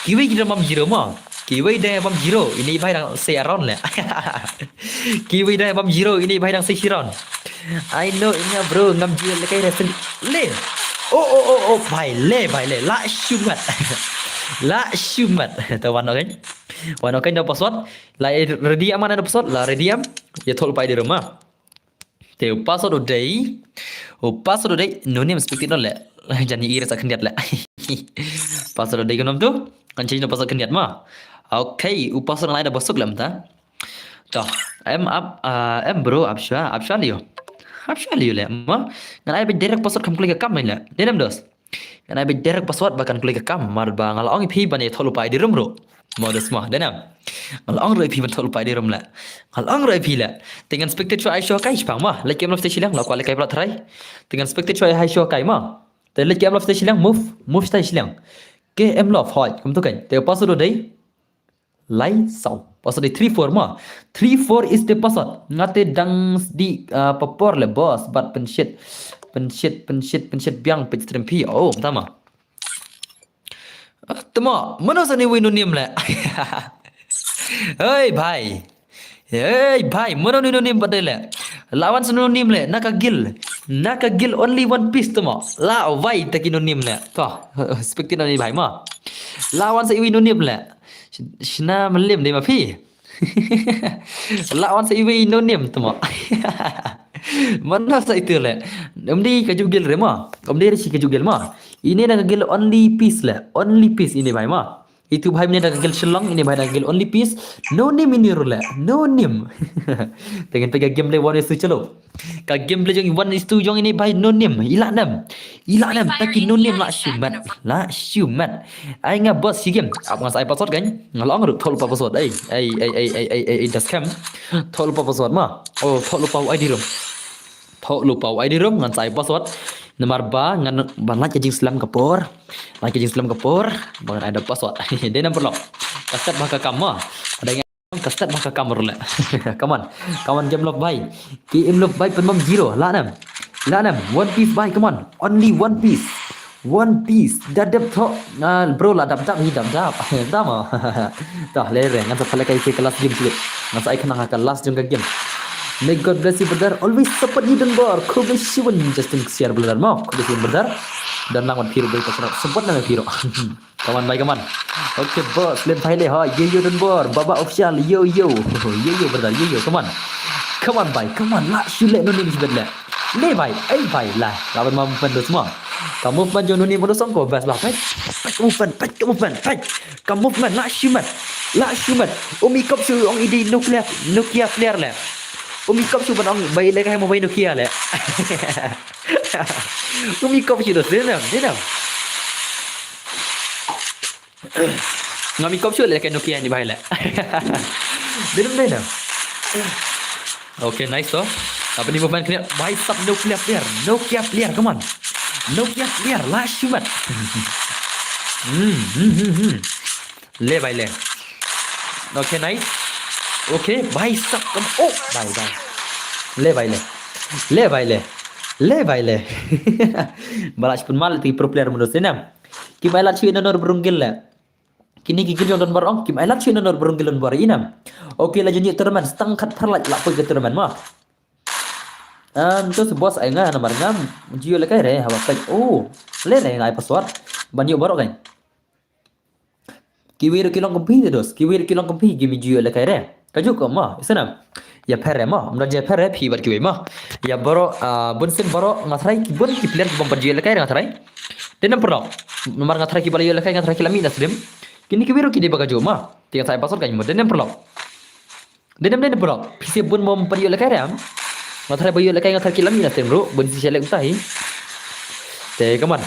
kiwi kita mam jiro ma kiwi dah mam jiro ini bhai dang say around le kiwi dah mam jiro ini bhai dang say shiron I know ini bro ngam jiro le kai resen le oh भाई ले la shumat tawan ok wan ok no password la ready aman no password la ready am ya thol pai di rumah te password odai no name speak no le jani ira sa khendiat le password odai konom tu kan change no password khendiat ma okay password lain da basuk lam ta to em bro absha liyo le ma ngan ai be direct password kam klik kam le denam dos ngan ai be direct password bakan klik kam mar ba ngal ong pi bane tholu pai di rum ro modus ma denam ngal ong ro pi ban tholu pai di rum la ngal ong ro pi la dengan spectate cho ai show kai chpang ma le kem lof te chilang la kwa le kai plat thrai dengan spectate cho ai show kai ma te le kem lof te chilang move te chilang ke em lof hoi kum tu kai te password dei lai sau password 34 ma 34 is the password ngate dang di papor le boss but penshit biang page stream pi oh tama mana sani winu nim le hey bhai mana winu nim badai le lawan sanu nim le nakagil only one piece tama la vai takino nim le to spectin ni bhai ma lawan sa winu nim le Shina melim dia mapi. Lawan sa iwi no nim tama. Mana sa itu le. Omdi kajugil re ma. Omdi re si kajugil ma. Ini nak kagil only piece le. Only piece ini bhai ma. Itu bhai ni nak kagil shelong ini bhai nak kagil only piece. No nim ini rule. No nim. Dengan pegang game le one is chalo. Ka game le jong one is jong ini bhai no nim. Ilak nam. Taki no nim la shumat. Ai nga boss si game. Apa ngas ai password kan? Ngalong ru thol pa password ai das cam. Thol pa password ma. Oh thol pa ID rom. Thol pa ID rom ngan sai password. Nomor ba ngan ban la jing slam kapor. Bangan ada password. Dia number lock. Kastat baka kamma. Ada yang kastat baka kamar le. Come on game lock bhai. Game lock bhai penmam 0 la nam. One piece bhai come on. Only one piece. Dadap tho. Bro la dap hidap. Tama. Dah lere ngan sa pala kai kelas game sulit. Ngan sa ai kena kelas jong game. May God bless you brother. Always support you dan bar. Kubesiwan just share brother mau. Kubesiwan brother. Dan langan Piro beri pasal support nama Piro. Kawan baik kawan. Okay boss, lem bhai le ha. Yo dan bar. Baba official yo. Yo brother yo. Come on bhai. La shule no ni bisbet le. Le bhai. Ai bhai la. Lawan mam pen semua. Kamu movement jo nuni mono song ko bas bah pai. Pai. Kamu movement la shumat. Umi kop su ong ide Nokia flare le. Umi kop su ban ong bai le kai mo bai Nokia le. Umi kop su do senam. Ngami kop su le kai Nokia ni bai le. Denam. Okay, nice toh. Apa ni movement clear? Bai sub Nokia flare, come on. Nokia flare la shumat. Le bai le. Okay, nice. Okay, bai sub come. Oh, bai. Le bai le. Balas pun mal ti pro player menurut senam. Kim ailat sui nonor berunggil le. Kini gigil yang don barong kim ailat sui nonor berunggil don bar inam. Okay, laju ni turman setang kat parlat la pun ke turman mah. Terus bos ai nga namar ngam jio le kai re hawa kai. Oh, le re ngai password. Banyu barok kan. Kiwir kilong kompi gimi jio le kai re. Kaju ko ma isanam. Ya pere ma amra je pere phi bar kiwe ma. Ya baro bunsin baro ngatrai ki bun ki player ki bom jio le kai ngatrai. Denam perno. Nomor ngatrai ki bal jio le kai ngatrai ki lami nasdim. Kini kiwiro ki de bagajo ma. Tiga sai password kan mo denam perno. Denam perno. Pisi bun bom jio le kai re am. Ngatrai bayo le kai ngatrai ki lami nasdim ro bun si selek utai. Te kaman.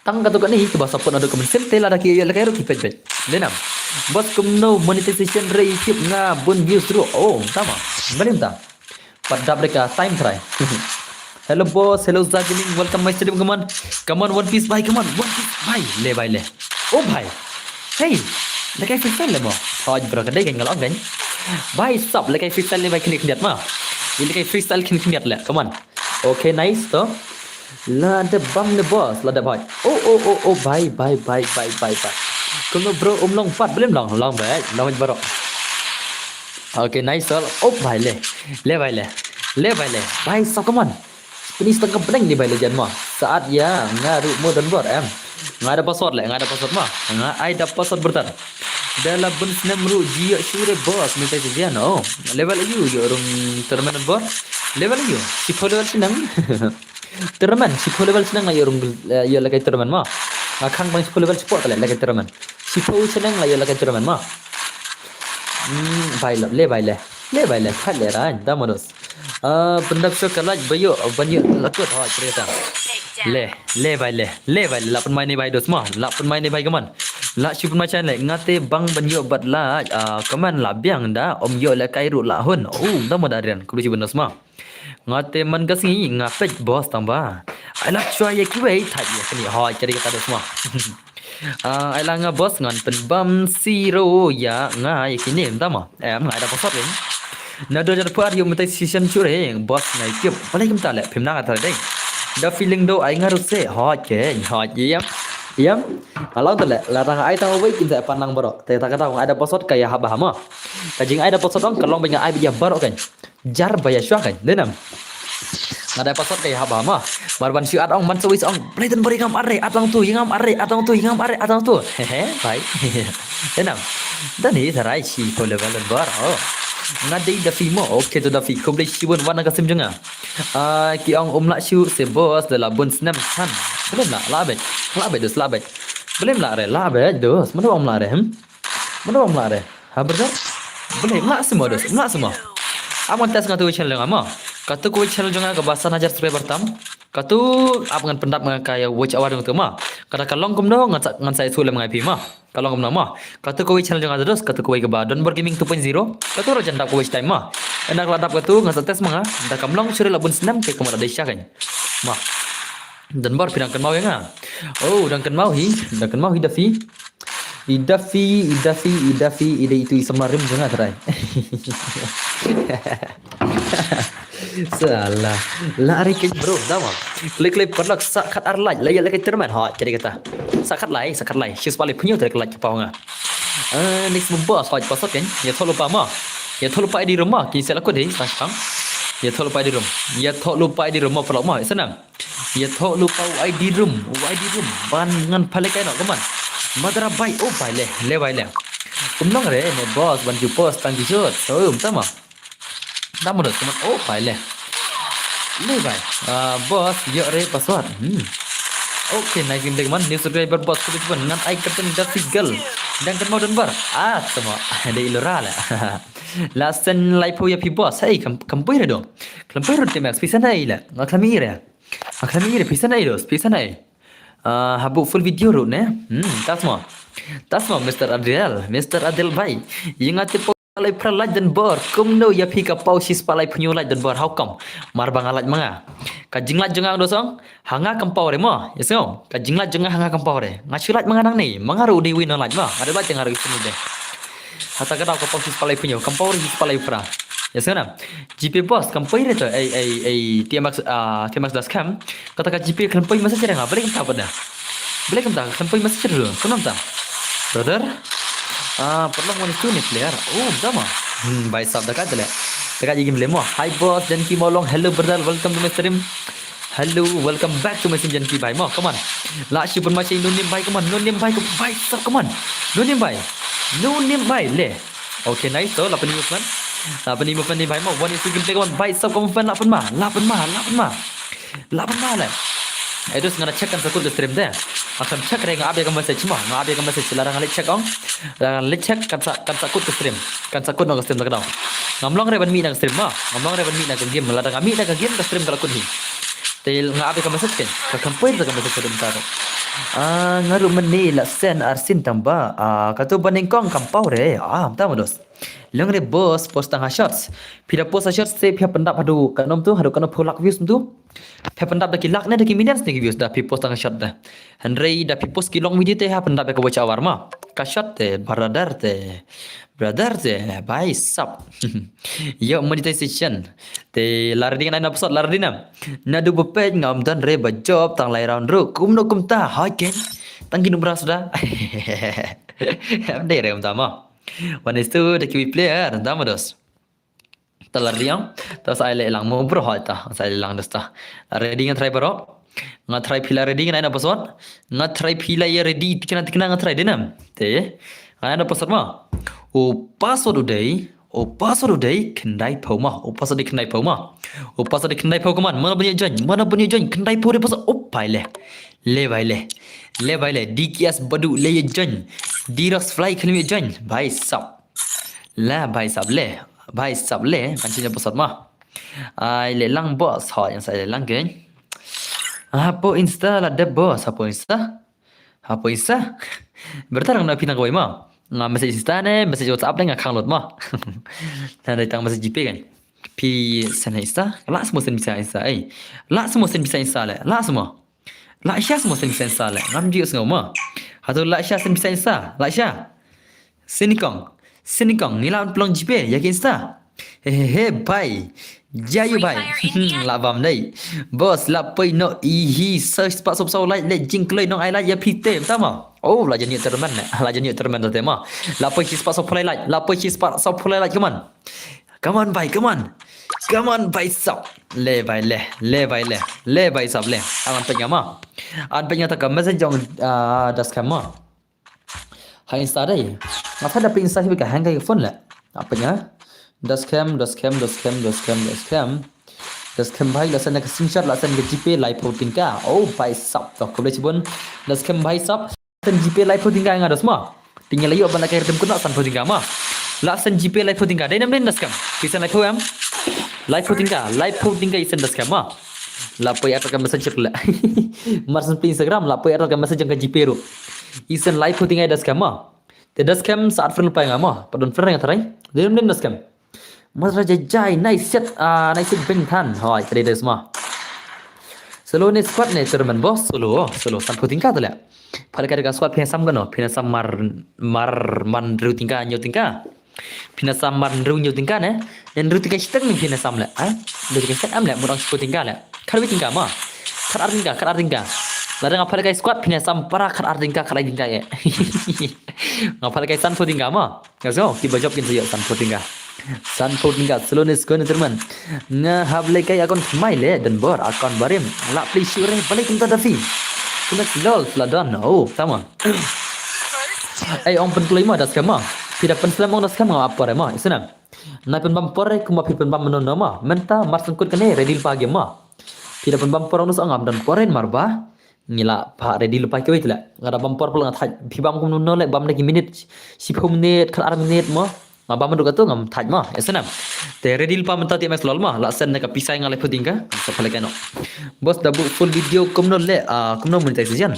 Tang katu ni ke bahasa pun ada komen tela ada kiyo le kai ro ki pet. Denam. Bos kumno monetization rate nga bun views ro. Oh, sama. Benim ta. Pada mereka time try. Hello boss, hello Zagining, welcome my stream, come on One Piece bye, come on One Piece bye le. Oh bye. Hey, le kai freestyle le mo. Oh, bro kadai kan ngalong kan. Bye stop le kai freestyle le bye kini kniat ma. Le kai freestyle kini kniat le. Come on. Okay, nice to. La de bang le boss, la de bye. Oh bye. Kuno bro long pat belum long bye. Long bro. Okay, nice all. Oh bye le. Bye stop, come on. Ini setengah peneng ni balik jan mah. Saat ya ngaru modern board em. Ngada password mah. Ada password bertar. Dalam bun snamru jio sure boss minta saja no. Level you orang tournament board. Level you. Si level senang. Tournament si level senang lah orang ya lagi tournament mah. Ngakang bang si level support lah lagi tournament. Si senang lah ya lagi tournament mah. Baile. Khat le ran damonos. Pendap so kalaj bayo banyak lakut ha cerita. Le baile. La pun main ni bai dos mah. La pun main ni bai kaman. La si pun macam le ngate bang banyak bat la kaman la biang da om yo le kai ru la hun. Oh, damo darian kudu si benos mah. Ngate man gasingi ngapet bos tamba. Ala chua ye kiwei thai ye kini ha cerita dos mah. Ala nga bos ngan penbam zero ya nga ye kini damo. Ngai ada password ni. Nado jar par yung matay season chure boss ngai kip palai kim tale phimna ka thai the feeling do ai ngaru se hot yam alau tale la tang ai tang wei kim sa panang baro te ta kata ada posot kaya haba hama kajing ada posot ong kalong banya ai biya baro kan jar baya syah kan denam ada posot kaya haba hama barban si at ong man sewis ong pleten bari ngam are atang tu atang tu hehe bai denam dan ni sarai si to level bar oh ngadai dafi mo okay to dafi komplek sibun warna kasim jenga ki ong umla shu se boss de la bun snap san belum la labet belum la re dos mana om la re ha berda belum la semua aman tes ngatu channel ngama katu ko channel jenga ka bahasa najar subscriber tam katu apangan pendap kaya watch awar ngatu ma kada kalong kumno ngan sai sulam ngai pi ma kalong kumno ma katu ko channel jenga terus katu ko ke ba don ber gaming 2.0 katu ro janda ko time ma enak ladap katu ngan tes manga da kamlong sure labun senam ke kamar ada syakan ma dan bar pinang kan mau ya nga oh dan kan mau Idafi ide itu isamarim jangan terai. Salah. Lari ke bro, dah mah. Klik perlak sakat arlaj, layar lagi terman. Ha, jadi kata. Sakat lai. Sis balik punya terk laj pau nga. Next membahas haj pasat kan. Ya thol lupa mah. Ya thol lupa di rumah, kini saya lakukan deh sang. Ya thol lupa di rumah perlak mah, senang. Ya thol lupa di room. Ban ngan palik kai nak keman. Madara bai oh bai le bai le kumnong re ne boss ban ju post tang ji shot so tama namu dot kumat oh bai le bai boss yo re password Okay, naikin dengan new subscriber bos kulit pun dengan icon dan figal dan kan mau dan bar. Semua ada ilora lah. Lasten live ya pi bos. Hey, kampuir dong. Kampuir tu max pisa nai lah. Ngaklamir ya. Ngaklamir pisa nai dos, pisa nai. Habu full video ru ne. Tas semua. Tas semua Mr. Adel, Mr. Adel bhai. Yang ati palai pralaj dan bar. Kumno ya pi ka pau sis palai penyulaj dan bar. How come? Mar bangalaj manga. Kajinglat jengah dosong, hanga kampau re mo, yes no? Kajinglat jengah hanga kampau re. Ngasulat menganang ni, mengaru di win online mo. Ada lah jengar isu deh. Hata kadau kapau sis palai punya, kampau re sis palai pra. Yes no? GP boss kampau re tu, TMX das cam. Kata ka GP kampau masa cereng apa? Boleh kita pada? Boleh kita kampau masa cereng dulu. Kenapa? Brother? Perlu mau itu nih player. Oh, sama. Baik sab dekat tu le. Dekat game le mo. Hi boss, Janki Molong. Hello brother, welcome to my stream. Hello, welcome back to my stream Janki bhai mo. Come on. La shi pun macam no name bhai, come on. No name bhai, bhai sab, come on. No name bhai. No name bhai le. Okay, nice. So, 8 movement. 8 movement ni bhai mo. One is game play come on. Bhai sab come fan 8 ma. 8 ma le. Itu sengaja check kan sakut stream deh. Akan check reng abe kan message mah. Abe kan message larang alik check ong. Larang alik check kan sakut stream. Kan sakut nang stream tak tahu. Ngamlong reban mi nang stream mah. Ngamlong reban mi nang game. Larang mi nang game ka stream kalau kun hi. Tel ngabe kan message kan. Kan poin tak message stream tak. Ngaru meni la sen arsin tamba. Katu baningkong kampau re. Tama dos. Long re boss post tang shots. Pira post shots se pia pendap hadu kanom tu hadu kanom pulak views tu. Pia pendap dah kilak ne dah millions ne views dah pi post tang shot dah. Henry dah pi post kilong video te ha pendap ka baca awar ma. Ka shot te brother te bhai sab. Yo monetization. Te lardi kan episode lardi nam. Na du bepet ngam dan re ba job tang lai round ru. Kum no kum ta ha ken. Tangki numra sudah. Ande re utama. One is two the kiwi player dama dos. Talar diam, tas saya lelang mau berhal ta, saya lelang dos ta. Ready ngan try bro. Ngat try pila ready ngan apa son? Ngat try pila ya ready tikna ngat try denam. Te. Ana apa son ma? O password uday kendai pau ma. O password kendai pau ma. O password kendai pau kaman. Mana punya join kendai pau de password pai le. Le bhai le DKS badu le ye join. Dirox fly khalmi join. Bhai sab. La bhai sab le. Pancingnya password mah. Ai le lang boss ha yang saya lang ke. Apa insta la de boss apa insta? Bertarung na pinang kau mah. Nga message insta ne, message WhatsApp ne ngakang lot mah. Nah datang message GP kan. Pi sana insta, la semua sen bisa insta La semua sen bisa insta le. La semua. La Isha semua sen bisa insta le. Ngam dia semua mah. Atau La Isha sen bisa insta. La Isha. Sini kong ni lawan pelong GP yakin insta. Hehehe bye. Jayu bye. La bam dai. Bos la poi no hi search spot so like le jing klei nong ai la ya pite tama. Oh la jani terman ne. La jani terman tu tema. La poi hi spot so play like. La poi hi spot so play like come on. Come on bye, come on bye sab. Le bye sab le. Aman penya ma. An penya tak message jong das kama. Hai insta dai. Ngapa ada pin insta hibi ka hang ka phone la. Apanya? Das cam bhai lasan nak screenshot lasan ke GP live voting ka. Oh bhai sab to ko boleh cibun. Das cam bhai sab lasan GP live voting ka ngada semua. Tinggal ayo ban nak redem kuna san voting ka ma. Lasan GP live voting ka. Dai nam das cam. Bisa live am. Live voting ka isen das cam ma. Lapoi atau kan message la. Marsan pe Instagram lapoi atau kan message ke GP ru. Isen live voting ka das cam ma. Te das cam saat friend pa nga ma. Padon friend nga tarai. Dai nam das cam. Mas Raja Jai nice set beng tan hoi tadi des mah solo ni squad ni termen bos solo sampai tingkat tu lah pada kada squad pina sam gano pina sam man ru tingkat nyu tingkat pina sam man ru nyu tingkat ne yang ru tingkat seteng ni pina sam lah ru tingkat set am lah murang sepuluh tingkat lah kada tingkat mah kada tingkat ladang apa kada squad pina sam para kada tingkat ya ngapa kada san sepuluh tingkat mah ngaso tiba job kin sayo san sepuluh tingkat Sanford tingkat slowness ko ni teman. Nga hable kay akon mai le dan bor akon barim. La please sure balik kita dafi. Kuna lol fladon. Oh, tama. Ong pen kelima das kama. Tidak pen selama das kama apa rema. Isna. Na pen bampore kuma pen bam menon ma. Menta marsengkut kene redil pagi ma. Tidak pen bampor nus angam dan poren marba. ngila pa ready lupa ke wait la ngada bampor pula ngat phibam kum no le bam lagi minute 10 minit khal ar minute mo ngabam du gatu ngam thaj ma esena te ready lupa menta ti mes lol ma la sen ka pisai ngale pudinga sa phale kano bos dabu full video kum no le kum no monetization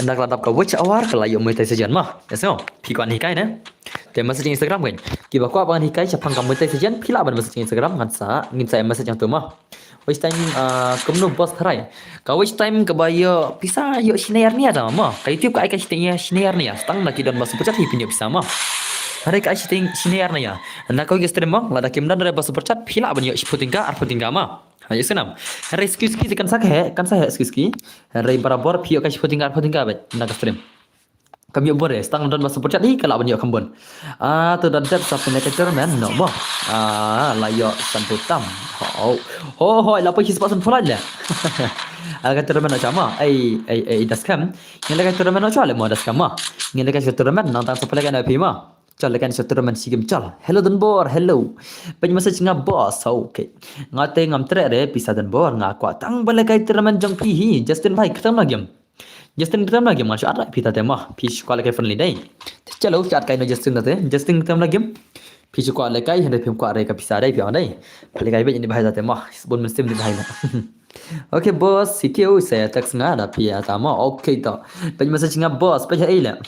ndak la dap ka watch hour kala yo monetization ma eseno phi kwan hi kai na te message Instagram kan ki ba kwa ban hi kai chapang ka monetization phila ban message Instagram ngan sa ngin sa message yang tu ma waste time kumno bos tharai ka waste time ka ba yo pisa yo shinair ni ada ma ka YouTube ka ai ka shinair ni ya stang lagi don bas percat hi pinyo bisa ma hari ka shinair ni ya na ko ge stream ma la da kim dan bas percat phila ban yo putingka ar putingka ma ha yesenam hari ski kan sa he ski hari barabar phio ka putingka ar putingka ba na ka stream kami boleh stang dan masuk percat ni kalau banyak kambun tu dan dat sa penekator men no mo layo santutam ho la pa his pasun fulan la aga termen macam ai daskam ngela ka termen no chale mo daskam ma ngela ka termen nang tang sapala kan api ma chal kan termen sigim chal hello dan bor hello pen message nga boss okay ngate ngam tre re pisa dan bor nga kwa tang bala kai termen jong pi hi Justin bhai khatam lagi Justin kita lagi masuk ada pita tema fish kuala kai friendly dai chalo chat kai no Justin kita lagi fish kuala kai hendak film kuala kai pisa dai piang dai pali kai be ini bahaya tema sebon muslim di bahaya okay boss CTO saya teks nga ada pia tama okay to pe message nga boss pe ai la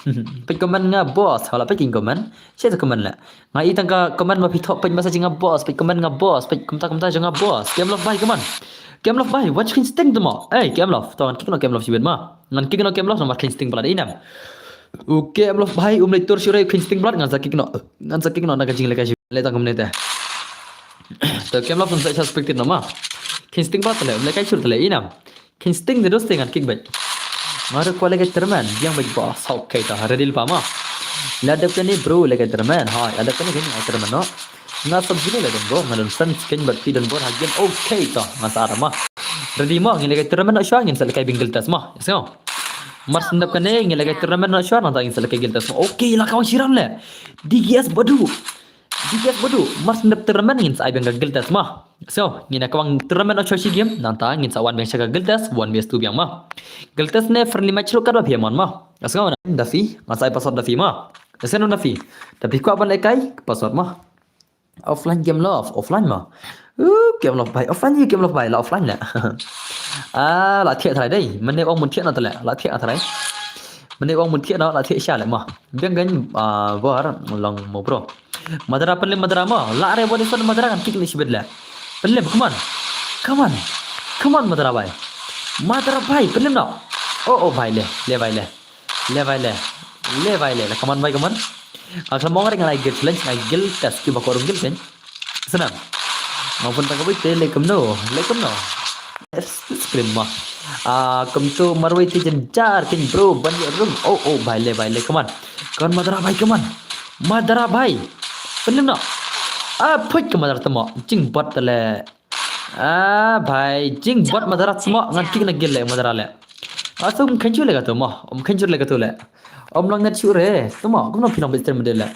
pe comment nga boss hala pe king comment share comment la ngai tangka comment ma pithop pe message nga boss pe comment nga boss pe kumta nga boss game love bye comment game love bye watch instinct demo game love ton kikno game love sibet ma ngan kikno game love nomor instinct pala inam game love bye leitur sure instinct pala ngan sakikno na kajing leka le tang komne ta to game love sa suspected nama instinct pala le leka sur tele inam instinct de doste ngan kickback mara ko leka terman yang bagi boss okay ta redil pa ma ladap ni bro leka terman ha ladap ni gini terman no na subjine le dongo ngalon friends ken bat ti don bor hagen okay to masara ma ready mo ngile kai termen no shwa ngin sel kai bingil tas ma so mar sendap kane ngile kai termen no shwa nang sel kai gil tas ma okay la kawan siram le DGS bodu mar sendap termen ngin sai bingil gil tas ma so ngina kawan termen no shwa game nang ta ngin sawan bang shaga gil tas wan bes tu biang ma gil tas ne friendly match lo kadwa piamon ma so dafi masai password dafi ma seno dafi tapi ko aban kai password ma offline game love offline mà game love bài offline như game love bài là offline nè là thiệt thay đây mình nếu ông muốn thiệt là lại thiệt thay mình nếu ông muốn thiệt đó là thiệt xa lại mà biết cái vợ lòng một bro madara penle madara mà lạ rồi bọn đi madara kan kikli sibet lah penle come on madara bài penle no oh bài le bài le là come on kalau mau ngereng lagi challenge ngai gil test ki bakorum gil kan senang maupun tak kau telekom no screen mah kum tu marwai ti jenjar kin bro banyak room oh bhai le come on kon madara bhai penem no phut ke madara temo jing bot le bhai jing bot madara temo ngan kik na gil le madara le asum khenchu le ga to mo khenchu le ga to le om lang net sure temo kuno film bister model le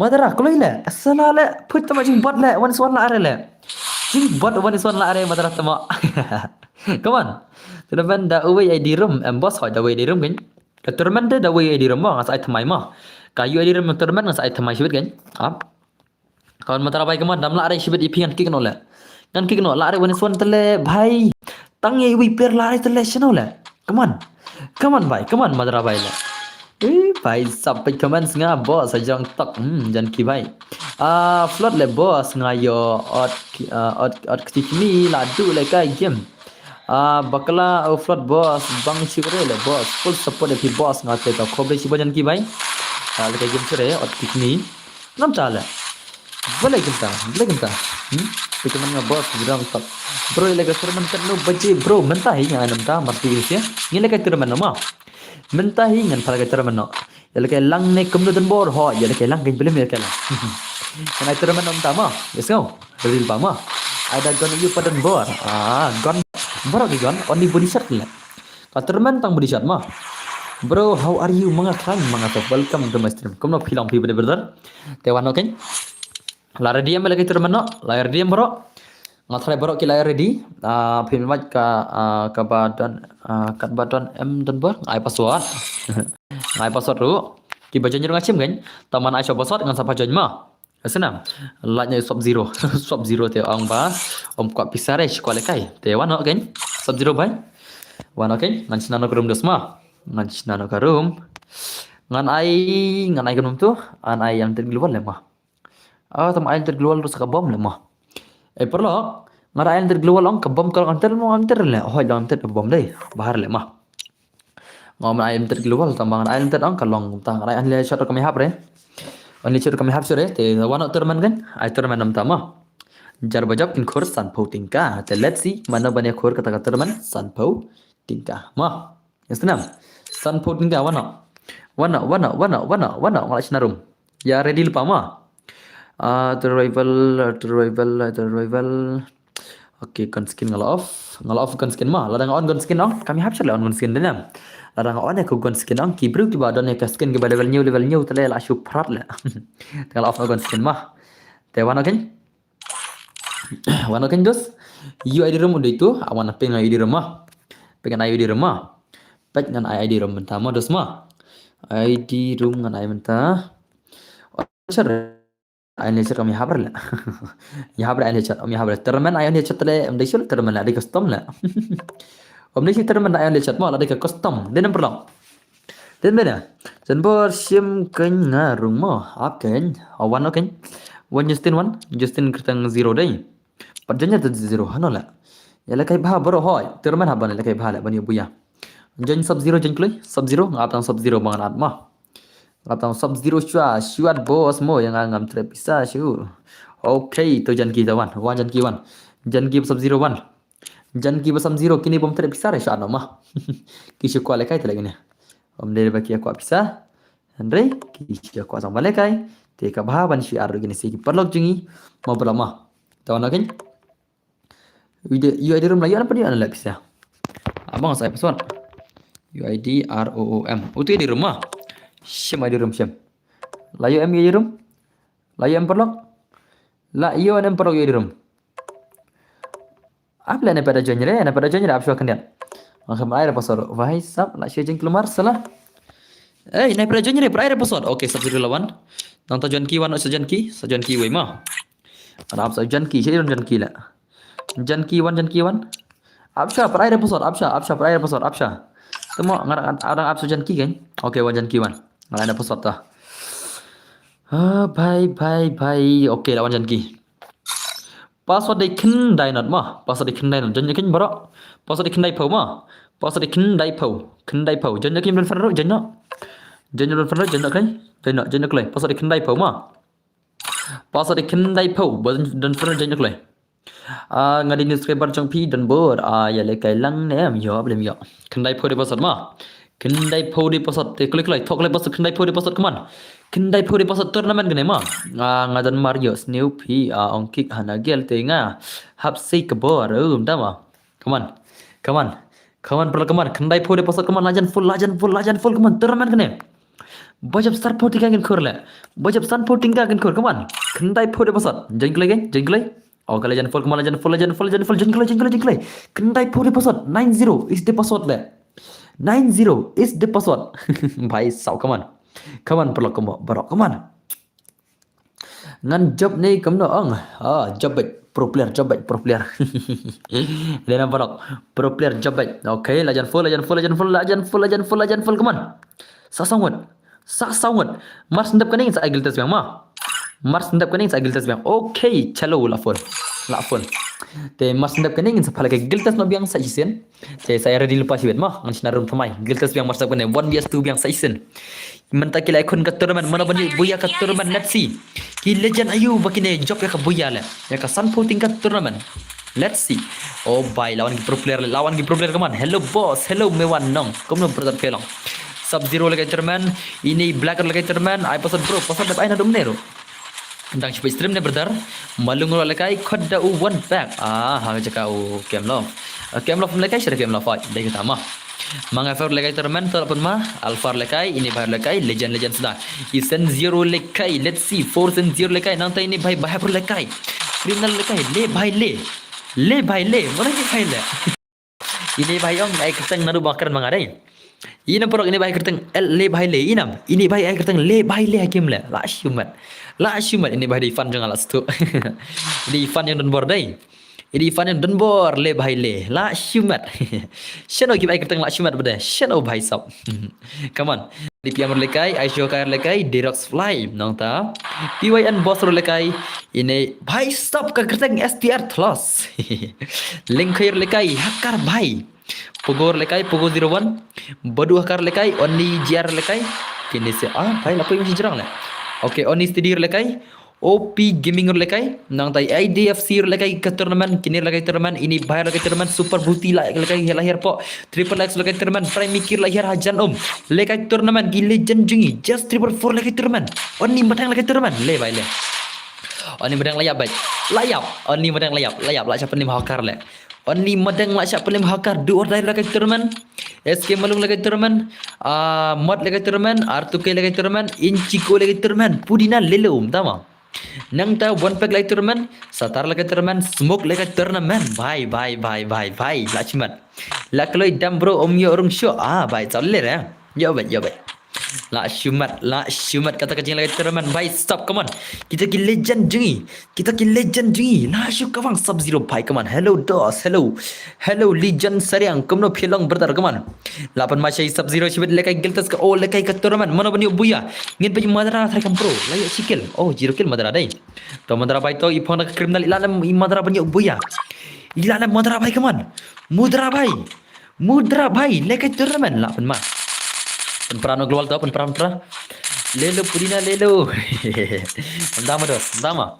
madara koloi le asala le phut temo jing bot le one swan la are le jing bot one swan la are madara temo come on teman da away ID room boss hỏi da away ID room kan teman da away ID room ma ngasai thamai ma kayu ID room teman ngasai thamai sibet kan kawan madara bai keman dam la are sibet ipingan kik no le kan kik no la are one swan tele bhai tangi wi per la are tele chano le come on bhai come on madara bai le भाई सब पे comments nga boss ajang tak jan ki bhai flood le boss nga yo ot kini la du le kai game bakla flood boss bang chikre le boss full support ki boss nga te ta khobe si bajan ki bhai le kai game chre ot kini nam chale bole kinta pe kaman nga boss jang tak bro le ga serman kan no baje bro menta hi nga nam ta marti se ni le kai terman ma menta hi ngan pala terman no ya kai lang ne kum dan bor ho ya kai lang kai belum ya kai lang kana terman nom tama yes go real pa ma ada gon yu padan bor gon bor ki gon only body shot la ka terman tang body shot ma bro how are you mga welcome to my stream kum no philang brother te wan okay la radiam la kai terman no la radiam bro Ngathrai borok kila ready. Filmat ka badan kat badan dan ber ai password. Ai password ru. Ki baca nyurung acim kan. Taman ai password ngan sapa jon ma. Senam. Latnya sub zero. Sub zero te ang ba. Kuat pisare sekolah kai. Te wan kan. Sub zero bai. Wan kan. Ngan sinano ke room desma. Ngan sinano ke room. Ngan ai kenum tu. An ai yang tergeluar lemah. Tam ai tergeluar terus ke bom lemah. Perlo ngara ayan tergeluar long kebom kalau antar mau antar le oh jangan antar kebom deh bahar le mah ngom ayan tergeluar tambangan ayan ter ang kalong tang ayan le shot kami hapre on le shot kami hap sore te wana terman kan ay terman nam tama jar bajak in khor san pau tingka te let's see mana bane khor kata kata terman san pau tingka mah yasnam san pau tingka wana ngala sinarum ya ready lupa mah Survival. Oke, gun skin ngala off gun skin mah. Ladang on gun skin on. Kami hapsir on gun skin denam. Ladang on ya gun skin on. Kibru ki badan ya skin ke level new tele la shu prat la. Ngala off gun skin mah. Te wana kan? Wana kan dos. ID room udah itu. Awan peng ID room mah. Pengen ID room mah. Pek ngan ID room mentah mah dos mah. ID room ngan mentah. Sure. Ayan lecet kami habar la. Ya habar ayan lecet kami habar. Termen ayan lecet le am desul termen ada custom la. Om desul termen ayan lecet mo ada custom. Den perlo. Den bena. Jan bor sim ken ngarung mo aken. Awan oken. Justin kertang 0 dai. Padanya tu 0 hanola. Ya la kai bha boro hoy. Termen haban la kai bha la bani buya. Jan sub 0 jan kloi. Sub 0 ngatang sub 0 bangan atma. Atau sub zero syuat bos mo yang ngam terpisah syu. Okay, tu janki tawan. Janki sub zero wan. Janki sub zero kini bom terpisah syuat nama. Kisah kuat lekai terlagi ni. Om dari baki aku pisah. Andre kisah kuat sama lekai. Teka bahaban syuat gini sih. Perlok jengi mau berlama. Tawan lagi. UID room lagi apa dia anda pisah. Abang saya pesan. UID ROOM. Itu di rumah. Syam ada room syam. Layu em ada room. Layu em perlok. La iyo em perlok ada room. Apa lah pada genre apa syuakan dia. Angkam air pasal. Wahai sab la syajeng keluar salah. Naik pada genre air pasal. Okey subsidi lawan. Nang tajuan ki wan sajan ki wei mah. Ada apa sajan ki syai jan ki la. Jan ki wan. Absha per air pasal. Absha per air pasal. Absha. Temu orang absu jan ki kan. Okey wan jan ki wan. Nggak ada password dah. Bye. Okey lawan janki. Password di kendai not mah. Password di kendai not. Jangan kin barak. Password di kendai pau mah. Password di kendai pau. Jangan kin belum pernah jangan. Jangan kelai. Password di kendai pau mah. Password di kendai pau. Dan pernah jangan kelai. Ngadi subscriber jong pi dan bor. Ya lekai lang nem yo belum yo. Kendai pau di password mah. Kendai pau di pasat te klik thok le pasat kendai pau di pasat keman kendai pau di pasat turnamen gene ma ngadan Mario Snoopy ong kick hanagel te nga hap sei ke bor dama keman perlu keman kendai pau di pasat keman lajan full keman turnamen gene bajab start pau tinggal gen kurle bajab start pau tinggal gen kur keman kendai pau di pasat jeng klay oh kala lajan full keman lajan full jeng klay kendai pau di pasat 90 is the password le 90 is the password. Bhai sao come on perlu kamu barok come on. Ngan job ni kamu ong. Job pro player. Lena barok pro player job. Okay, lajan full come on. Sasangut. Mars ndap kaning sa agil tes bang ma. Okay, chalo la full. Te mas ndap kaning sa phala ke giltas no biang sa isen. Te saya ready lupa siwet mah ngan sinarum pemai. Giltas biang mas ndap kaning 1 vs 2 biang sa isen. Menta kila ikon ka turman mana bani buya ka turman let's see. Ki legend ayu bakine job ya ka buya la. Ya ka san puting ka turman. Let's see. Oh bye lawan ki pro player kaman. Hello boss. Hello mewan nong. Kamu berdat pelong. Sub zero lagi turman. Ini blacker lagi turman. I pasal bro. Pasal dapat aina domnero. Tentang cepat stream ni berdar malungul lekai khadda u one pack ha jaka u kemlof lekai syara kemlof dai kita mah mangafar lekai termen terapun mah alfar lekai ini bahar lekai legend sudah isen zero lekai let's see 4 and 0 lekai nanti ini bhai bahapur lekai criminal lekai le bhai le Le bhai le, mana ni bhai le? Ini bhai ong ai kerteng naru bakaran mangadai. Ina porok ini bhai kerteng le bhai le inam. Ini bhai ai kerteng le bhai le hakim le. La syumat. La syumat ini bhai di fan jangan las tu. Ini fan yang dan bordai. Ini fan yang dan bor le bhai le. La syumat. Shano ki bhai kerteng la syumat bade. Shano bhai sab. Come on. Di piamur lekai, Aisho kair lekai, Derox fly, nong ta. PYN boss ro lekai, ini bhai stop ka kerteng STR thlos. Link kair lekai, hakar bhai. Pogor lekai, Pogo 01. Badu hakar lekai, Oni GR lekai. Kini se bhai lakoy masih jerang le. Okay, Oni steady lekai. OP Gaming lekai, nang tai IDFC lekai ke turnamen, kini lekai turnamen, ini bayar lekai turnamen, Super Booty lekai lahir po, Triple X lekai turnamen, Prime Mikir lahir hajan lekai turnamen, gile legend jungi, Just 444 lekai turnamen, Oni matang lekai turnamen, le bai le. Oni madang layap bai, layap, Oni madang layap lah siapa ni mahakar le. Oni madang lah siapa ni mahakar, du ordai lekai turnamen, SK Malung lekai turnamen, Mod lekai turnamen, R2K lekai turnamen, Inchiko lekai turnamen, Pudina lelo, tama. Nang ta one pack like tournament, satar like tournament, smoke like tournament, bye Lachman. Lakloi dam bro omyo orang show bye challe re. Yo bye. La shumat kata kacing like tournament, bye stop come on. Kita ki legend jungi. La shu kawang sub zero bye come on. Hello dos, hello legend sariang kumno philong brother come on. Lapan masai sub zero shibet lekai giltas ka lekai ka tournament mana bani buya. Ngin baju madara thai kam pro layak sikil. Zero kill madara dai. To madara bye to ipon ka criminal ilalam madara bani buya. Ilalam madara bye come on. Mudra bhai lekai tournament lapan ma. Penperano global tau penperan lelo purina lelo. Dama.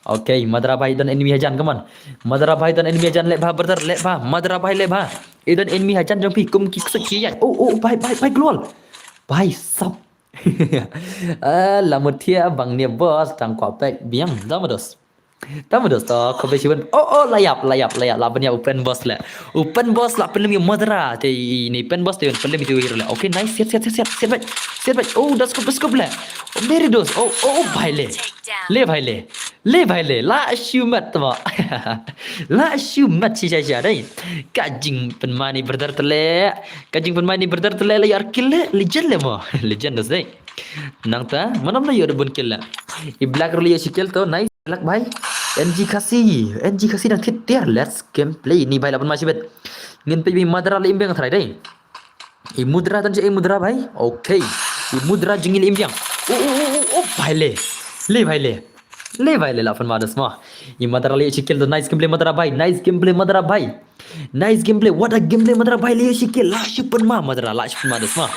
Okay, Madara bhai dan enemy hajan come on. Madara bhai dan enemy hajan let brother let Madara bhai let dan enemy hajan jampi kum ki sekian. Bhai global. Bhai sap. Lamutia bang ni bos tang kwa pek biang dama dos. Tama dos to competition. Layap labannya open boss lah. Open boss lah pelim yang madara. Ini pen boss tu pelim itu hero lah. Okay nice set baik. Dah scope lah. Very dos. Bhai le bhai le. La shumat tama. La shumat si saya dai. Kajing penmani brother tele. La yarkil le legend le mo. Legend dos dai. Nang ta mana yo ada bun kill lah. I black roli skill to nice. Black bhai NG kasih dah tiar let's gameplay ni bhai lapan masih bet ngin pe madra le imbang thrai dai I mudra tan je mudra bhai okay I mudra jingil imbang bhai le bhai le lapan madas ma I madra le skill to nice gameplay madra bhai nice gameplay what a gameplay madra bhai le skill la shupan ma madra la shupan madas ma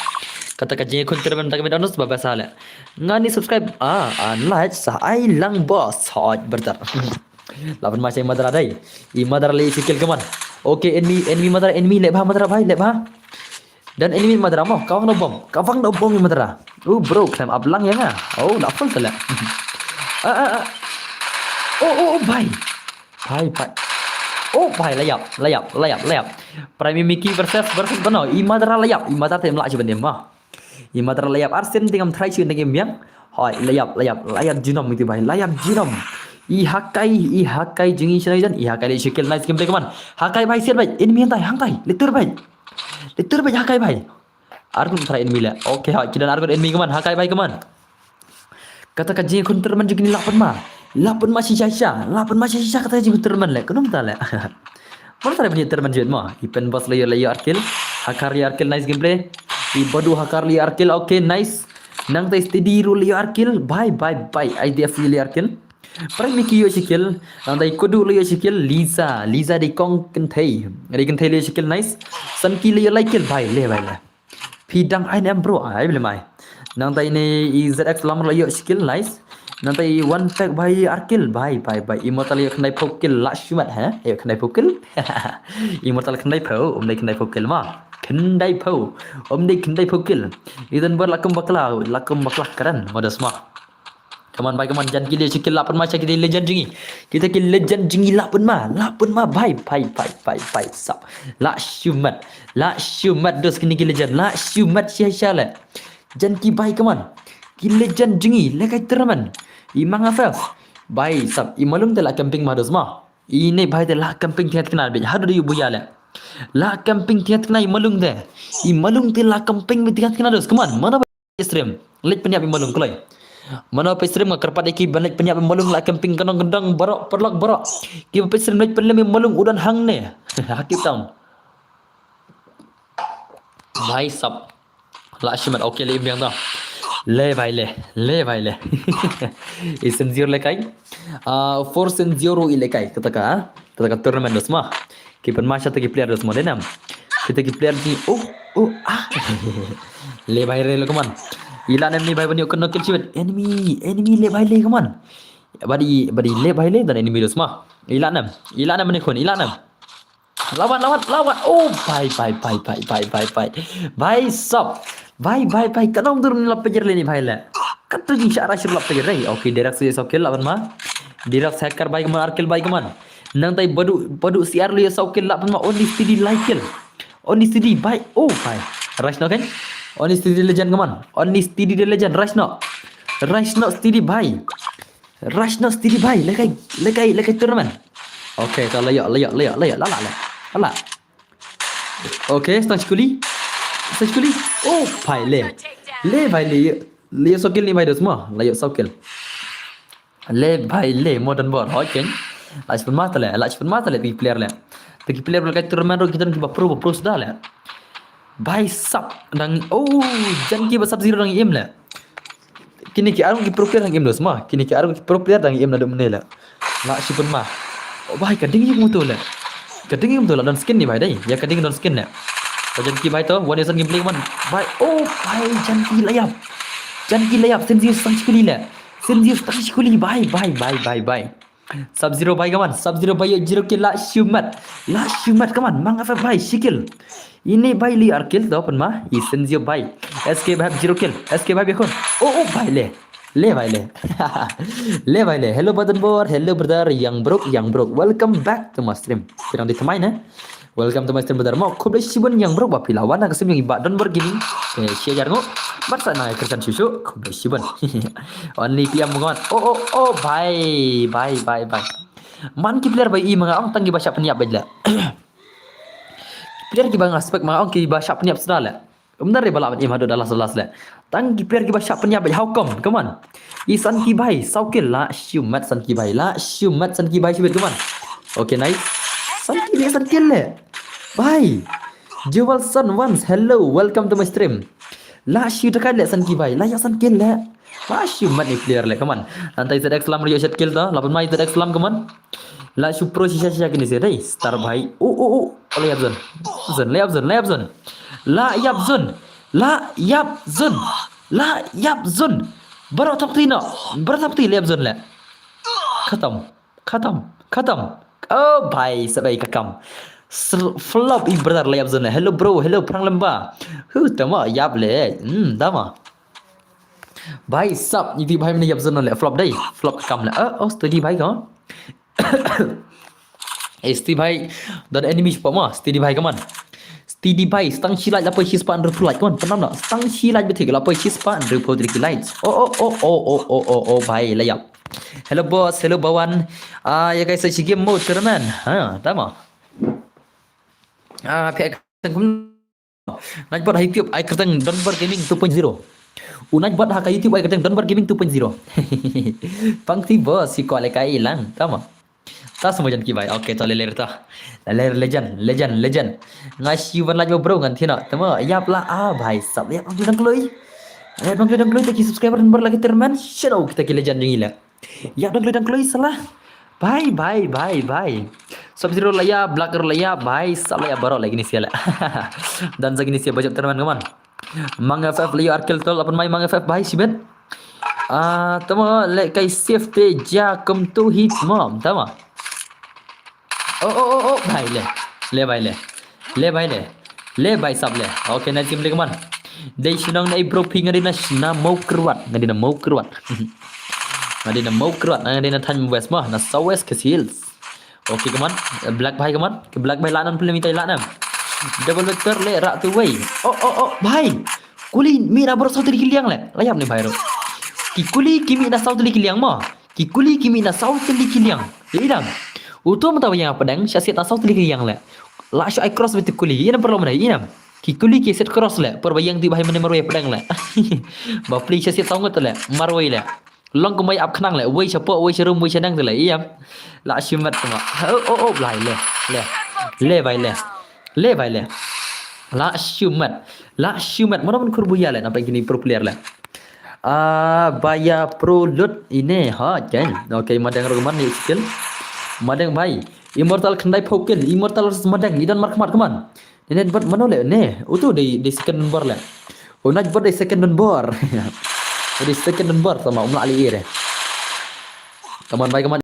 kata kajian kun terban tak medan us baba sala ngani subscribe like sa ai lang boss hot bertar lapan macam madara dai I madara le skill keman okay enemy madara enemy le madara bhai le dan enemy madara mau kawang no bom madara bro climb up lang ya nga nak full sala bhai bhai layap Prime Mickey versus bano I madara layap I madara tem la je benem ma I madara layap Arsen tingam try chun dengan yang layap jinom itu bhai layap jinom I hakai jungi sinajan I hakai le skill nice gameplay kaman hakai bhai set bhai enemy hang tai letur bhai hakai bhai argun try enemy la okay kidan argun enemy kaman hakai bhai kaman kata kaji kun terman jugini lapan ma sisa kata kaji kun terman le kunum ta le mana tadi punya terman jet ma ipen boss layer arkill hakar arkill nice gameplay I badu hakar arkill okay nice nang tai steady roll arkill bye IDF arkill Prime Mickey yo skill nang tai kudu yo skill Lisa di kong kentai le skill nice Sanki le kill bye le Pidang I am bro ai bele mai nang tai ni ZX lam yo skill nice nang tai one pack bhai arkill bye immortal yo khnai pokil la shumat yo khnai pokil immortal khnai pho omdai khnai pokil ma kendai pokil idan ber lakum bakla karan modas ma kaman bhai kaman jan kile skill lapan ma kita legend jingi kita ki legend jingi lapan ma bhai sap la shumat dos kini ki legend la shumat sia la jan ki bhai kaman ki legend jingi lekai terman I manga fels bhai sap I malum tela camping ma dos ma Ini bahaya lah camping tiat kenal be. Hadu yu buya le. La camping tiat kenal malung de. I malung te la camping tiat kenal dos. Come on, mana stream. Lek penyap malung kulai. Mana stream kerpat iki banyak penyap malung la camping kanang gendang barok perlak barok. Ki stream lek penyap malung udan hang ne. Hakip tahu. भाई सब लास्ट में ओके ले बियांदा ले भाई ले isen zero lekai 4-0 ilekai kata tournament dosma kipan masha tagi player dosma denam kita ki player ki le भाई le kaman ilan enemy भाई bani kena kill chibet enemy le भाई le kaman badi le भाई le dan enemy dosma ilan nam bani kon ilan nam lawan oh भाई सब भाई kanong turun lap pejer le ni भाई le katu jing syara syur lap pejer rei oke direct se sok kill lawan ma direct hacker baik man arkill baik man nang tai badu siar lu sok kill lawan ma only std like kill only std baik oh भाई rush no kan only std legend kaman only std legend rush no std भाई rush no std भाई lekai tournament oke kalau layak Alah. Okay, stang sekuli. Oh, भाई ले भाई ले sokil ni भाई dah semua. Layak sokil. Le भाई le modern ball. Okay. Lach pun mata le pi player le. Tegi player berkai tournament ro kita nak pro sudah le. भाई sub dang jan ki basab zero dang im le. Kini ki arung ki pro player dang im dah semua. Kini ki arung ki pro player dang im na dum ne le. Lach pun mah. Oh भाई kading ni mutu le. Kading betul lah dan skin ni भाई dai. Ya kading dan skin ne. Bajan ki भाई to one nation gameplay man. भाई भाई jan ki layap sensius sang sekuli le. Sensius tak sekuli भाई. Sub zero भाई kaman. Sub zero भाई zero kill la shumat kaman. Mang apa भाई sikil. Ini भाई li arkil to pen mah. I sensio भाई. SK भाई zero kill. SK भाई bekon. भाई le भाई le hello button board hello brother yang broke welcome back to my stream pirang di temai ne welcome to my stream brother mau khub sibun yang broke ba pilawan na kasim yang iba don bergini share jar ngo barsa na kerjan susu khub sibun only kiam ngon bye man ki player bai i mga ang tangi basya peniap bajla player ki bang aspek mga ang ki basya peniap sedala benar re balawan im hadu dalam 11 le tanggi player ki basya peniap how come on isan ki bhai saukil la shumat san ki bhai shibet come on okay nice san ki le bhai jewel son once hello welcome to my stream la shu dekat le san ki bhai la ya san kill le la shumat ni player le come on nanti zx lam rio shot kill da lapan mai zx lam come on la shu pro shisha kini se dai star bhai layap zone la yap zone Barat tapti liap zone le. Khatam. Oh भाई sabai kakam. Flop i brother liap zone le. Hello bro, hello perang lemba. Tama yap le. Tama. भाई sub ini भाई मैंने yap zone le flop dai. Flop kakam le. Steady भाई ka. Steady भाई dan enemy siapa mah? Steady भाई kaman. Steady भाई stang silai lapai chi span repulai kawan pernah nak stang silai betul lapai chi span repulai light भाई layap hello boss hello bawan ya guys saya game mode teman tama pihak tengkum nak buat YouTube ai kertang Donbar Gaming 2.0 unaj buat hak YouTube ai kertang Donbar Gaming 2.0 pangti boss si ko lekai hilang tama tas semua jan ki भाई ओके तो ले लेता legend ngasih wan lagi bro ngan thina tama yap la भाई सब yap bang kloi taki subscriber number lagi terman shadow kita ki legend yang ila yap dang kloi salah bye sub zero la ya blacker la ya भाई सब ya baro lagi ni siala dan segini sia bajak terman kaman mang ff la arkil tol apa mai mang ff भाई sibet tama le kai safety ja come to hit mom tama भाई ले भाई सब ले ओके ना सिम ले कमान dei sinang na ibro ping ngadi na mau keruat ngadi na mau keruat ngadi na tan west mah na southwest ke hills oke kaman black भाई lanan pun minta lanan double vector le rak tu way भाई kuli mi na bro sauti kiliang le layap ni भाई ro ki kuli kimi na sauti kiliang mah ki kuli kimi na sauti kiliang idam Utu mata yang pedang syasiat asal tuli yang le. La syu ai cross betul kuli. Ina perlu mana ina. Ki kuli ki set cross le. Per bayang ti bahai mana marwai pedang le. Ba pli syasiat tahu ngot le. Marwai le. Long ko mai ap khnang le. Wei chapo wei cherum wei chadang tu le. Iya. La syu mat tama. Oh lai le. Le. Le bai le. Le bai le. La syu mat. La syu mat. Mana pun kurbuya le nampak gini pro player le. Baya pro lut ini ha jan. Okay, madang roman ni skill. Madang bhai. Immortal khandai phokin. Immortal madang idan mark kaman. Ini buat mana le ne? Utu di second number le. Unaj buat di second number. Di second number sama umla ali ire. Kaman bhai kaman.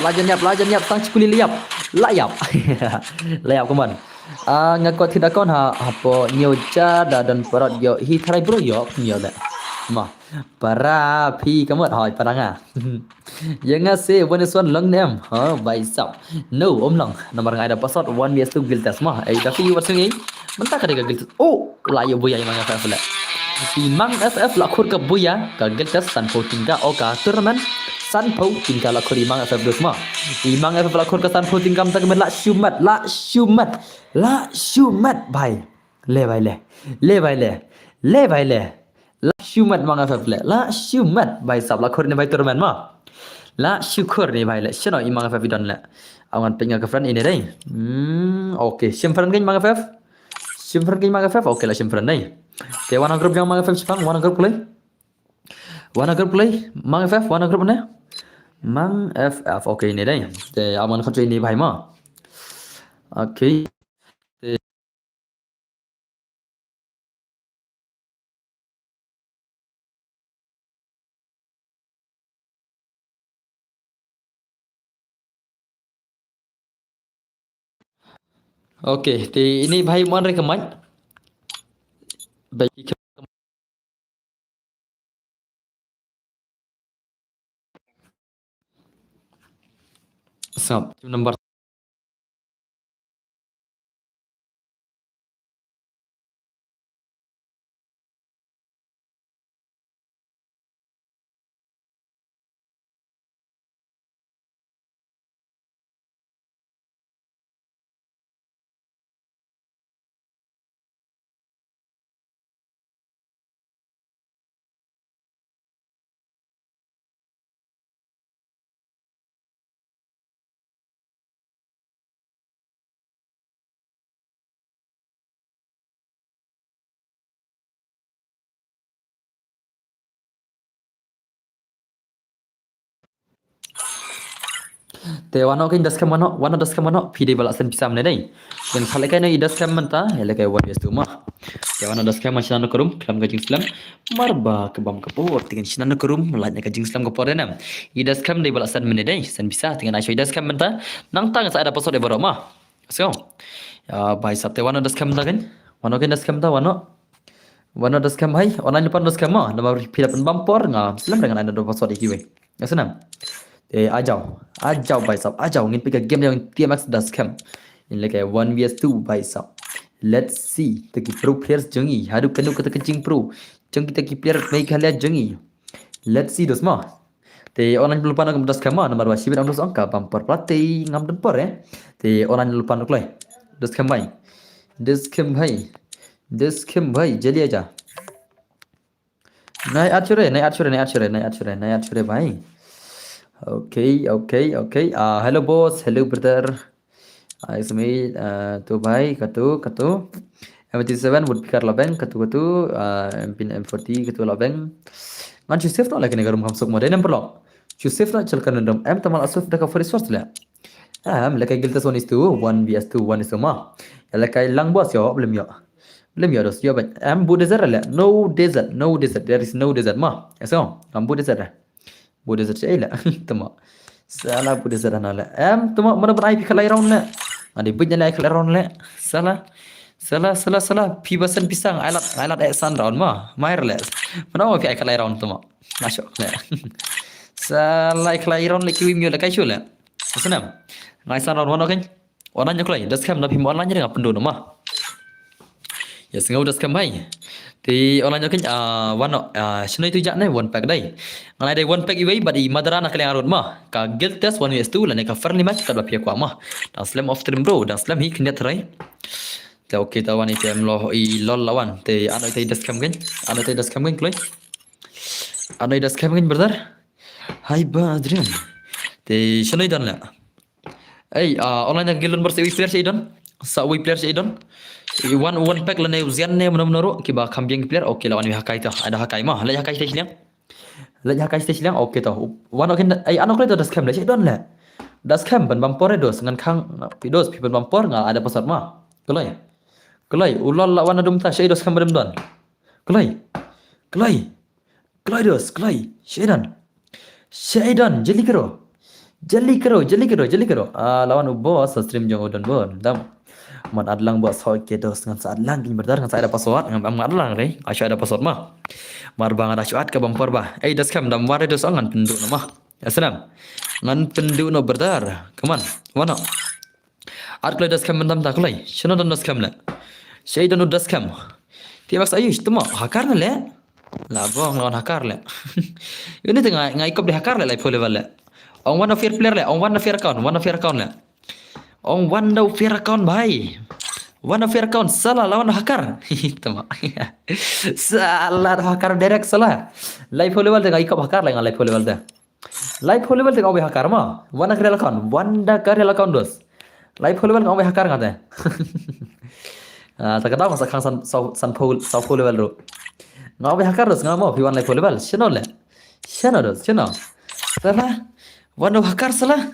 Lajan tang cikuli liap. Layap. Layap kaman. Ngakot tidak kon apa nyoja dan perot yo hi tharai bro yo nyoda. Ma para phi kamat hỏi paranga. Yang se one is one long name. Ha by sap. No long. Nomor ngai ada password 1vs2 guild test mah. Ai tapi wasung ai. Mentah kada guild. Oh, layo boya yang manga fa. Imang FF lakur ke boya ka guild test san po tingka oka tournament san po tingka lakur imang FF dos mah. Imang FF lakur ke san po tingkam tak la syumat bhai. Le bhai le. Le bhai le. Le bhai le. La syumat mang FF le. La syumat bhai sab lakur ni bhai tournament mah. La syukur ni bhai le. Sino imang FF don le. Awan penga ke friend ini dai. Okay, sim friend kan mang FF. Sim friend kan mang FF. Okay la sim friend dai. Te wana group yang mang FF Jepang, wana group play. Wana group play, mang FF, wana group ne. Mang FF. Okay ini dai. Te awan khot ini bhai mah. Okay. Okay, thì ini bhai mon recommend. Baik sab number te wano kin das kamano wano das kamano pide balak sen pisam ne dai dan khale kai nei das kam manta hele kai wan yestu ma te wano das kam sinan kerum kelam gajing islam marba kebam kapur dengan sinan kerum melanya gajing islam kapur denam i das kam dei balak sen mene dai sen bisa dengan ai das kam manta nang tang sa ada pasod de baro ma so ya bai sab te wano das kam ta kan wano kin das kam ta wano das kam hai online lupan das kam ma nama pila pen bampor ngam islam dengan ada pasod iki we ya senam ajau भाई साहब ajau ngin pika game yang TMX das cam in like 1vs2 भाई साहब let's see teki pro players jangi hadu kanu kata kencing pro jangi teki player mai khalia jangi let's see dos ma te online lupa nak das cam ma nomor wasi beram dos angka bumper plate ngam dempor te online lupa nak lai das cam bhai jeli aja naik achure bhai. Okay. Hello boss, hello brother. It's me. Tu bhai, katu. M87 would pick labeng, katu. M40 katu labeng. Man Yusuf no lagi negara muham sok modern perlo. Yusuf no celkan ndom. M tamal asuf dah cover resource le. Lekai giltas one is to 1vs2 1 is to ma. Lekai lang boss yo belum yo dos yo but bu desert le. No desert. There is no desert ma. So, bu desert. Bude zat tama sala bude zat nala tama mana ber IP khalai round le adi bujnya le khalai round le sala pibasan pisang alat san round ma mair le mana wa fi khalai round tama masuk le sala khalai round le kiwim yo le kai chule senam ngai san round mana kan online nyoklai das kam na pim online nya ngap ndo ma Ya sengau das kam hai. Thì online cái one shnoi tu jak này one pack đây. Ngalai đây one pack iwei badi madara nak kalian arut mah. Ka guild test one is tu la ne ka friendly match ka pia kwa mah. Dan slam off stream bro, dan slam hi kena terai. Te okay tawan itu em lo i lol lawan. Te anoi te das kam kan. Anoi te das kam kan kloi. Anoi das kam kan brother. Hai ba Adrian. Te shnoi dan la. Online yang gilun bersih player si don. Sa we player si don. One pack lane uzian ne menoro kiba kambing player okay lawan wi hakai ta ada hakai mah la hakai stage liang la hakai stage liang okay ta one okay anok le das cam le don le das cam ban bampor dos ngan khang pidos pi ban bampor ngal ada pasar mah kelai ulol lawan adum ta shay dos cam badam don kelai dos kelai shaydan jeli kero lawan ubos stream jong odon bon dam man adlang buat soal kedos ngan saat lang gini berdar ngan saya ada password ngan am adlang re asya ada password mah mar bang ada syuat ke bampor bah das kam dam ware dos ngan penduk no mah assalam ngan penduk no berdar keman mana ar kle das kam mendam tak lay shino don das kam la shay don das kam tiak ayush tuma hakar le la bong lawan hakar le ini tengah ngai kop di hakar le level le on one of your player le on one of your account le on one of your account bhai one of your account salah lawan hacker tama salah hacker direct salah live level tengah ikop hacker lah live level teh tengah obe hacker mah one real account dos live level obe hacker ngate tak kata masa kang san level ro ngobe hacker dos ngamo v1 live level shino dos salah one of hacker salah.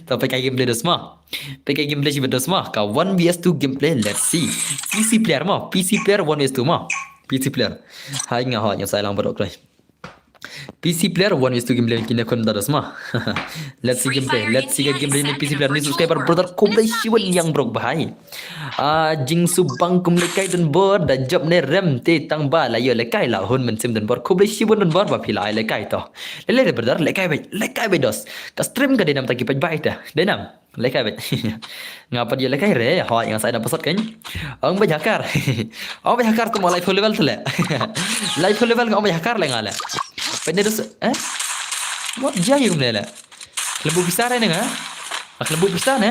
Tapi kayak gameplay dos mah. Pakai gameplay sih dos mah. Ka 1vs2 gameplay let's see. PC player mah. PC player 1vs2 mah. PC player. Hai ngah yang saya lang berok lai. PC player 1vs2 gameplay kini kon dos mah. Let's see gameplay ni PC player ni subscriber brother komplay siwan yang brok bahai. Jing subang kum lekai dan bor da job ne rem te tang ba la yo lekai la hun men sim dan bor komplay siwan dan bor ba phila lekai to. Lele brother lekai bai dos. Ka stream ka denam taki paj bai ta. Denam lekai bai. Ngapa dia lekai re ha yang saya dapat kan. Ong bai hakar. Ong bai hakar tu live level tu le. Live level ong bai hakar le ngala. Pendedos what jaya kum le. Lembu besar ni ngah. Lembu besar ni.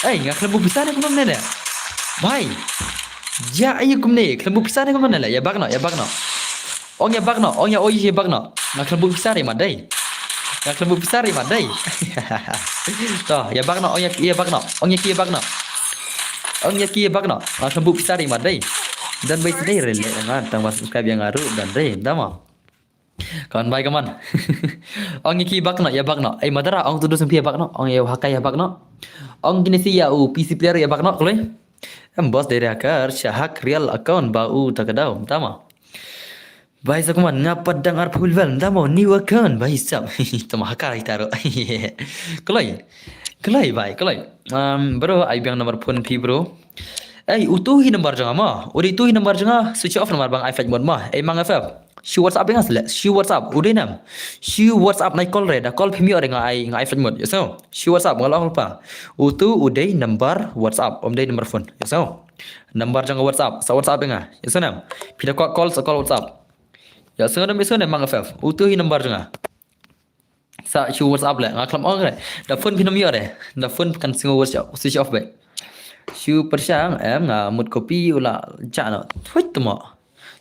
Ngak lembu besar ni kum ne. Bhai. Ja ayu kum ne. Lembu besar ni kum ne la. Ya bagno. Ong ya oyi ya bagno. Ngak lembu besar ni madai. Toh, ya bagno ong ya kia bagno. Ong ya kia bagno. Ngak lembu besar ni madai. Dan baik ni rele ngan tang subscribe yang aru dan re dama. Kawan baik kawan. Ong iki bakno ya bakno. Madara ong tudu sempi ya bakno. Ong ya hakai ya bakno. Ong gini si ya PC player ya bakno koloi. Bos dari hacker syahak real account bau takadau tama. Baik sakuman ngapa dengar pulvel tama new account baik sab. Tama hacker itaro. Koloi baik koloi. Bro ai biang nomor phone pi bro. Utuhi nomor jangan mah. Uri tuhi nomor jangan switch off nomor bang iPhone mod mah. Mang FF. Shi WhatsApp yang asli. Shi WhatsApp. Udah nam. Shi WhatsApp naik call reda. Call pemi orang ngai iPhone mod. So. Shi WhatsApp ngalah lupa. Utu udah nomor WhatsApp. Om day nomor phone. So. Nomor jangan WhatsApp. Sa WhatsApp yang ya so nam. Pida call WhatsApp. Ya so nam mang FF. Utuhi nomor jangan. Sa shi WhatsApp le. Ngaklam orang. Da phone pemi orang. Da phone kan singo WhatsApp. Switch off baik. Shi persang mood kopi ulah jana. Tweet tu mah.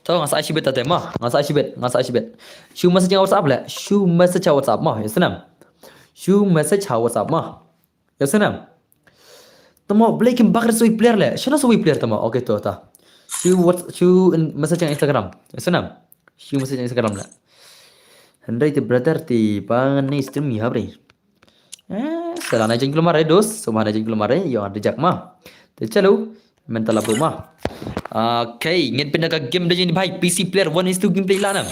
Tahu ngasa asyibet tadi mah, ngasa asyibet. Shu message WhatsApp le, shu message WhatsApp mah, ya senam. Shu message WhatsApp mah, ya senam. Tamo Blake bakar sui player le, shana sui player tamo, okay tu ta. Shu message Instagram, ya senam. Shu message Instagram le. Hendai tu brother ti bang ni stream ya bre. Selana jeng kelumar dos, semua jeng kelumar yang ada jak mah. Tercalu mental apa mah. Okay, ngin pindah ke game dia ni baik PC player 1vs2 gameplay lah nam.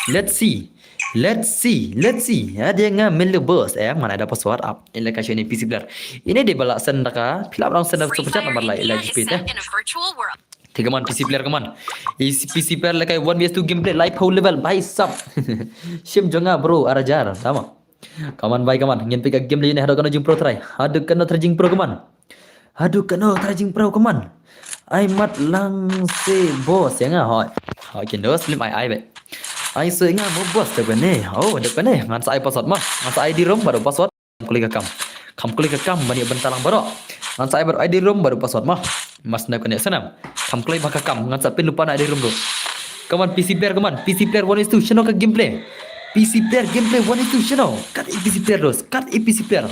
Let's see. Dia ngambil bos mana ada password up. Ini kasih ini PC player. Ini dia balak sendaka, pilap orang sendak super chat nomor lain lagi speed Tiga man PC player kaman. PC player lekai 1vs2 gameplay live whole level baik sub. Shim jonga bro arajar sama. Kaman baik kaman. Ngin pindah game dia ni ada kena jing pro try. Ada kena terjing pro kaman. ai mat lang se boss yang hỏi hỏi kiến đó slim ai vậy ai sợi nga mo boss được này được này ngan sai password mah ngan sai ID rom baru password klik ke kam mani bentalang baru ngan sai baru ID rom baru password mah mas nak kena senam klik ke kam ngan sai pin lupa ID rom dulu kaman PC player 1 is 2 channel ke gameplay PC player gameplay 1 is 2 channel kat PC player dos kat PC player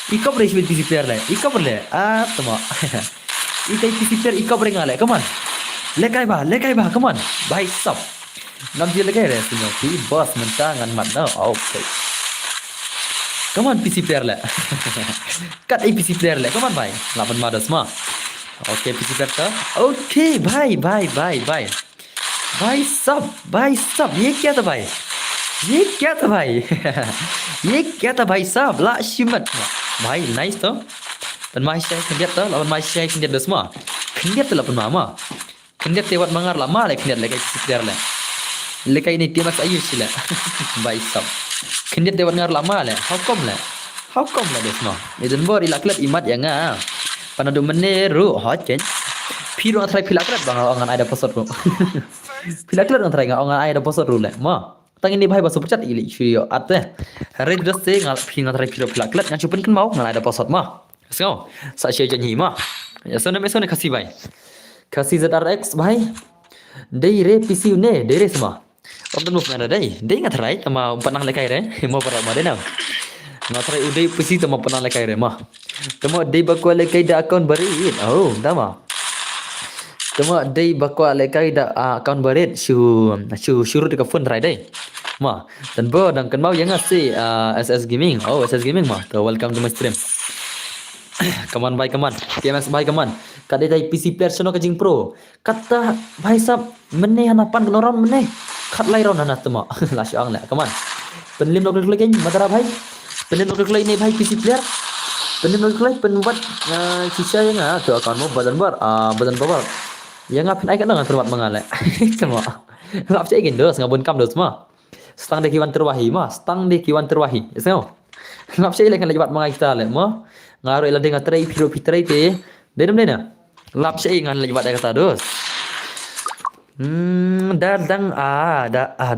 ika boleh sebut PC player lah ika boleh tama ika PC player ika boleh ngale kaman lekai bah kaman baik sab nam dia lekai re sinyo pi boss mentang ngan mat no okay kaman PC player lah kat PC player lah kaman bhai 8 madas mah okay PC player ta okay bhai भाई साहब ये क्या था भाई ये क्या था भाई साहब ला शिमत भाई नाइस तो pen mai saya kendiat tu lawan mai saya kendiat dah semua kendiat tu lah pen mama kendiat tewat mangar lama le kendiat le kai sekitar le kai ni timak ayu sila भाई साहब kendiat tewat mangar lama le how come le dah semua idan bor ilaklat imat yang ah panadu meneru hot ken Piro antara pilaklat bang angan ada posot ru. Pilaklat antara angan ada posot ru le. Ma. Tang ini bhai basu pecat ili video ate. Hari dos se ngal ping antara piro pilaklat ngan chupen kan mau ngal ada posot ma. So, sa share janji ma. Ya so ne kasih bhai. Kasih ZRX bhai. Dei re PC ne, dei re semua. Om tu muf ada dei. Dei ngat rai sama panang lekai re. Mau para ma dei na. Ngat rai udai PC sama panang lekai re ma. Temo dei bakwa lekai da account bari. Oh, dah ma. Cuma day bakwa lekai da account baret syurut dekat phone rai dai. Ma, dan bo dan kan mau yang si SS Gaming. Oh, SS Gaming ma. So, welcome to my stream. Come on bhai, come on. TMX bhai, come on. Kadai dai PC player sono kajing pro. Kata bhai sab mene hanapan kan orang mene. Khat lai ron hanat ma. La syang la. Come on. Penlim log klik ni madara bhai. Penlim log klik ni bhai PC player. Penlim log klik penbuat sisa yang tu account mo badan babar. Yang ngapain ai kan dengan termat mengale. Semua. Ngap cek gendos ngabun kam dos mah. Stang de kiwan terwahi mah, stang de kiwan terwahi. Esno. Ngap cek lekan lebat mengai kita le mah. Ngaru ila dengan trai piro pitrai te. Denam dena. Lap cek ngan lebat kata dos.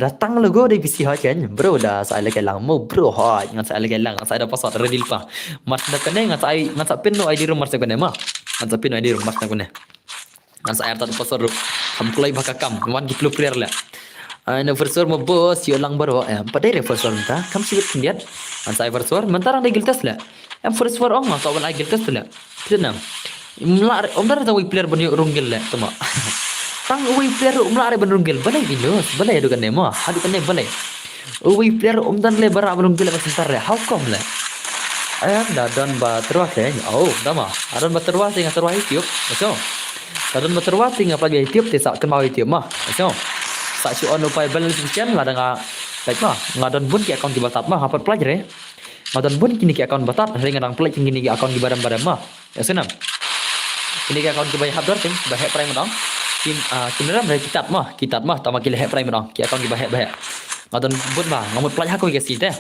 Datang logo dari PC ha kan. Bro dah saya lekan lang mo bro ha ngan saya lekan lang saya dah password ready pa. Mas dah kene ngan saya pin no ID room mas kene mah. Ngan saya pin no ID room mas kene. Ngan saya tak pasal ru kam kulai bakakam wan giplu player la ana versor mo bos yo lang baro padai re versor ta kam sibet kendiat ngan saya versor mentarang de giltas la versor ong ma kawan ai giltas la tenang mlar omdar ta wi player ban yo runggil la tama tang wi player umlar ban runggil balai gilos balai adu kan ne mo adu kan ne balai wi player omdan le bara ban runggil ba sentar le how come la dan ba terus oh dama adan ba terus sing terus tiup so Kadang berterwati ngapa lagi tiup te sak kenal tiup mah. So, sak si on upaya balance sekian lah dengan baik mah. Ngadon bun ki account di batat mah apa pelajar ya. Ngadon bun kini ki account batat hari ngadang pelaj kini ki account di badan-badan mah. Ya senam. Kini ki account ki bayar habdor ting bahek prime dong. Kinera dari kitab mah tama ki lehek prime dong. Ki account ki bahek. Ngadon bun mah ngamut pelaj aku ki sih teh.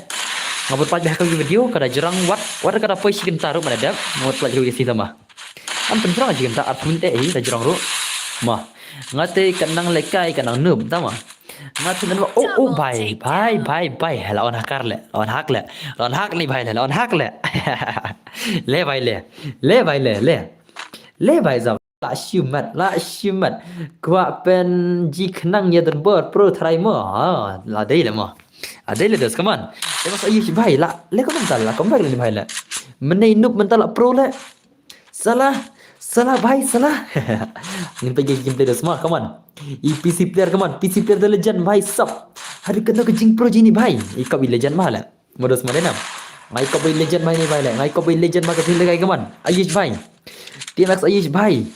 Ngamut pelaj aku ki video kada jerang wat kada poi si taruh madadak ngamut pelaj aku ki sih mah. Am pentrang aja kita admin teh dah jerang ru. Mah. Ngate kanang lekai kanang noob tama. Ngate nan oh bye. Lawan hakar le. Lawan hak ni bhai le. Lawan hak le. Le bhai le. Le bhai zam. La syumat. Kwa pen ji kenang ya terbor pro try mo. La dei le mo. Adai le dos kaman. Lepas ayu bhai la. Le ko mental la. Kom bhai le bhai le. Menai noob mental pro le. Salah bhai salah. Ini pergi gameplay dah semua kawan. PC player kawan. PC player The Legend bhai sub. Hari kena ke jing pro jini bhai. Ikap bi legend mah lah. Modus mana nam. Ngai kau bi legend bhai ni bhai lah. Ngai kau bi legend mah ke pilih kawan. Ayush bhai. TMX Ayush bhai.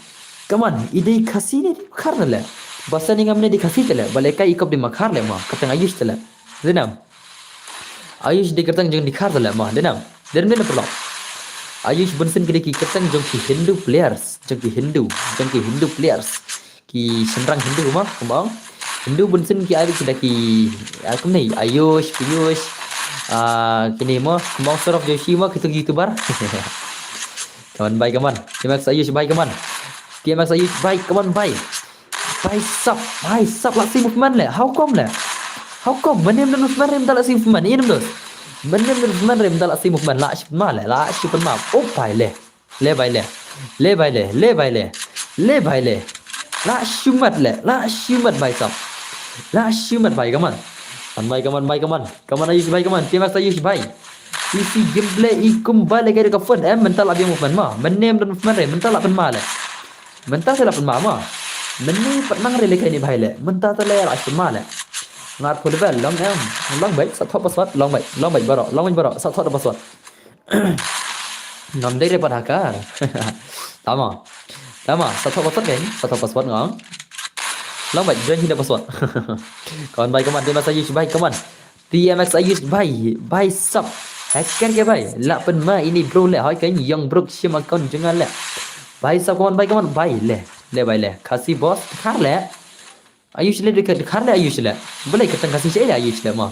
Kawan, ide kasih ni karena lah. Bahasa ni ngamne dikasih tela. Balekai ikap di makar le mah. Kata Ayush tela. Denam. Ayush di kertang jeng dikar tela mah. Denam. Dan mana perlu? Ayush bensin kini ki ketang jongki Hindu players, jongki Hindu players, ki senrang Hindu mah, kembang Hindu bensin ki ada kita ki, aku ni Ayush, Piyush, kini mah kembang Sorof Joshi mah kita YouTuber, kaman baik kaman, Ayush baik kaman, TMX Ayush bay, come on bay. Bay sub lah si movement le. How come le? How come? Menem dan movement rem tak lah si movement. Ini dos. Menem dan movement rem tak lah si movement. La ship ma le. La ship ma. Oh bay le. Le bay le. Le bay le. Le bay le. Le bay le. La shumat le. La shumat bay sub. La shumat bay, come on. Bay, come on. Come on Ayush bay, come on. TMX Ayush bay. Isi gameplay ikum balik ke dekat phone mental abia movement ma. Menem dan movement rem mental lah pen ma le. Mental saya lah pen ma. Meni patnang rele kai ni bhai le. Mental ta le la ship ma le. Ngat phu level long em. Long bai sat thop password long bai baro. Sat thop password. Ngam dai repot hakar. Tama. Sat thop password kan? Sat thop password ngong. Long bai join hinda password. Kawan bai kaman TMX Ayush bai kaman. TMX Ayush bai sub. Hacker ke bai? La pen ma ini bro le hai kan yang bro sim account jangan le. Bai sub kaman bai le. Le bai le. Kasih bos khar le. Ayush le dekat khar le Ayush le. Boleh ketang kasih saya le Ayush le ma.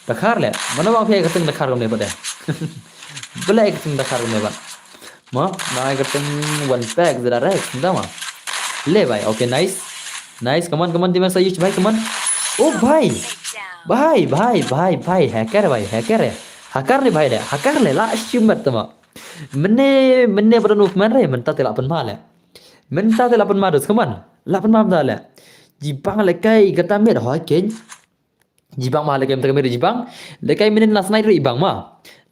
Dakhar le. Mana bang phe ketang dakhar kom le pada. Boleh ketang dakhar kom le ba. Ma, na ketang one pack zara rek, dah ma. Le bai. Okay, nice. Come on TMX Ayush bai come on. Oh bai. Bai. Hacker bai. Hacker le la shimat ma. Mene pada movement re mentah telak pen ma le. Mentah telak pen ma dos come on. La pen ma dah le. Jipang le kai kata mer hoi ken. Jipang ma le kai mta mer jipang. Le kai menen last night re ibang ma.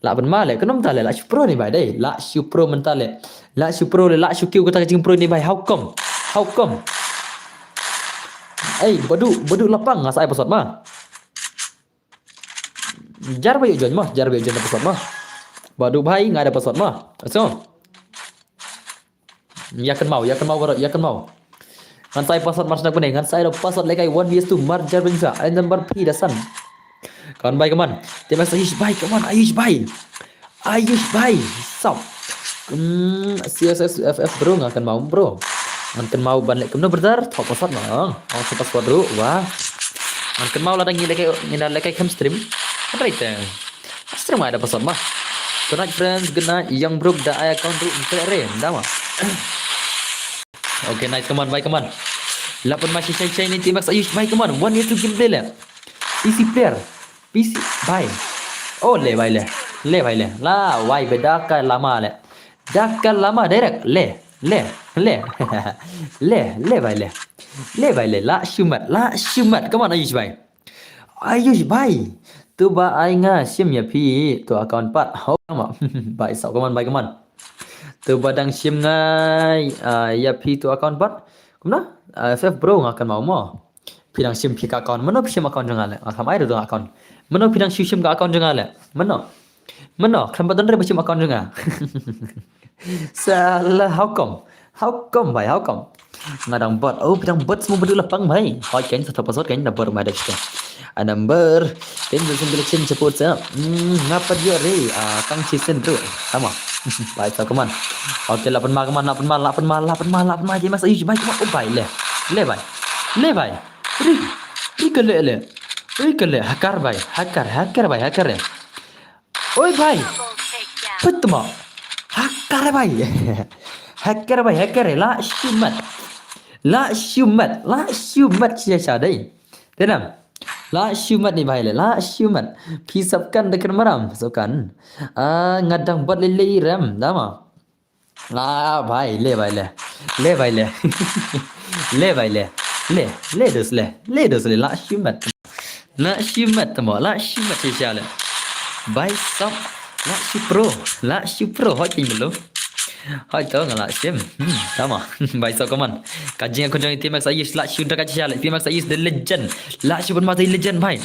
La pen ma le kenom ta le la pro ni bai dai. La pro mentah le. La pro le la kiu kata kacing pro ni bai how come? Badu lapang ngasai password ma. Jar bayu join ada password mah. Badu bhai nggak ada password mah. So. Yakin mau. Ngan saya password mas nak kuning. Ngan saya ada password lekai 1vs2 marjar bengsa. Ada number P dasan. Kawan bai kaman. TMX Ayush bai kaman. Ayush bai. Stop. CSS FF bro nggak akan mau bro. Ngan mau ban lek kemna berdar. Top password mah. Top password bro. Wah. Ngan mau ladang ngila lekai cam stream. Right there. Stream ada password mah. Tonight friends, good night. Yang bro dah ayah account tu re, dah mah. Okay, nice. Come on. Lapan masih cai ni TMX Ayush bai come on. 1v2 gameplay le. PC bai. Oh le bai le. La wai bedaka lama le. Dakal lama direct le. Le bai le. La shumat. Come on Ayush bai. Tu ba ai nga sim ya pi tu account pat ho ma bai sao kaman tu badang sim ngai ya pi tu account pat kumna FF bro ngakan mau mo pidang sim pi ka account mano sim account jangale akam ai do account mano pidang sim ka account jangale mano khambadan re sim account janga salah how come bai ngadang bot pidang bot semua betul lapang bai hoi kain satu password kain number mai dak number then the selection support sa ngapa dia re kang season tu sama baik so kaman okay lapan ma TMX Ayush bai kaman oh bai le bai ri kele hacker bai oi bai petma hacker bai la shumat sia dai tenam la shumat ni bai le la shumat pisapkan dekat maram sokan ngadang buat lele ram dama la bai le dos le la shumat tamo la shumat sia le bai sop la shipro hoi ting lo hoi to ngala sim sama bai so kaman kajing aku jangan TMX Ayush la shoot dekat sia TMX Ayush the legend la shoot ma legend bai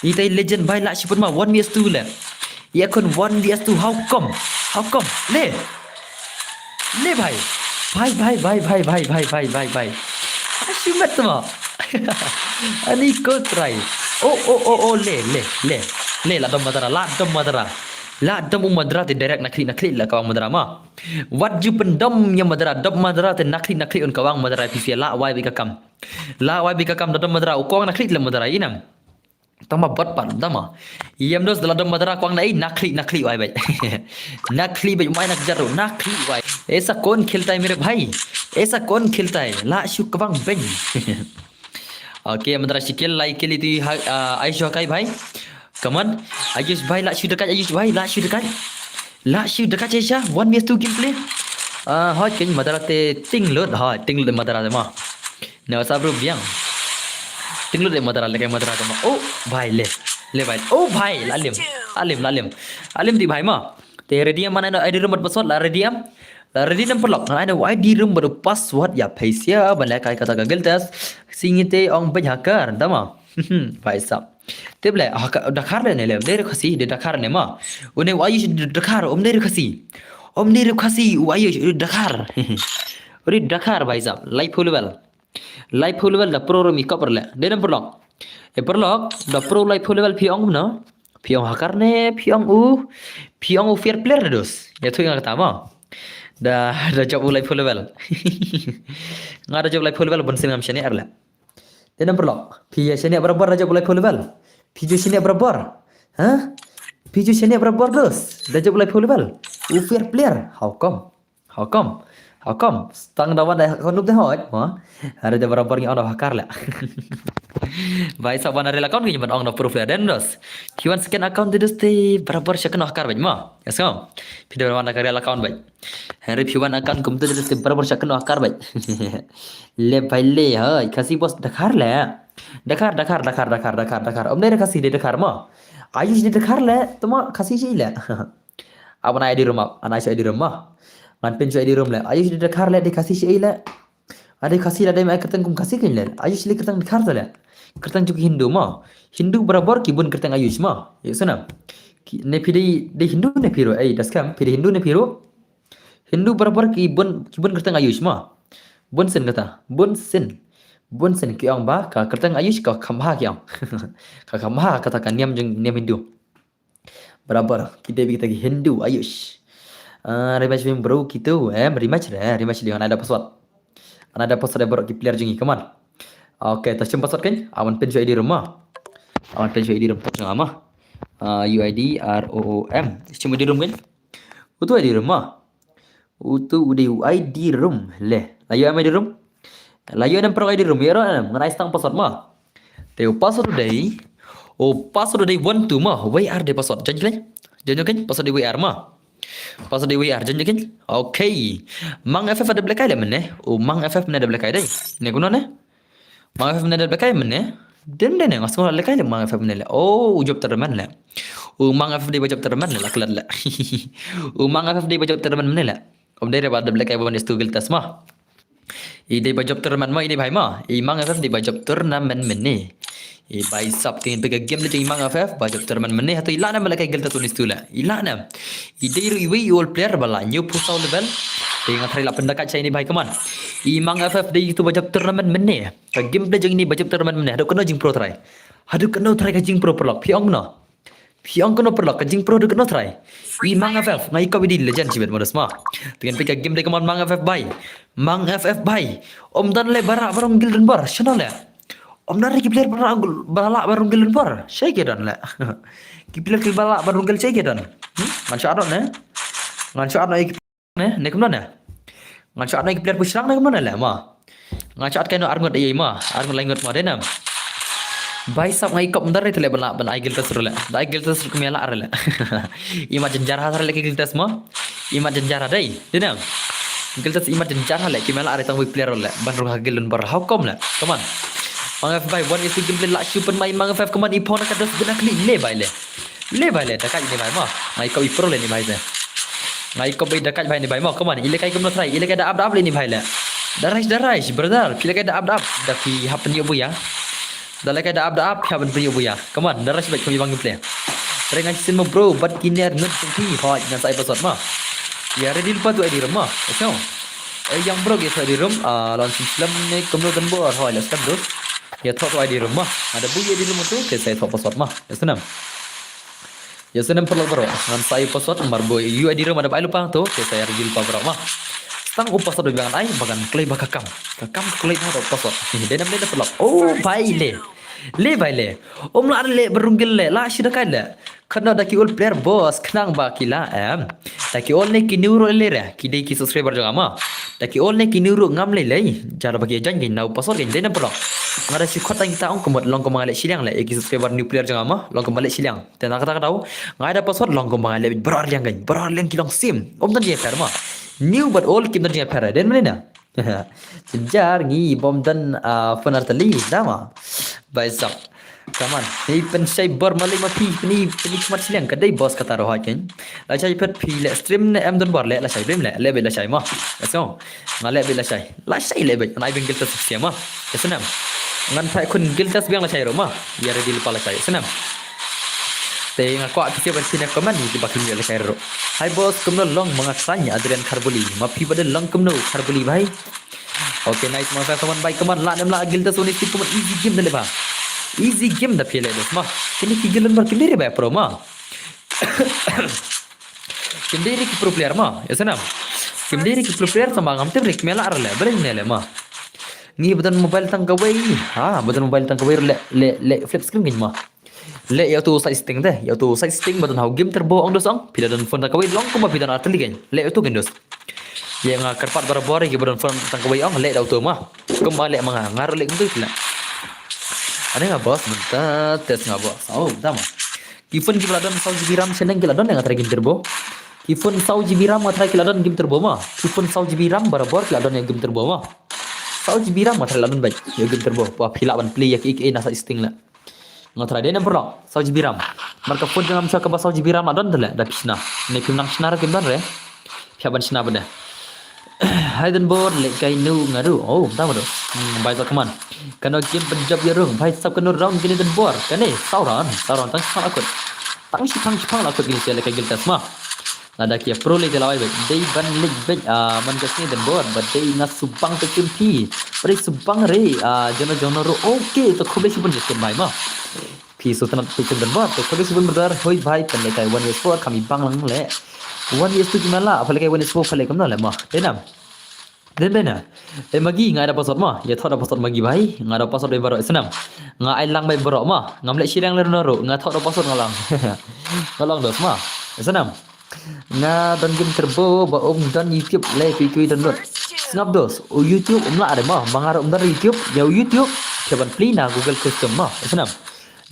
itai legend bai la shoot ma 1vs2 le ya kon 1vs2 how come le bai ashimat ma ani ko try oh le la dom madara la dom madara te direct nakli la kawang madara ma waju pendom yang madara te nakli on kawang madara pifia la wai bikakam dom madara ukong nakli la madara inam tama bot pan tama yam dos dalam madara kawang nai nakli wai bai nakli bai mai nak jaru nakli wai ऐसा कौन खेलता है मेरे भाई ऐसा कौन खेलता है ला शु कबांग Ben Oke, sementara sikil like kili di Ayush Hakai bhai. Come on. Ayush bhai lak shoot dekat Ayush bhai, lak shoot dekat. Lak shoot dekat Chesha. 1vs2 gameplay. Hoi keng madara te tinglut, hoi tinglut de madara de ma. Ne sabru biang. Tinglut de madara le kai madara de ma. Oh, bhai le bhai. Oh bhai, lalim di bhai ma. Te ready mana ada ID room password la ready am. Ready number lock. Ada ID room baru password ya paisia bala kai kata gagal tes. Singite ong hacker tama. Bhai sab. Teble Dakar le ne le de khasi de Dakar ne ma. Une Ayush Dakar om de khasi. Om de khasi Ayush Dakar. Ori Dakar bhai sab. Live full level da pro mi cover le. De number lock. E perlock da pro live full level piong no. Piong hacker ne piong u fair player dos. Ya tu yang kata ma. Da job live full level. Ngada job live full level bon sini amshani arla. Dia number lock. Pia sini berapa raja job live full level. Piju sini berapa? Hah? Piju sini berapa dos? Da job live full level. U fair player. How come? Stang dawan dah konup dah hot. Ha? Ada berapa ni orang hakar lah. Vai saban ada account ni orang nak proof dan dos. Kiwan scan account dia dos te berapa second hakar baik ma. Yes kam. Video mana kari account baik. Hari kiwan account kum tu dos te berapa second hakar baik. Le bhai le hai kasi bos Dakar lah. Dakar. Om ni kasi di Dakar ma. Ayush di Dakar lah. Tuma kasi je lah. Apa nak ID rumah? Anak ID rumah. Man pen ID room lah. Ayush di Dakar lah. Dia kasi je lah. Ada kasih ada mai kertang kum kasih kan lah. Ayush le kertang Dakar tu lah. Kertang juga Hindu ma. Hindu berabar kibun kertang Ayush ma. Ya sana. Ne pidi de Hindu ne piro. Das kam pidi Hindu ne piro. Hindu berabar kibun kertang Ayush ma. Bonsen kata. Bonsen ki ang ba ka kertang Ayush ka khamha ki ang. Ka khamha katakan niam Hindu. Berabar kita kita Hindu Ayush. Rematch bro gitu rematch dia ada password. Ada password baru ki player jengi kaman. Oke, tas password kan? Awan pen ID rumah. Awan pen ID rumah tak sama. UID ROOM. Cuma di room kan? Utu ID rumah. Utu udah UID room le. Layu am ID room. Layu ada pro ID room ya ro. Ngai stang password mah. Teu password dai. Oh, password dai 1 2 mah. WR dai password. Janji kan? Password dai WR mah. Password di WR janji kan? Okay. Mang FF ada belakang dah mana? Oh, Mang FF mana ada belakang dah? Ni guna ne? Mang FF mana ada belakang mana? Den ne ngasih orang belakang dah Mang FF mana? Oh, job terman lah. Oh, Mang FF di job terman lah kelat lah. Oh, Mang FF di job terman mana lah? Om dia ada belakang bawa nestu giltas mah. Ini job terman mah ini bhai mah. Mang FF di job turnamen mana? By sub tingin pega game le jeung Mang FF bajak terman meneh atau ilana malaka gelta tunis tula ilana ideiru iwi all player bala new pusau level dengan hari la pendakat saya ini baik keman Mang FF de itu bajak turnamen meneh ka game le jeung ini bajak turnamen meneh hadu kena jeung pro try ka jeung pro perlok piong kena perlok ka jeung pro hadu kena try Mang FF ngai ka bidi legend sibet modus mah dengan pega game de keman Mang FF bay om dan le bara barong gilden bar channel le Om nari ki player balak barung gelun por. Saya kedan lah. Ki player ki balak barung gel saya kedan. Ngan syarot ne. Ngan syarot ne ne kemana? Ngan syarot ne ki player pusrang ne kemana lah ma. Ngan syarot kaino arngot ai ma. Arngot laingot ma denam. Bai sab ngai kop ndar tele balak ban ai gel tasur la. Dai gel tasur kemela ar la. Ima jenjara har le ki gel tas ma. Ima jenjara dai. Denam. Gel tas ima jenjara le kemela ar tang player la. Ban ro gelun por. How come la? Come on. Mang FF one itu gameplay lak super main Mang FF keman ipon nak ada sebenar klik le bai le dekat ni bai mah ngai kau ipro le ni bai se ngai kau bai dekat bai ni bai mah keman ile kai kau try ile kai da up le ni bai le daraish brother ile kai da up da ki happen yo bu ya da le kai da up happen bu yo bu ya keman daraish bai kau bang gameplay rengan sin mo bro but kiner ngut tinggi hot dengan saya episode mah ya ready lupa tu di rumah okey yang bro gitu di room launching film ni kemudian bor hoi let's come bro ya thot ID rumah ada buaya di rumah tu saya thot password mah ya senam perlu bro dengan saya password nomor boy ID rumah ada lupa tu saya reveal pa bro mah tang password bilang ai bagan klay bakakam klay mau password dia namanya perlu oh baile Le bai le. Om la le berunggil le. La shida kai le. Kena daki ul player bos kenang ba kila daki ol ne ki neuro le re ki dei ki subscriber jang ama daki ol ne ki neuro ngam le le jara bagi jang gi nau pasor gen dena pro ngada si khotang kita ong komot long komang le silang le ki subscriber new player jang ama long komang le silang tena kata kata ngada pasor long komang le berar yang gen berar yang ki long sim om tan ye per ma new but all kim tan ye per den mana sejar ngi bom dan fenar tali dama baisap Kaman, ni pensai bermalai mati ni cuma silang kedai bos kata roh hakin. La cai pet pi le stream ne am don bar le la cai le be la cai ma. Let's go. Ngale be la cai. La cai le be nai bengkel tas sia ma. Senam. Ngan pai kun gil tas biang la cai ro ma. Ya re dil pala cai. Senam. Te ngako api ban sina kaman ni bakin la cai ro. Hai bos kumno long mengasanya Adrian Karbuli. Ma pi badal long kumno Karbuli bhai. Okay nice masa kaman baik kaman la nem la gil tas unik kaman easy game dale ba. Easy game dah pilih dos mah. Kini kigilan bar kendiri bay pro mah. Kendiri ki pro player mah. Ya senam. Kendiri ki pro player sama ngam tebrik mela arle bering nele mah. Ni badan mobile tang kawai. Ha badan mobile tang kawai le flip screen gin mah. Le ya tu side sting deh. Ya tu side sting badan hau game terbo ong dos ong. Pila dan phone tang kawai long kuma pidan arteli gen. Le itu gen dos. Yang kerpat barabore ki badan phone tang kawai ong le dau tu mah. Kembali mah ngar le gitu pila. Ada nggak bos? Bentar, tes nggak bos? Oh, bentar mah. Kifun kiladon sau jibiram seneng kiladon yang ngatrai game turbo. Kifun sau jibiram ngatrai kiladon game turbo mah. Kifun sau jibiram barabor kiladon yang game turbo mah. Sau jibiram ngatrai kiladon baik ya game turbo. Wah pilak ban play ya ke nasa isting lah. Ngatrai dia nampak lah. Sau jibiram. Marka pun jangan bisa ke sau jibiram adon tu lah. Dah pisna. Nek kimnang pisna ra kimdan re. Siapa pisna benda. Hayden board lek kai nu ngaru. Oh, tahu tu. Baik kaman. Kena game penjab ya rung. Baik sab kena round gini dan board. Kene sauran tang sipang akut. Tang sipang akut gini saya lek kai giltas mah. Ada kia pro lek lawai baik. Dei ban lek baik man kasni dan board. But dei ngas subang te kimpi. Beri subang re jono ro. Okay, to khobe sipun jesken bai mah. Pi sutan pikir dan board. To khobe sipun berdar. Hoi bhai kan lek kai 1v4 kami bang lang le. 1vs2 gimana? Apalagi 1vs4 kali kamu lah mah. Denam. Den bena. Magi ngai ada password mah. Ya thot ada password magi bhai. Ngai ada password baru senam. Ngai lang bai baro mah. Ngam le silang le noro. Ngai thot ada password ngalang. Ngalang dos mah. Senam. Nga dan game turbo ba dan YouTube le pi download. Ngap dos. YouTube la ada mah. Mangar dan YouTube. Ya YouTube. Kaban play na Google Chrome mah. Senam.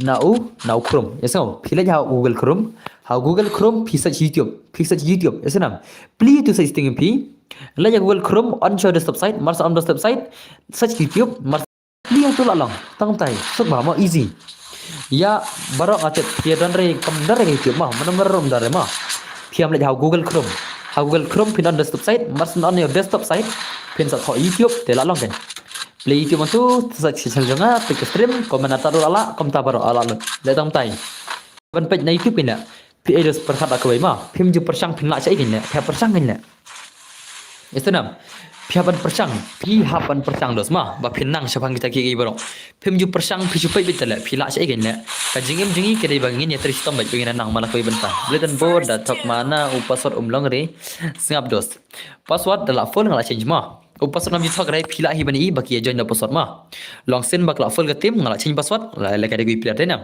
Now Chrome. Yes no. Pilih jauh Google Chrome. How Google Chrome search YouTube. Search YouTube. Yes no. Play to search thing pi. Laja Google Chrome on show desktop site. Mars on desktop site. Search YouTube. Mars play tu lalang. Tang tai. Sok bah mah easy. Ya baru ngatet. Dia dan re kam dari YouTube mah. Mana merom dari mah. Piam laja how Google Chrome. How Google Chrome pin on desktop site. Mars on your desktop site. Pin sat ho YouTube. Dia lalang kan. Play YouTube tu search channel jangan pick stream komen taruh ala kom tabaro ala datang tai ban page na YouTube ni pi edos perhat aku mah pim ju persang pin la cai ni pia persang ni istinam pia ban persang pi hapan persang dos mah ba pinang sapang kita ki baro pim ju persang pi ju pai bitala pi la cai ni ka jingim jingi kedai bangin ya tris tom bagi nang mana koi benta bletan board da tok mana password long re singap dos password da phone ngala change mah password nam yuthak rai phila hi bani baki join da password ma long sen bakla full ga tim ngala change password la ka degi player denam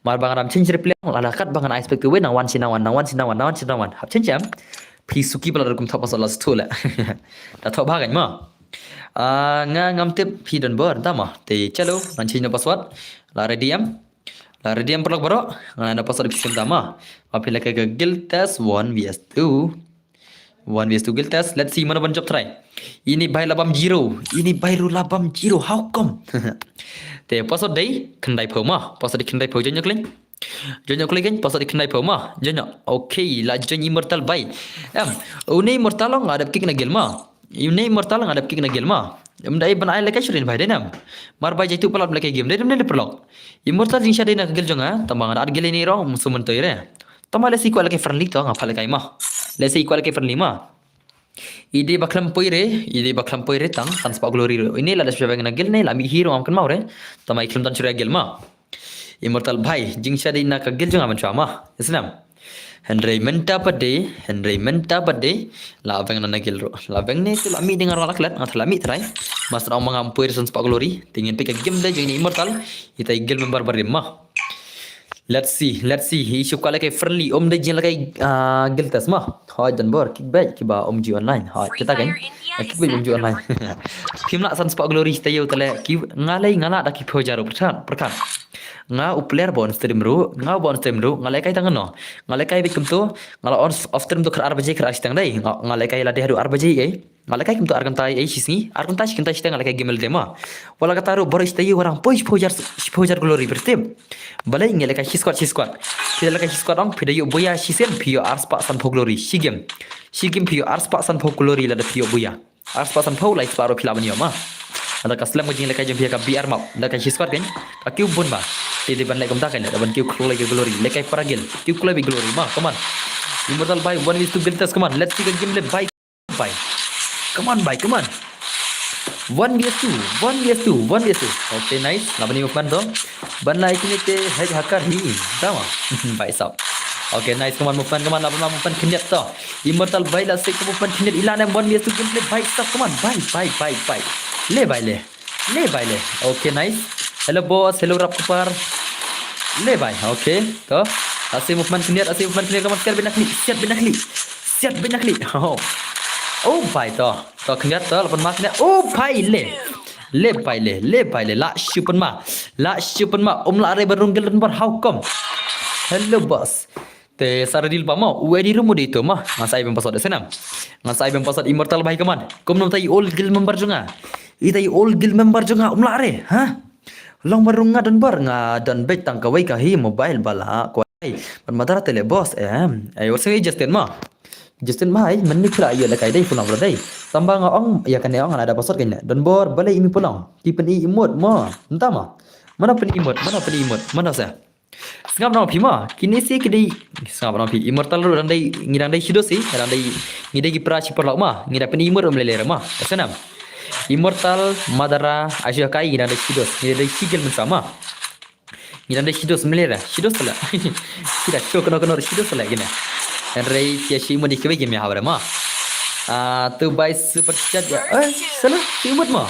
mar bangaram change replay la kat bangan expect we na one sinawan hap change jam phi suki bala kum thap password la stula da thop ba gan ma nga ngam tip phi don bor ta ma te chalo nan change password la redeem perlok baro ngana password pisem ta ma apila ka gil test 1vs2 guild test. Let's see mana ban job try. Ini by labam 0. Ini by ru labam 0. How come? Te password dai kendai pho ma. Password di kendai pho jonyo kling. Jonyo kling kan password di kendai pho ma. Jonyo. Okay, la jonyo immortal by. Une immortal long ngadap kick na gel ma. Une immortal long ngadap kick na gel ma. Dai ban ai like shurin by denam. Mar by jaitu pelot like game. Dai dem perlok. Immortal jing shade na gel jonga. Tamang ad gel ni rong musuman toire. Tama lesi ko like friendly to ngapal kai ma. Lesi ko like friendly ma. Ide baklam poire tang kan spa glory ro. Ini la dasya bangna gel ne la mi hero am kan maure. Tama iklam tan chura gel ma. Immortal bhai jing shadi na ka gel jonga man chama. Islam. Henry menta pade la bang na gilro la bang ne tu la mi dengar wala klat ngat la mi trai mas ra mangampui reson spak glory tingin pe game da jeng immortal ita igel member bar ma. Let's see. Isu kala kay friendly om de jeng la kay giltas ma. Hoy dan bor kickback kiba om ji online. Hoy kita kan kickback om ji online. Phim la san spak glory tayo tale ki ngalai ngala da ki phojaro perkan. Nga player bon stream ru ngalai kai tangan no ngalai kai bikum tu ngala on off stream tu khar arbaje khar ashtang dai ngalai kai la de haru arbaje ai ngalai kai kum tu argantai ai sisni argantai skintai shtang ngalai kai gemel dema wala kataru boris tayi orang pois pojar glory bertem balai ngalai kai squad tidak kai squad ong pidayo boya sisen pio arspa san glory sigem pio arspa san glory la de pio boya arspa san lai sparo filabani ma ada kaslam ko jing la kai jam pia ka biar ma la kai squad kan akiu bun ba Tidi ban lekom takan ada ban kiu kloi ke glory lekai paragil kiu kloi be glory ma come on immortal by 1v2 gintas come on let's see the game le by come on 1v2 okay nice labani movement to ban lai kini te hack hacker hi sama by sap okay nice come on movement laban movement kinyat to immortal by la sik movement kinyat ilana 1v2 gameplay by sap come on by le okay nice hello boss hello rap kupar le bhai okay to asli movement clear kamu siap binakli oh bhai to clear to lapan mak ne oh bhai le bhai la syupan ma la re barunggel dan bar haukom hello boss te saradil pa mo wedi rumo dito ma ngasai bang pasod senam ngasai bang pasod immortal bhai kaman nom tai old guild member junga itai old guild member junga re ha long barunga dan bet tang kawai kahi mobile bala kwai madara tele boss ai wasai Justin ma ai menni kla iya la kai dai pulang dai tambah ngong ya kan ngong ada password kan dan bor balai imi pulang tipen i imot ma entah ma mana pen imot mana sa sengap na pima kini si kidi sengap na pi immortal ru dan dai ngidang dai hido si dan dai ngidai gi pra super lok ma ngidai pen imot melele ma senam Immortal Madara Asia kai ngida de Shidos ngida de Shigel bersama ngida de Shidos melera Shidos la tidak kono Shidos la gina Henry Tiashi mo dikwe game ha ma tu by super chat ya salah imut ma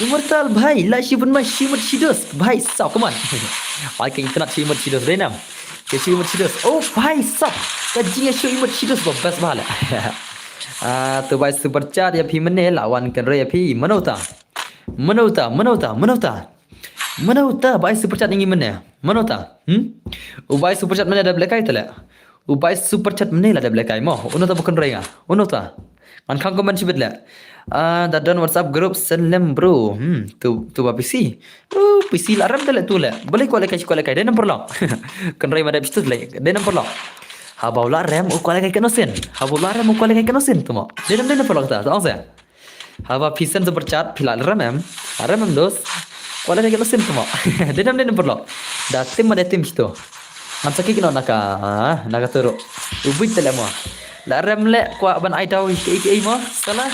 Immortal bhai la shibun ma shimut Shidos bhai sao come on ai ke internet shimut Shidos renam ke shimut Shidos oh bhai sao kajinga shimut Shidos bas bala tu by super chat ya phi mane lawan kan re ya phi manauta by super chat ingin mana manauta by super chat mana ada black eye tala by super chat mana la ada black eye mo unota bukan re nga unota man khang comment sibet la dadan whatsapp group salam bro tu ba pc pc la ram tala tu la boleh ko la kai de number lo kan re ada bistu la de number lo Habaulah rem ukwala kai kenosin tumo. Dia perlu kata, tahu saya. Haba pisen super chat pilal rem dos. Kwala kai kenosin tumo. Dia perlu. Da tim ada tim itu. Mansaki kino naka turu. Ubit tele mo. La rem le kwa ban ai tau iki mo salah.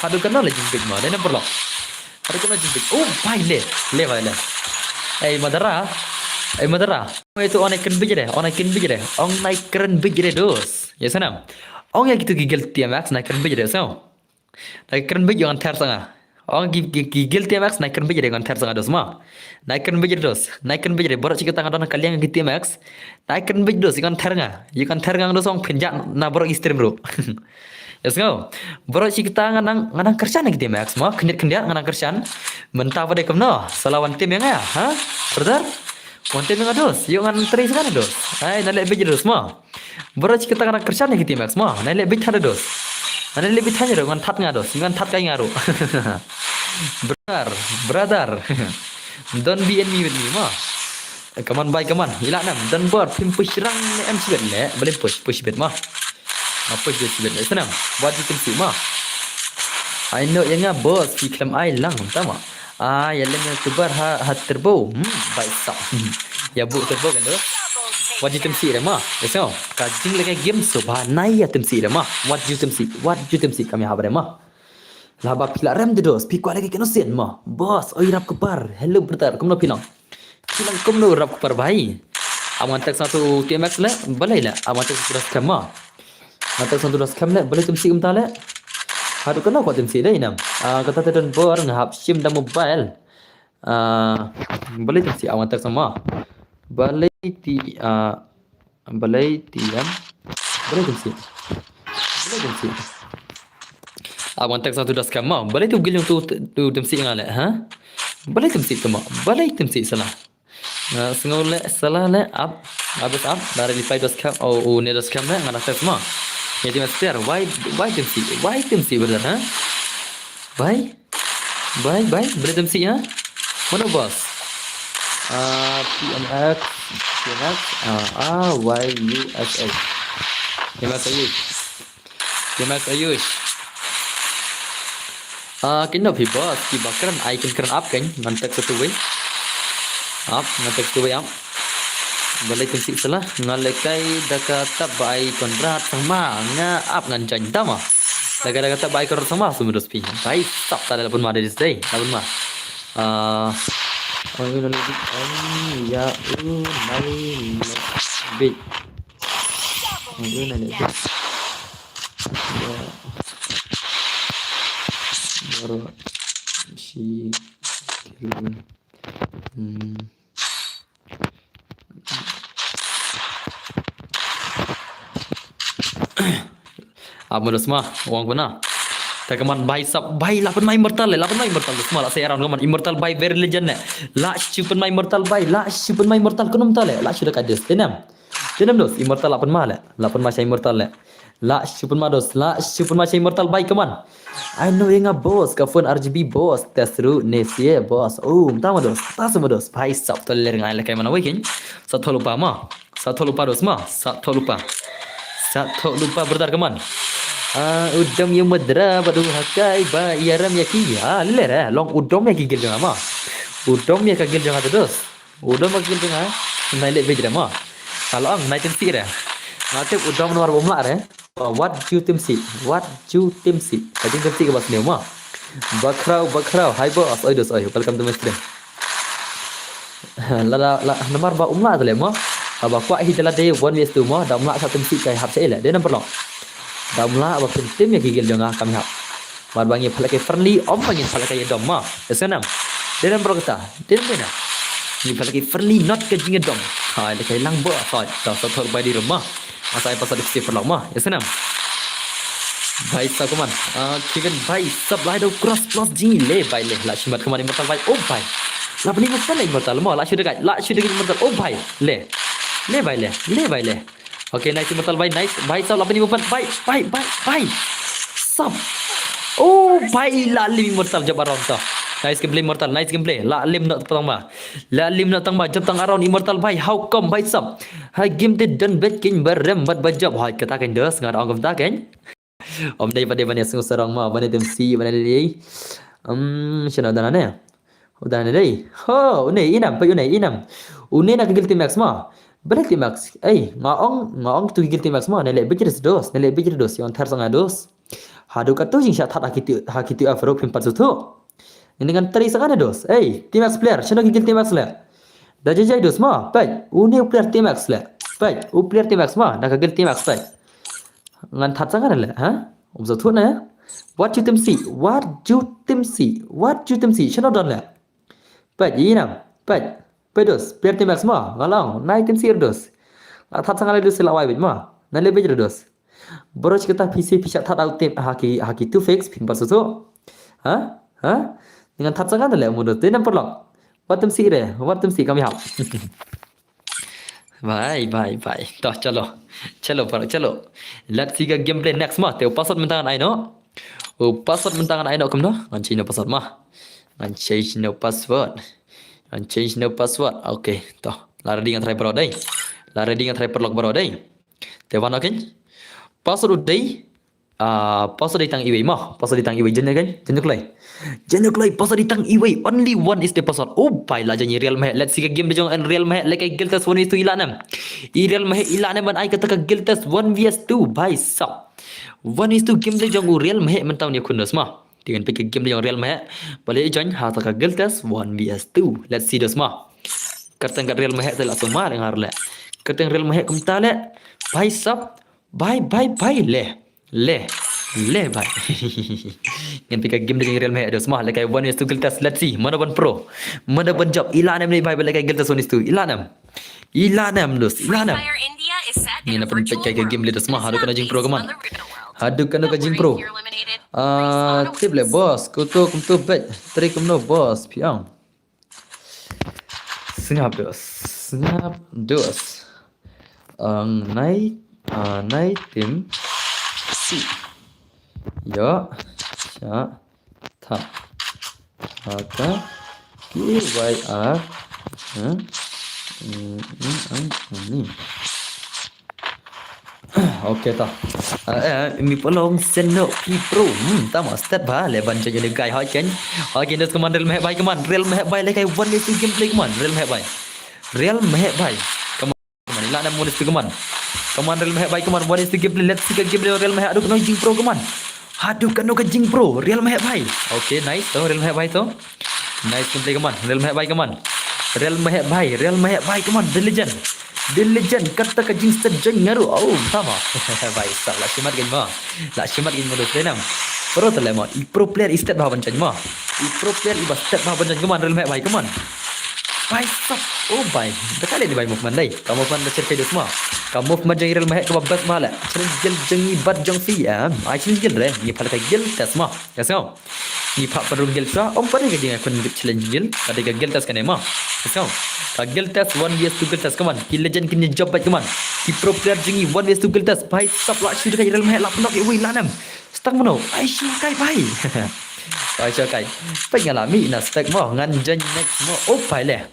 Hadu kena le jimbik mo. Dia perlu. Hadu kena jimbik. Oh, bai le. Madara. Itu on ikan bijre. On ikan bijre dos. Ya sana. On ya gitu gigil TMX naikan bijre so. Naikan bijre on tersanga. On gigil TMX naikan bijre on tersanga dos ma. Naikan bijre borok cikgu tangan dona kalian gitu TMX. Naikan bijre dos ikan teranga dos on penjak na borok istrim bro. Yes go. Borok cikgu tangan nganang kerjaan gitu TMX ma. Kendiat nganang kerjaan. Mentah pada kemno. Salawan tim yang ya, ha? Brother. Konten yang dos, yung ngan tres kan dos. Ay, nalek bijir dos ma. Berat kita kan kerjaan gitu max ma. Nalek bij ada dos. Nalek bij hanya ngan tat ngados, ngan tat kai ngaru. Brother. Don't be enemy with me ma. Come on, hilak nam. Dan buat tim push rang em sibet le. Boleh push bet ma. Push bet le. Senang. Buat tim si ma. I know yang bos iklam ai lang tama. Ya lem kebar hat turbo. Baik sah. Ya bu turbo kan tu. Wajib temsi dah mah. Esok kajing lagi game sobah naik ya temsi dah mah. Wajib temsi kami habar mah. Laba pila rem de dos. Pikwa lagi kena sen mah. Bos, oi rap kebar. Hello brother, kamu nak pinang. Pinang kamu rap kebar bhai. Aman tek satu TMX le, balai le. Aman tek satu scam mah. Aman tek satu scam le, balai temsi umta le. Hadu kena kau temsi deh inam. Kata teden bor ngahap SIM dan mobile. Balai temsi aman tek sama. Balai ti balai tiam. Balai temsi. Balai temsi. Aman tek satu scam mah. Balai tu gilung tu temsi ngale, ha? Balai temsi tu mah. Balai temsi salah. Sengau le salah le up habis up dari reply scam ne scam le ngana tes mah. Jadi master why temsi benar ha? Why boleh temsi ha? Mana bos? PMX YUSA. PMX Ayush. Kena phi bos ki bakran icon keren up kan mantak satu way. Up mantak satu way up. Balai temsi salah ngalekai dakata bai kontrat sama nga up ngan jan tama. Daga bai kontrat sama sumudus pi. Bai stop tada pun made this day. Lapun ma. Ya nai big. Nai big. Baru si Abang semua uang benar. Takaman buy sub buy 8 mai immortal semua lah saya orang kaman immortal buy very legend la super mai immortal buy la super mai immortal kunum tale la sudah kades tenam dos immortal 8 mai 8 mai immortal la super mai dos la super mai immortal buy kaman I know yang boss ka phone RGB boss tesru nesie boss tama dos buy sub toler ngai la kai mana wekin satu lupa dos ma satu lupa berdar kaman udam yang medra badu hakai ba yaram yaki lera long udom yaki gil janga ma udom ya kagil janga dos udom kagil janga naile bejra ma kalau ang naitin tira nanti udom luar bomla re what you team see tadi temsi ke bas ma bakrau hai boss oi dos oi welcome to my stream la nomor ba umla tale ma aba kwa hi tala de 1vs2 ma damla sa temsi kai hap sai la de number long damla abak tim ya gigil jangan kami hap mar bangi phalake friendly om bangi phalake dom ma esanam dan prokta dan bena ni phalake friendly not ke jinge dom ha le kai lang bo sa thor bai di rumah asai pasal di per lama esanam bai sa kuman chicken bai sab lai do cross jingi le bai le la shimat kuman immortal bai bai la bani mo pala immortal ma la shude immortal bai le bai le Okay, nice immortal bye, nice. Bye sab 8 immortal bye. Sab. Bye la 5 immortal jab around ta. Nice gameplay. La 5 nak tang ba jab tang around immortal bye. How come bye sab? Hai game te dan bet king barem bat bajab hai kata kan des ngar angam ta kan. Om dai pada bani sung sarang ma bani dem si bani dei. Shana dana ne. Udana dei. Unai inam. Unai nak gilti max ma. Berarti max, ngaong tu gigil max ma nele bijir dos yang thar sanga dos. Hadu katu jing shat hakitu afro pim patsu tu. Ini kan teri sanga dos. Team max player, chano gigil team max le. Da jajai dos ma, pai. Uni player team max le. Pai, player team max ma, da gigil team max pai. Ngan thar sanga le, ha? Umso tu na. What you team see? Chano don le. Pai, inam, pai. Pedos, player team max ma, ngalang, naik tim sir dos. That sangat dos selawai bit ma, nale bejro dos. Boros kita PC pisah that out tim haki tu fix pin pasu tu. Ha? Dengan that sangat le mudah. Tenam perlok. What tim sir kami hap. Bye. Toh chalo. Let's see the gameplay next ma. Teo password mentangan ai no. Password mentangan ai no kum no. Ngan password ma. Ngan password. And change no password. Okay, toh. La ready ngan try bro dai. Perlok bro dai. Te wan okay. Password dai. Password ditang iway mah. Password ditang iway jenak kan? Jenak lay. Password ditang iway. Only one is the password. Pai la janji real meh. Let's see ke game bejong and real meh. Like guild test 1v2 ilanam. Real meh ilanam ban ai kata ke guild test 1vs2 by sub. 1v2 game bejong real meh mentau ni kundos mah. Dengan pikir game yang real meh boleh join hasil guild test 1vs2. Let's see dos mah. Kertas real meh telah semua dengar le. Keteng real mahek kumta le. Bhai sab. Bhai le. Le bhai. Yang pika game dengan real mahek ada semua lekai one is to giltas. Let's see mana ban pro. Mana ban job. Ilanam ni bhai lekai giltas one is to. Ilanam dos. Ilanam. Ni na penting kai game le semua hadu kana jing pro kaman. Hadu kana jing pro. Tip le boss. Kutu bet. Trik kumno boss. Piang. Sengap dos. Nai tim si. Ya. Sya. Ta. Haka. KYR. Ni. Okey ta. Mi pelong senok pi pro. Tama step ba le ban jadi guy ha chen. Ha gen des command real meh bai command real meh bai le kai one is gameplay command real meh bai. Real meh bai. Command ila na modus command. Command real meh bai command one is gameplay let's see gameplay real meh adu kena jing pro command. Aduh kena ke jing pro real meh bai. Okay nice tu real meh bai tu. Nice gameplay command real meh bai command. Real meh bai command the legend kata ke jing stat jeng ngaru sama baik tak lah simat game modus denam pro telema pro player istat bah bancan ma pro player ibas step bah bancan keman real bai keman baik stop baik dekali ni baik movement dai kamu movement dah cerita semua kamu movement jeng real bai ke babas mala jeng jengi bad jeng fi ai jeng re ni pala ke gel tes ma kasau ni pak perlu gel sa pada ke jeng akun challenge gel ada ke gel tes kan ma kasau gel test 1 vs 2 gel test come on ki legend kini job baik come on ki pro player jengi 1 vs 2 gel test bhai stop lah shoot dekat real mahek lah pendok wei lanam stuck mono ai shoot kai bhai ai shoot kai pai ngalami na stuck mo ngan jen next mo bhai le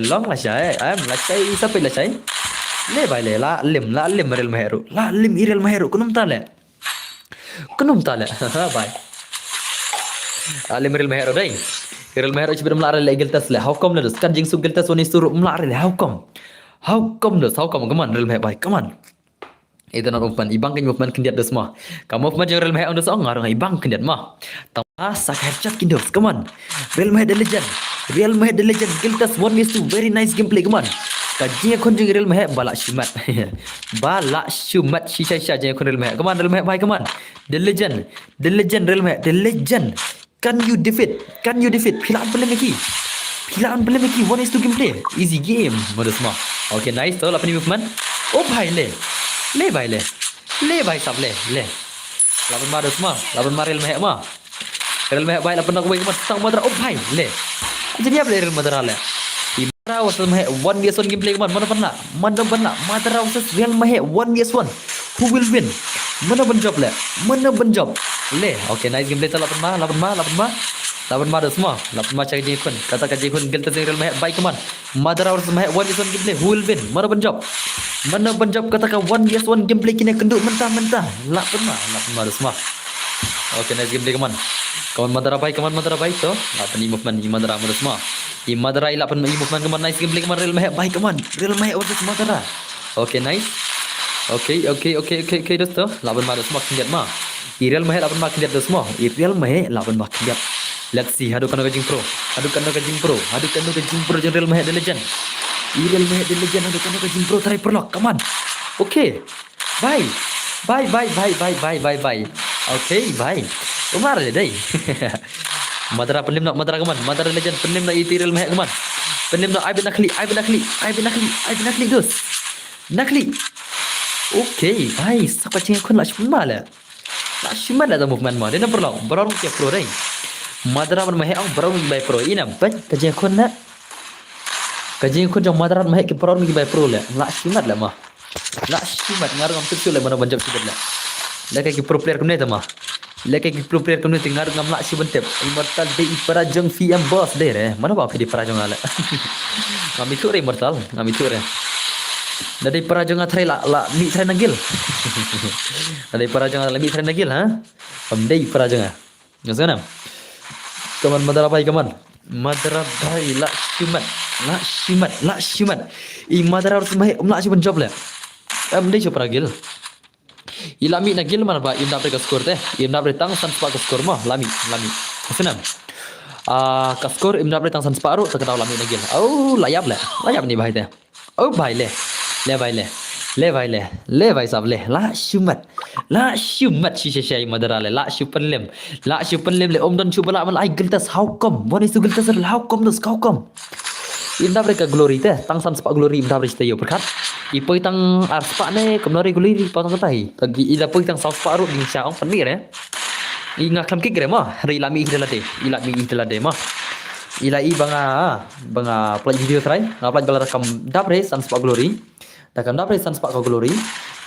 long lah syai am lah syai sampai lah syai le bhai le la lim real maheru la lim real maheru kunum tale bhai alim real maheru dai real mahero cibir melarang le geltas le how come le kan jing su geltas woni suruh melarang le how come come on real mahero baik come on itu nak umpan ibang kan umpan kendiat dos mah kamu umpan real mahero dos ngarang ibang kendiat mah tama sak headshot kindos come on real mahero the legend geltas one is to very nice gameplay come on kajian kon jing real mahero balak shumat shisha jing kon real mahero come on real mahero baik come on the legend real mahero the legend. Can you defeat? Pilaan boleh meki. One is to gameplay. Easy game. Modus mah. Okay, nice. So, lapan movement. Bhai le bhai sab le. Lapan modus mah. Lapan real mahek mah. Real mahek bhai lapan nak wei mah tang madra. Bhai le. Jadi apa real madra le? Madra versus mahek 1 vs 1 gameplay man. Mana pernah. Madra versus real mahek 1 vs 1. Who will win? Mana benjob le. Okay, nice gameplay tu 8 ma dah semua. 8 ma cari jekun. Kata jekun gel tu real mahek baik keman. Madara versus mahek 1 vs 1 gameplay. Who will win? Mana benjob katakan 1 vs 1 gameplay kini kenduk mentah. 8 ma dah semua. Okay, nice gameplay keman. Kawan Madara baik tu. 8 movement Madara dah semua. Madara 8 movement keman nice gameplay keman real mahek baik keman. Real mahek versus Madara. Okay, nice. Okay, dosto. 8 ma dah semua kendiat ma. Real mahek 8 ma kendiat dah semua. Real mahek 8 ma kendiat. Let's see. Hadukan ke jing pro. Jeng real mahek the legend. Real mahek the legend. Hadukan ke jing pro. Try perlock. Come on. Okay. Bye. Okay, bye. Umar le dai. Madara penim nak Madara kaman. Madara legend penim nak real mahek kaman. Penim nak Ibn Nakli dos. Nakli. Okay, bhai. Siapa cakap kon nak cuma lah. Nak movement mah. Dia nak berlalu ke pro dai. Madara mahek ang berlalu ke pro. Ini nampak kajian kon jang Madara mahek ke berlalu ke pro le. Nak cuma lah mah. Ngarang am tu le mana banjab sikit lah. Lekai ke pro player kene mah. Tinggal ngam nak si bentep. Immortal de iparajang VM boss deh. Mana apa di parajang ala. Ngam itu immortal. Dari parajang atrai la mi trai nagil. Dari parajang la mi trai nagil ha. Pamdei parajang. Ngasana. Kaman Madara bai kaman. Madara bai la shimat. Madara harus mai umla si penjob le. Pamdei jo paragil. Ilami nagil mana ba imna pre skor teh. Imna pre tang san pa skor mah lami. Ngasana. Kaskur imdap le tang san separuh terkenal lami nagil. Oh, layap ni bahai teh. Oh, bahai le bahai le bahai le bahai sab le. La shumat shi madara le. La shupan lem le om don shubala mal ai giltas how come? What is to giltas how come dos how come? Imdap le ka glory teh, tang san sepak glory imdap le stayo perkat. Ipoi tang sepak ne kemnori glory patang katai. Tagi ila poi tang separuh ding syaong penir Inga klam kik mah ri lami ihlate ilami ihlade mah ilai banga play video try play bala rakam dapre sans pa glory takam dapre sans pa glory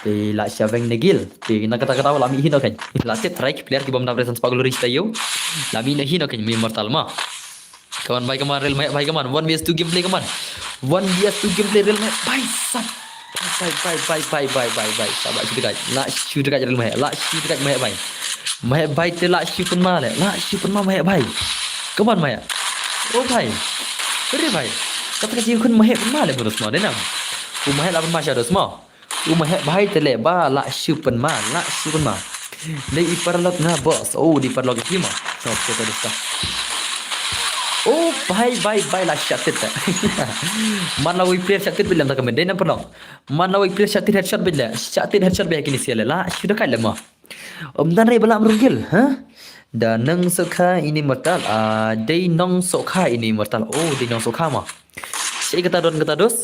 te la shaveng negil te na kata lami hino kan la set try player ki bom dapre sans pa glory tayo lami na hino kan mi mortal mah kawan baik kaman real baik kaman 1vs2 gameplay kaman 1vs2 gameplay real baik sap bye sabar dekat la shoot dekat real la shoot dekat baik Mahek baik te lak shi pun ma le. Lak shi pun ma mahek baik. Kaman mahek? Oh baik. Beri baik. Kata kecil kun mahek pun ma le bodoh semua. Denam. Mahek lah pun ma syadoh semua. Mahek baik te le ba lak shi pun ma. Lak shi pun ma. Le iparlog na bos. Oh di parlog ki ma. So kita dah. Oh baik lah syatit. Mana we player syatit bilang tak kemen. Denam parlog. Mana we player syatit headshot bila. Syatit headshot biar kini sial. Lak shi dah kalah mah. Om dan ray balak merunggil, ha? Dan nang sokha ini mortal, day nong sokha ini mortal. Oh, day nong sokha mah. Syai kata don kata dos,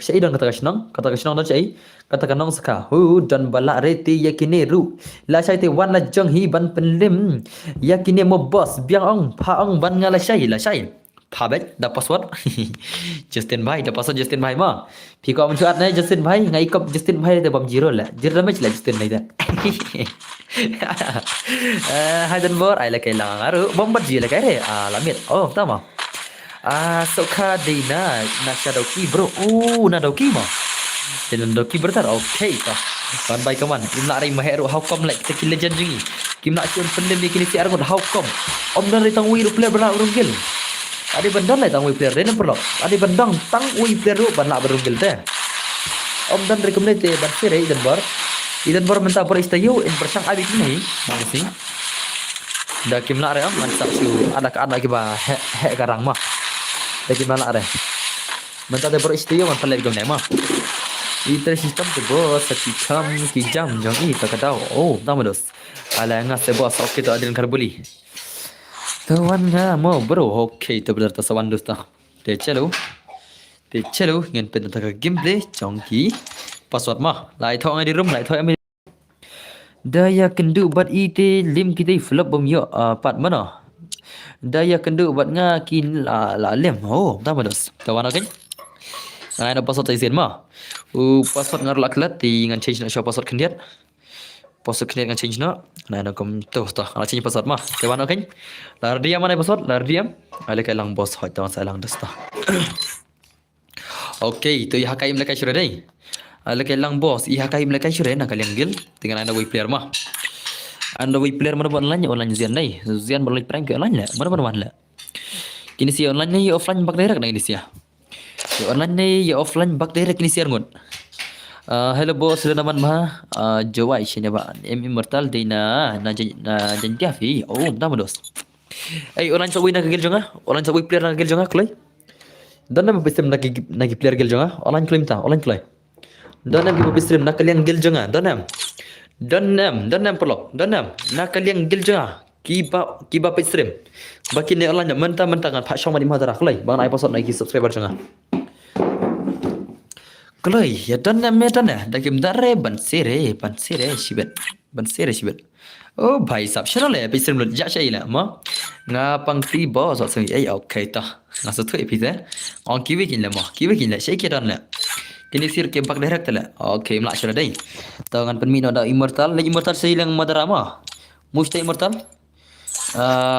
syai don kata kasnong don syai kata kanong sokha. Dan balak reti yakini ru. La syai te wan la jong hi ban penlim. Yakini mo boss biang ong pa ong ban ngala syai la syai. Phabet dah password. Justin Bhai dah password Justin Bhai mah. Phi ko mencuat nai Justin Bhai ngai kop Justin Bhai dah bom zero lah. Zero damage lah Justin Bhai dah. Hadan bor ai la kai lang aru bombat ji la kai re. Lamit. Oh, tama. Sokha dina na shadoki bro. Oh, na doki mah. Jalan doki bertar. Okay tah. Kan baik kawan. Kim nak rai maheru how come like kita legend jingi. Kim nak cium pendem di kini si argon how come. Om dan rai tangwi player berak urungil. Adi bandang lah tang player dia perlu. Adi bandang tang player ru ban nak berunggil teh. Om dan recommend te ban sire idan bar minta por istayo in persang abi kini masing. Dah kim nak re am man sak su ada ki ba he garang mah. Dah kim nak re. Minta te por istayo man pelet gom mah. Iter sistem te bos ki jam jong i tak tahu. Oh, tamados. Ala ngas te bos okey tu adin karbuli. Kawan mau bro, okay tu benar tersawan dosta. Te chalo ngin pen tak gameplay chongki password mah. Lai thong di room lai thong daya kendu bat ite lim kita flop bom yo pat mana. Daya kendu bat ngakin la lem. Oh, tak dos. Kawan kan? Ada password izin mah. Password ngar laklat ti ngan change nak show password kendiat. Password kena dengan change nak. Nah, kom tu tah. Kalau change password mah. Kawan kan? Lar diam mana password? Lar diam. Ala kai lang boss hoi tahu saya lang dasta. Okay, tu ya kai melakai syure dai. Ala kai lang boss. Iya kai melakai syure nak kalian gil dengan anda way player mah. Anda way player mana buat online zian dai. Zian boleh prank ke online lah. Mana lah. Kini si online ni offline bak direct nang ini sia. Online ni offline bak direct kini siar ngon. Hello bos, sudah naman mah Jawai siya ba? Immortal day na jantia fi. Oh, tama dos. Ay, online sa na kagil jonga. Online sa player na kagil jonga kulay. Dan na mabistrim nagi player gil jonga. Online claim ta, online kulay. Dan na mabistrim na kaliang gil jonga. Dan nam perlo. Dan nam na kaliang gil jonga. Kiba pistrim. Baki ni online mentah kan pak syong mani madara kulay. Bang na episode na subscriber jonga. Keloi, ya dan dakim dare ban sere shibet. Oh bhai sab shara le pisrim lu ja shai la ma. Nga pangti boss so sing ai okay ta. Nga so thu epi te. On kiwi kin la shai ke dan la. Kini sir ke bak direct la. Okay mla shara dai. Tangan penmino da immortal sai lang madara ma. Move immortal.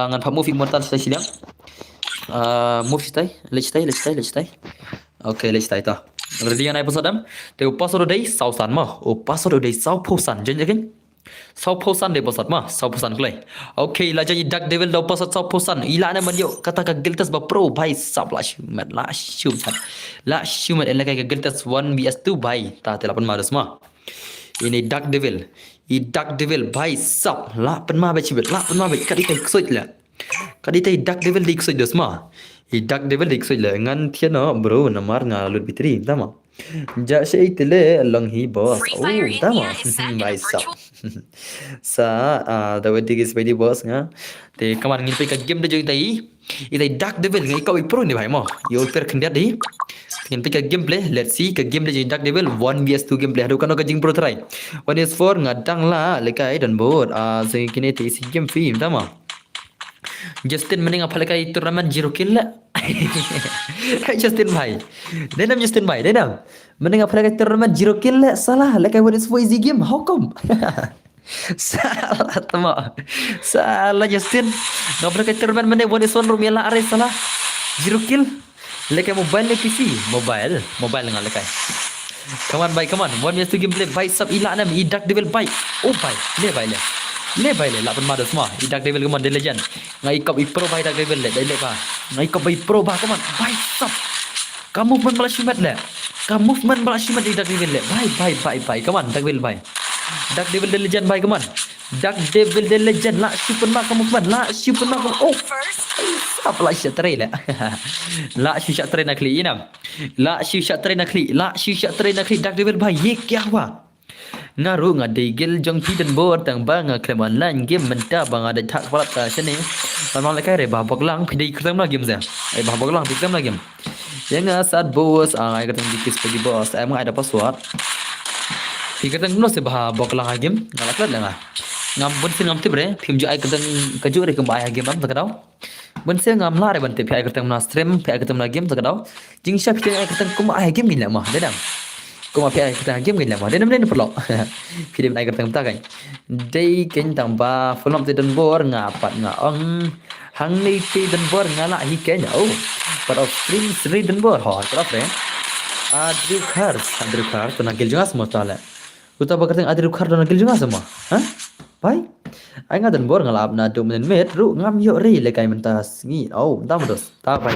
Ngan pa move immortal sai silang. Move stay. Let's stay. Okay, let's stay ta. Ready an episode am? Te password day sausan mah. Password day sau posan jen kan? Sau posan de password mah. Sau posan klay. Okay, la jadi dark devil da password sau posan. Ila na man yo kata ka giltas ba pro bhai sab la shumat. La shumat ela ka giltas 1vs2 bhai. Ta te la pan maras mah. Ini dark devil. Dark devil bhai sab la pan ma ba chibet. La pan ma ba kadi kai soit la. Kadi tay Dark Devil dik soi dos ma. Dark Devil dik soi le ngan thian no bro namar nga lut bitri tama. Ja sei tele lang hi boss. Oh tama. Mai sa. Sa the way dig is very boss nga. Te kaman ngin pe ka game de joi tai. Itai Dark Devil ngai kau pro ni bhai mo. Yo per khendiat di. Ngin pe ka gameplay let's see ka game de joi Dark Devil 1vs2 gameplay hadu kano ka jing pro try. 1vs4 ngadang la lekai dan bot sei kini te si game film tama. Justin mending apa lagi turnamen zero kill lah. Justin bhai. Denam Justin bhai, denam. Mending apa lagi turnamen zero kill lah. Salah, like I want for easy game. How come? Salah tama. Salah Justin. Ngapa lagi turnamen mending one is one room yala are salah. Zero kill. Like mobile le PC, mobile ngal like. Come on bhai, come on. One vs2 gameplay bhai sab ila nam Dark Devil bhai. Oh bhai, le bhai le. Le bhai le lapan mada semua. Dark Devil come on, the legend. Ngai kap pro bhai Dark Devil le, dai le ba. Ngai kap pro ba come on. Bhai sab. Kamu movement bala shimat le. Kamu movement bala shimat Dark Devil le. Bhai. Come on Dark Devil bhai. Dark Devil the legend bhai, come on. Dark Devil the legend la super ma kamu movement la super ma. Oh. Apa lah shot try le. La shot try nak klik inam. La shot try nak klik. Dark Devil bhai ye kya hua? Ngaru ngadai gil jong piden bor tang bang klem online game menta bang ada tak palat ta sini. Memang lekai re bah boglang pidai kerem la game za. Bah boglang kerem la game. Yang saat bos ai kata dikis pergi bos. Emang ada password. Fikatan kuno se bah boglang game ngalaklat lah. Ngam bun sin ngam tibre phim jo ai kata kaju re kembai game am takadau. Bun se ngam la re bante pi ai kata na stream pi ai kata na game takadau. Jing sha pi ai kata kumbai game gila mah dedam. Kuma pihak kita game gila mah. Dia namanya perlu. Film naik kereta kan. Day kentang ba film tidak bor ngapat ngaong. Hang ni tidak bor ngala hikenya. Oh, part of stream seri dan bor. Hor, apa ya? Adriu Khar, tu nak gil juga semua tala. Uta bakarteng Adriu Khar tu nak gil juga semua. Hah? Bye. Ai nga dan bor ngalap na 2 minit met ru ngam yo re le kai mentas ngi. Oh, tam dos. Ta bai.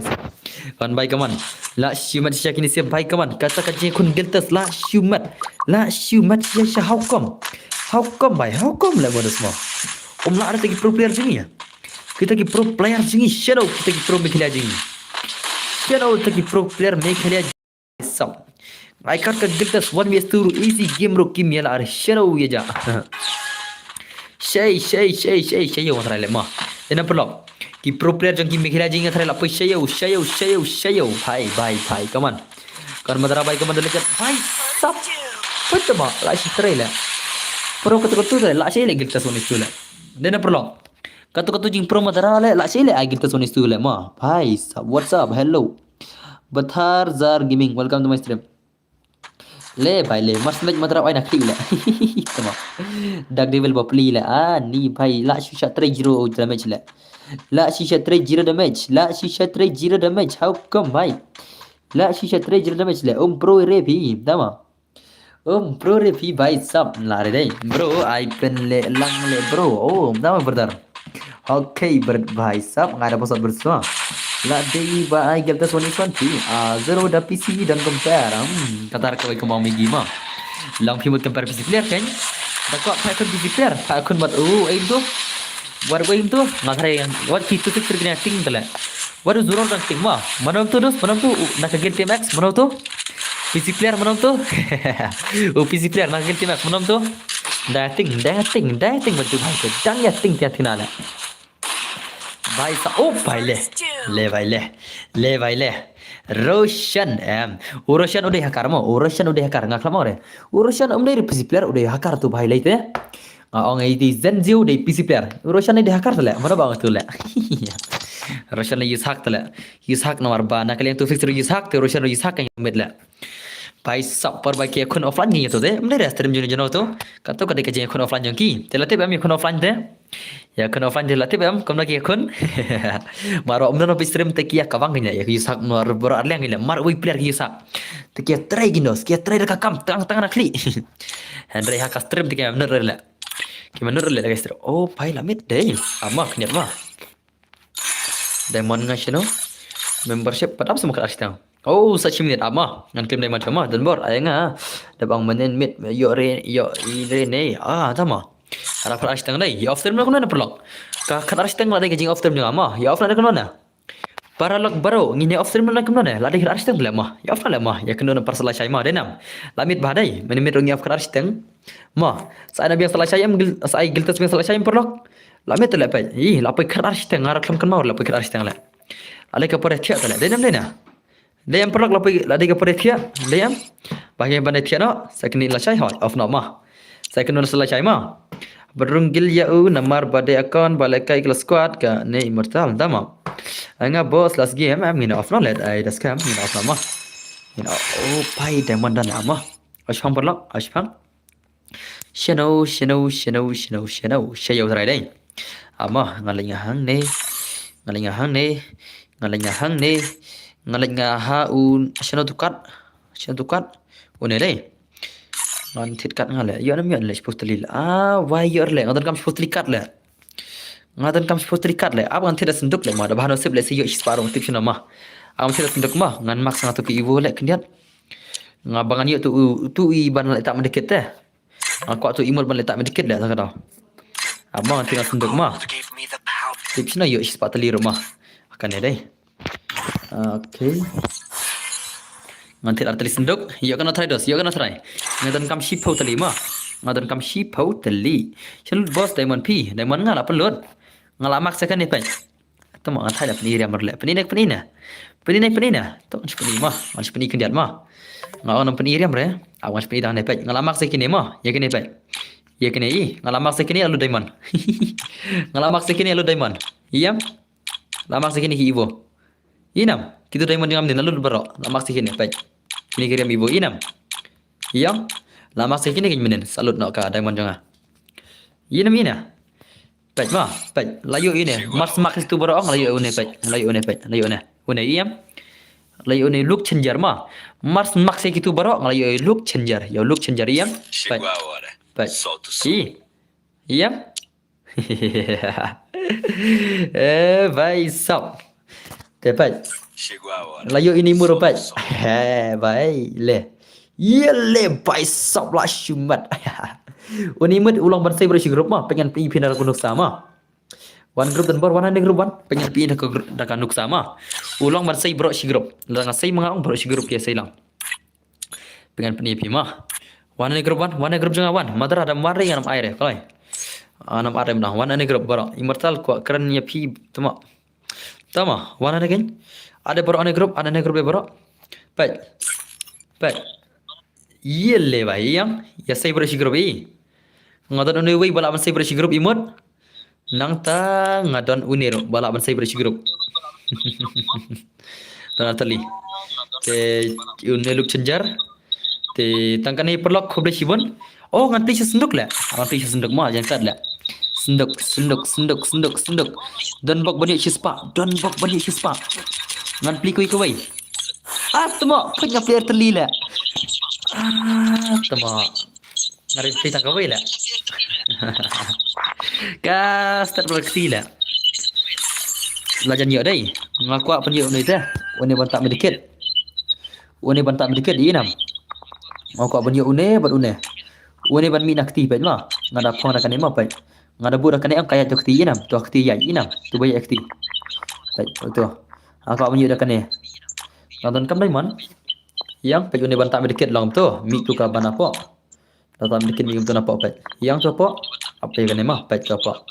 Kan bai kaman. La shumat sya kini siap bai kaman. Kata kaji kun geltas la shumat. Sya how come? How come bai? How come la bodos mo? La ada tagi pro player jingi ya. Kita ki pro player jingi shadow kita ki pro mekhlia jingi. Shadow tagi pro player mekhlia sam. Ai kat ka geltas 1vs2 easy game ro kim yala ar shadow ye ja. Shay yo thara le ma ena perlo ki pro player jong ki mekhila jing thara la pai shay yo bhai come on kan madara bhai come on le bhai sap patma la shi trailer pro katu la shay le gilta soni stula dena perlo katu jing pro madara le la shay le ai gilta soni stula ma bhai sap what's up hello Bathar Zar Gaming welcome to my stream ले भाई ले मस्त लग मतलब आई नकली ले तमा Dark Devil bapli le ni भाई la shisha 30 damage le la shisha 30 damage how come भाई la shisha 30 damage le pro re bhi tama pro re bhi भाई सब ला रे dai bro I pen le lang le bro tama brother okay भाई सब ngada pasal bersama la dei ba ai gelta soni swanti zero da PC dan compare katar kawai kemau migi ma lang phimut compare PC player kan dakok pa kun PC player pa kun bat aim tu war aim tu ngathare what ki tu tik kena ting tala war zero dan ting ma manam tu nak gel max manam tu PC player manam tu PC player nak gel max manam tu dating betul bhai ko dang ya ting tia thinala भाई भाई ले Roshan Roshan udah hakar mo Roshan udah hakar ngak lama re Roshan dari PC player udah hakar tuh भाई le orang ini Zenzio dari PC player Roshan udah hakar tuh le mana bang tuh le Roshan use hack nomor ba nak kalian tuh fix use hack tuh Roshan use hack yang med le भाई सब पर भाई के kon offline gitu deh mere stream jono tuh kato kada ke kon offline jongki telate bam kon offline deh ya kon offline telate bam kom lagi kon maro omno no stream te kia kawang gina ya yusak no bor arleng gila mar wi player yusak te kia try ginos kia try ka kam tang nak kli andre ha ka stream te kia menur le ki menur le guys oh भाई lamit deh amak niat mah Diamond National membership padam semua kelas tang oh such minute ama ngan klaim diamond sama dan bor ayang da bang menen mit yo re ne tama Arab arash tang dai ya off term na perlok ka khat arash tang la dai jing off term nga ma ya off na kono na para lok baro ngine off term na kono na la dai arash tang bla ma ya off na ma ya kono na parsala shay ma denam lamit badai menimit ngi off arash tang ma sa na biang salah shay am sai giltas biang salah shay perlok lamit la pa i la pa khat arash tang ngarak lam kan ma la pa khat arash tang la ale ka pare thia ta la denam dena deyam perlok la dai ka pare thia deyam bahagian bandai thia no sakni la shay hot off no ma second one salah shay ma berunggil yau namar badai akon balakai kelas squad ka ne immortal dama anga boss last game am ngina off no let ai das kam ngina off ma ngina oh pai diamond dan ama ashpang perlok ashpang shadow shayo rai dai ama ngalanya hang ne ngalanya haun shadow tukat une dai ngan thit kat ngale yo nam yon le postli why yor le ngadan kam postli kat le ab ngan thit senduk le ma da bahano sip le si yo isparo tip shina ma am thit senduk ma ngan mak sang tu ki iwo le kendiat ngabangan yo tu i ban le tak mendikit teh aku tu imul ban le tak mendikit le tak ada abang tinggal senduk ma tip shina yo ispatli rumah akan dai okay nganti arteli senduk yo kana try ngadan kam shipau tali ma chal boss diamond p diamond ngala pelot ngala mak second ni pen to ma thai la pani ria marle pani na to pani ma pani kendiat ma ngala pani ria mre awan pani dang ne pen ngala mak second ni ma ya kene pen ya kene i ngala mak second ni alu diamond iyam lamak second ni ivo inam kita diamond ngam ni lalu baro lamak second ni pen ini kirim ibu inam iya lama sekini kin menen salut nak ka diamond janga inam ina pet ma pet layu ini mas mak itu baro layu une une iyam layu une look changer ma mas mak sek itu baro layu look changer iyam pet iyam vai sap tepat layu ini muro pai bai le yele bai sap la shumat unimut ulang bansai bro grup mah pengen pi pindah ke nuk sama one group dan one group one pengen pi ke nuk sama ulang bansai bro grup lang sai mangaung bro grup ya sai lang pengen pi mah one group jangan one madara ada mari yang air kalau anam air dah one group bro immortal ko keren ya pi tama one again ada bro grup bro pet yele bai yang ya sai bro grup i ngadon une wei bala ban sai bro grup imut nang ta ngadon unir bala ban sai bro grup tan tali te une luk cenjar te tangkan ni perlok khoble sibon oh ngan pli senduk la ma jangan kad la senduk dan bok banyak sispa ngan pli koi koi temo punya player terlila temo ngari pli tang koi la ka start produksi la lajan yo dai ngaku penyu ni teh une bantak medikit di inam ngaku penyu une ban mi nakti pet ma ngada phang rakan ma pet ngada bu rakan am kaya tu kti ya inam tu bayi akti pet tu aku penyu rakan ni nonton kam diamond yang penyu ni bantak medikit long tu mi tu ka ban apa bantak medikit mi tu apa pet yang tu apa yang mah pet tu apa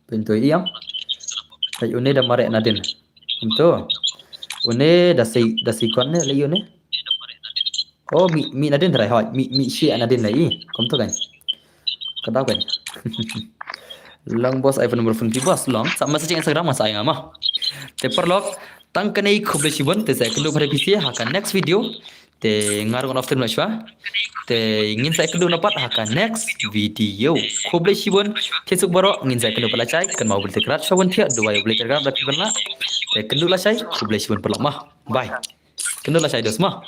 pintu yang pet une dah marek nadin tu une dah si kon ne layu ne oh mi nadin try hot mi shi nadin lai kom tu kan kadau kan long boss iPhone nomor 50 bos long sama saja Instagram mas ayang mah te perlok tang kanai khoble sibon te saya kendo pada PC hakan next video te ngarong after mashwa te ingin saya kendo dapat hakan next video khoble sibon kesuk baro ingin saya kendo pelacai kan mau beli tekrat sawan thia dua beli tekrat dak kena te kendo la sai khoble sibon perlok mah bye kendo la sai dos mah